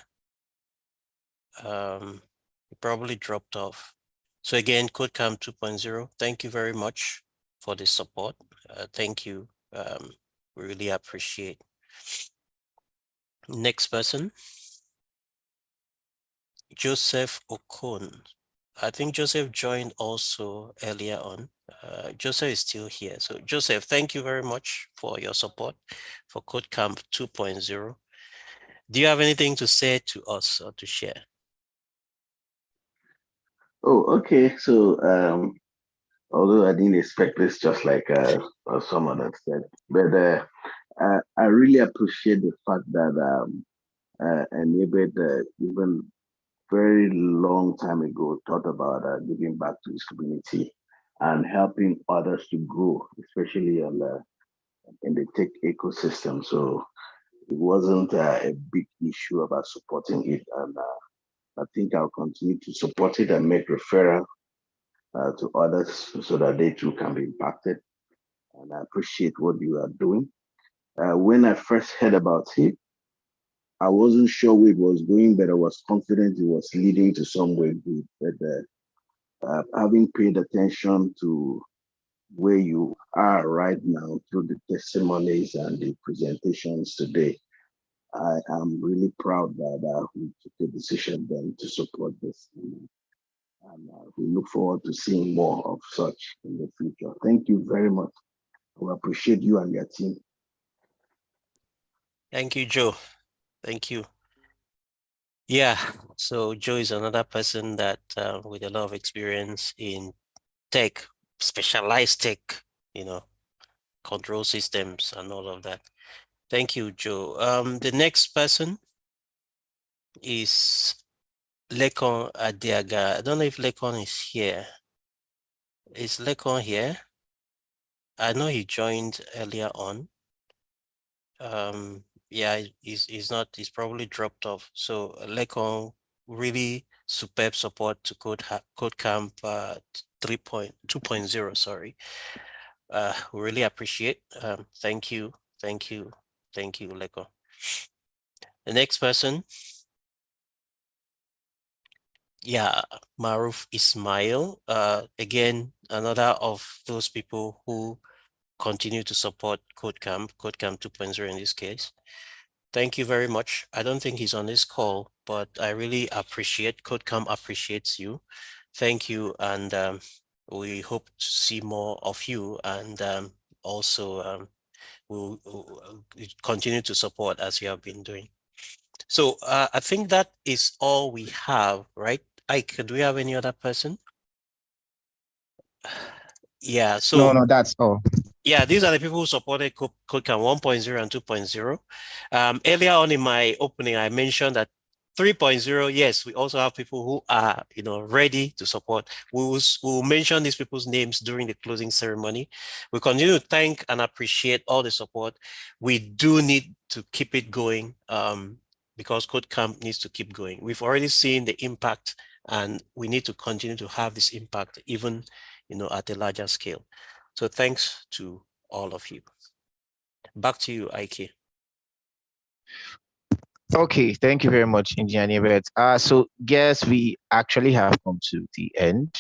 He probably dropped off. So again, KodeCamp 2.0, thank you very much for the support. Thank you. We really appreciate. Next person, Joseph Okon. I think Joseph joined also earlier on. Joseph is still here. So Joseph, thank you very much for your support for KodeCamp 2.0. Do you have anything to say to us or to share? Oh, okay. So, although I didn't expect this, just like some others said, but I really appreciate the fact that enabled even very long time ago thought about giving back to his community and helping others to grow, especially in the tech ecosystem. So it wasn't a big issue about supporting it, and I think I'll continue to support it and make referral to others so that they too can be impacted. And I appreciate what you are doing. When I first heard about it, I wasn't sure where it was going, but I was confident it was leading to somewhere good. But having paid attention to where you are right now through the testimonies and the presentations today, I am really proud that we took the decision then to support this. And we look forward to seeing more of such in the future. Thank you very much. We appreciate you and your team. Thank you, Joe. Thank you. Yeah, so Joe is another person that with a lot of experience in tech, specialized tech, control systems and all of that. Thank you, Joe. The next person is Lekon Adiaga. I don't know if Lekon is here. Is Lekon here? I know he joined earlier on. Yeah, he's probably dropped off. So Lekon, really superb support to KodeCamp 3.2.0, sorry. We really appreciate. Thank you, thank you, thank you, Lekon. The next person, yeah, Maruf Ismail. Again, another of those people who continue to support KodeCamp 2.0 in this case. Thank you very much. I don't think he's on this call, but I really appreciate KodeCamp appreciates you. Thank you, and we hope to see more of you, and also we'll continue to support as you have been doing. So I think that is all we have, right? Ike, do we have any other person? Yeah, so No, that's all. yeah, these are the people who supported KodeCamp 1.0 and 2.0. Earlier on in my opening, I mentioned that 3.0, yes, we also have people who are, ready to support. We'll mention these people's names during the closing ceremony. We continue to thank and appreciate all the support. We do need to keep it going because KodeCamp needs to keep going. We've already seen the impact, and we need to continue to have this impact even, at a larger scale. So thanks to all of you. Back to you, Ike. Okay, thank you very much, Engineer Nebet. So yes, we actually have come to the end.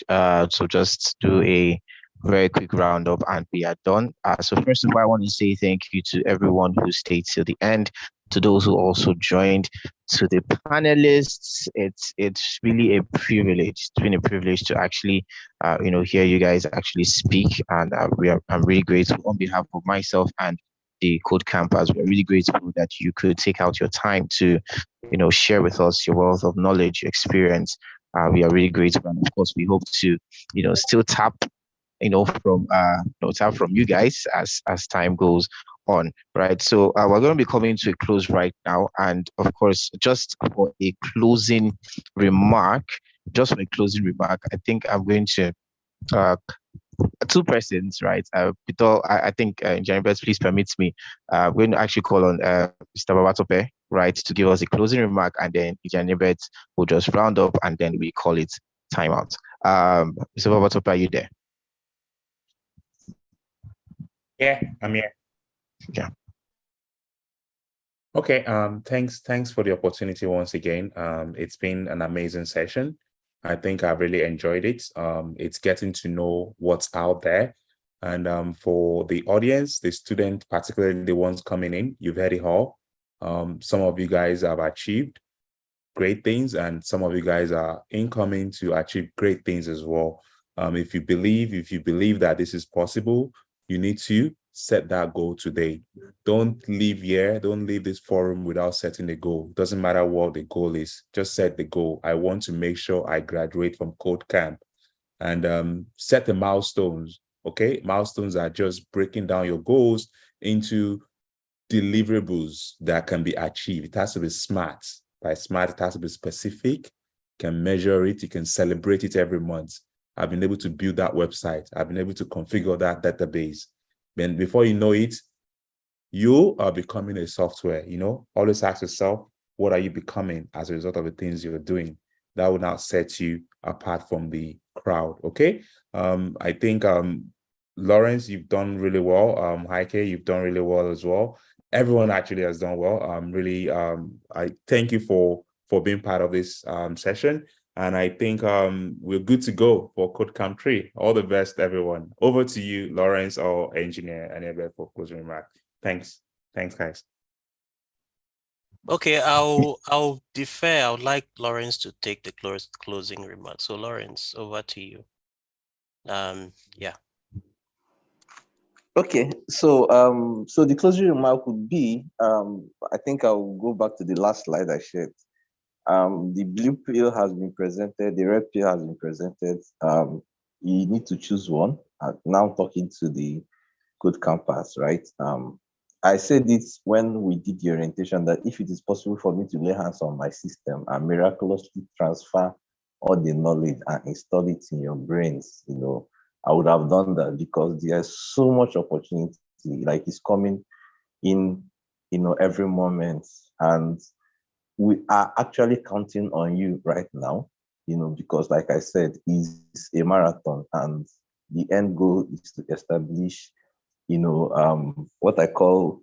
So just do a very quick roundup and we are done. So first of all, I want to say thank you to everyone who stayed till the end, to those who also joined, to the panelists. It's really a privilege. It's been a privilege to actually, hear you guys actually speak, and I'm really grateful on behalf of myself and the Code Campers. We're really grateful that you could take out your time to, share with us your wealth of knowledge, experience. We are really grateful, and of course, we hope to, still tap, tap from you guys as time goes on, right? So we're going to be coming to a close right now, and of course, just for a closing remark, I think I'm going to two persons, right? Peter, I think Janibet, please permit me. We're going to actually call on Mr. Babatope, right, to give us a closing remark, and then Janibet will just round up, and then we call it timeout. Mr. Babatope, are you there? Yeah, I'm here. Yeah. Okay. Thanks for the opportunity once again. It's been an amazing session. I think I've really enjoyed it. It's getting to know what's out there. And for the audience, the student, particularly the ones coming in, you've heard it all. Some of you guys have achieved great things, and some of you guys are incoming to achieve great things as well. If you believe that this is possible, you need to set that goal today. Don't leave this forum without setting a goal. Doesn't matter what the goal is, just set the goal. I want to make sure I graduate from KodeCamp, and set the milestones. Okay, milestones are just breaking down your goals into deliverables that can be achieved. It has to be smart. By smart, it has to be specific. You can measure it, you can celebrate it every month. I've been able to build that website. I've been able to configure that database. Then before you know it, you are becoming a software. Always ask yourself, what are you becoming as a result of the things you're doing? That will now set you apart from the crowd. Okay. I think Lawrence, you've done really well. Heike, you've done really well as well. Everyone actually has done well. I thank you for being part of this session. And I think we're good to go for KodeCamp 3. All the best, everyone. Over to you, Lawrence, or engineer, and for closing remarks. Thanks, guys. Okay, I'll defer. I would like Lawrence to take the closing remarks. So Lawrence, over to you. Yeah. Okay, so the closing remark would be, I think I'll go back to the last slide I shared. The blue pill has been presented, the red pill has been presented. You need to choose one. Now talking to the Code Campus, right? I said it when we did the orientation that if it is possible for me to lay hands on my system and miraculously transfer all the knowledge and install it in your brains, I would have done that, because there's so much opportunity, like it's coming in every moment. And we are actually counting on you right now, because like I said, it's a marathon and the end goal is to establish, what I call,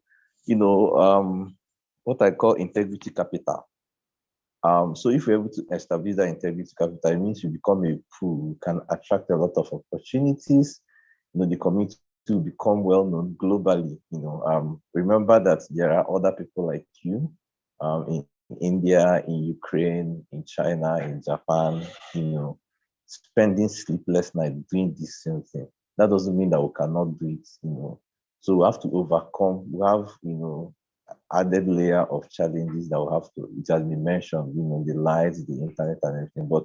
integrity capital. So if you're able to establish that integrity capital, it means you become a pool, you can attract a lot of opportunities, the community to become well known globally. Remember that there are other people like you in India, in Ukraine, in China, in Japan, spending sleepless nights doing this same thing. That doesn't mean that we cannot do it. So we have to overcome, we have, added layer of challenges that we have to, it has been mentioned, the lights, the internet and everything. But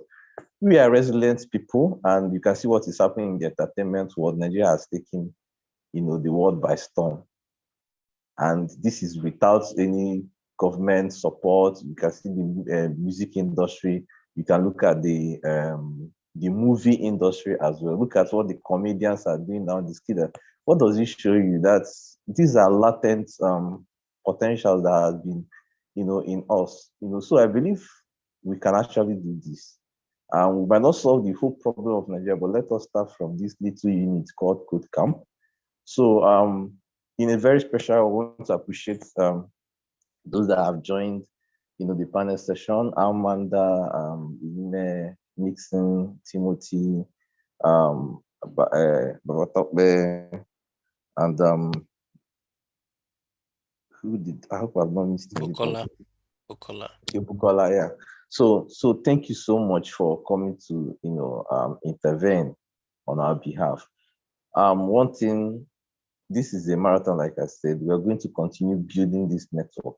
we are resilient people, and you can see what is happening in the entertainment world. Nigeria has taken, the world by storm. And this is without any government support. You can see the music industry. You can look at the movie industry as well. Look at what the comedians are doing now. This kid, what does it show you? That these are latent potential that has been, in us. So I believe we can actually do this. We might not solve the whole problem of Nigeria, but let us start from this little unit called KodeCamp. So in a very special, I want to appreciate those that have joined, the panel session: Amanda, Nixon, Timothy, Babatokbe, and who did? I hope I've not missed anybody. Bukola, yeah. So thank you so much for coming to intervene on our behalf. One thing, this is a marathon, like I said. We are going to continue building this network.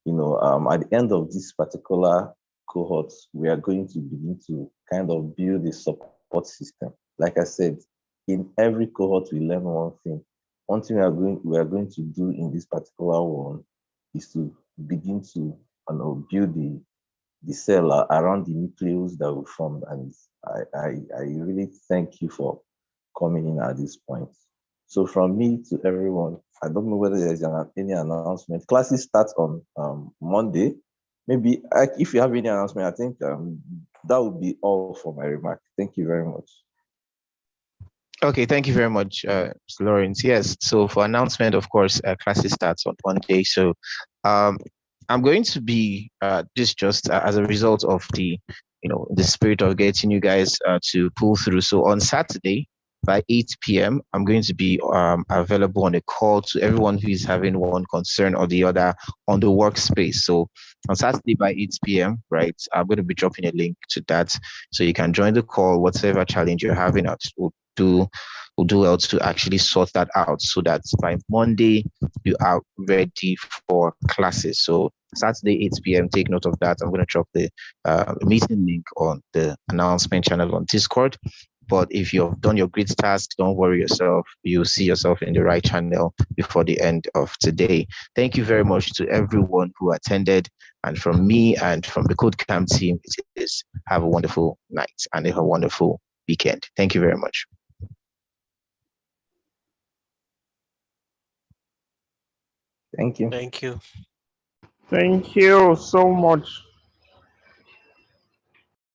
At the end of this particular cohort, we are going to begin to kind of build a support system. Like I said, in every cohort, we learn one thing. One thing we are going to do in this particular one is to begin to build the cell around the nucleus that we formed. And I really thank you for coming in at this point. So from me to everyone, I don't know whether there's any announcement. Classes start on Monday. Maybe if you have any announcement, I think that would be all for my remark. Thank you very much. Okay, thank you very much, Mr. Lawrence. Yes, so for announcement, of course, classes starts on Monday. So I'm going to be this just as a result of the spirit of getting you guys to pull through. So on Saturday by 8 p.m., I'm going to be available on a call to everyone who is having one concern or the other on the workspace. So on Saturday by 8 p.m., right, I'm going to be dropping a link to that so you can join the call, whatever challenge you're having. We'll do well to actually sort that out so that by Monday you are ready for classes. So Saturday 8 p.m. take note of that. I'm going to drop the meeting link on the announcement channel on Discord. But if you've done your grid task, don't worry yourself. You'll see yourself in the right channel before the end of today. Thank you very much to everyone who attended. And from me and from the KodeCamp team, it is have a wonderful night and a wonderful weekend. Thank you very much. Thank you. Thank you. Thank you so much.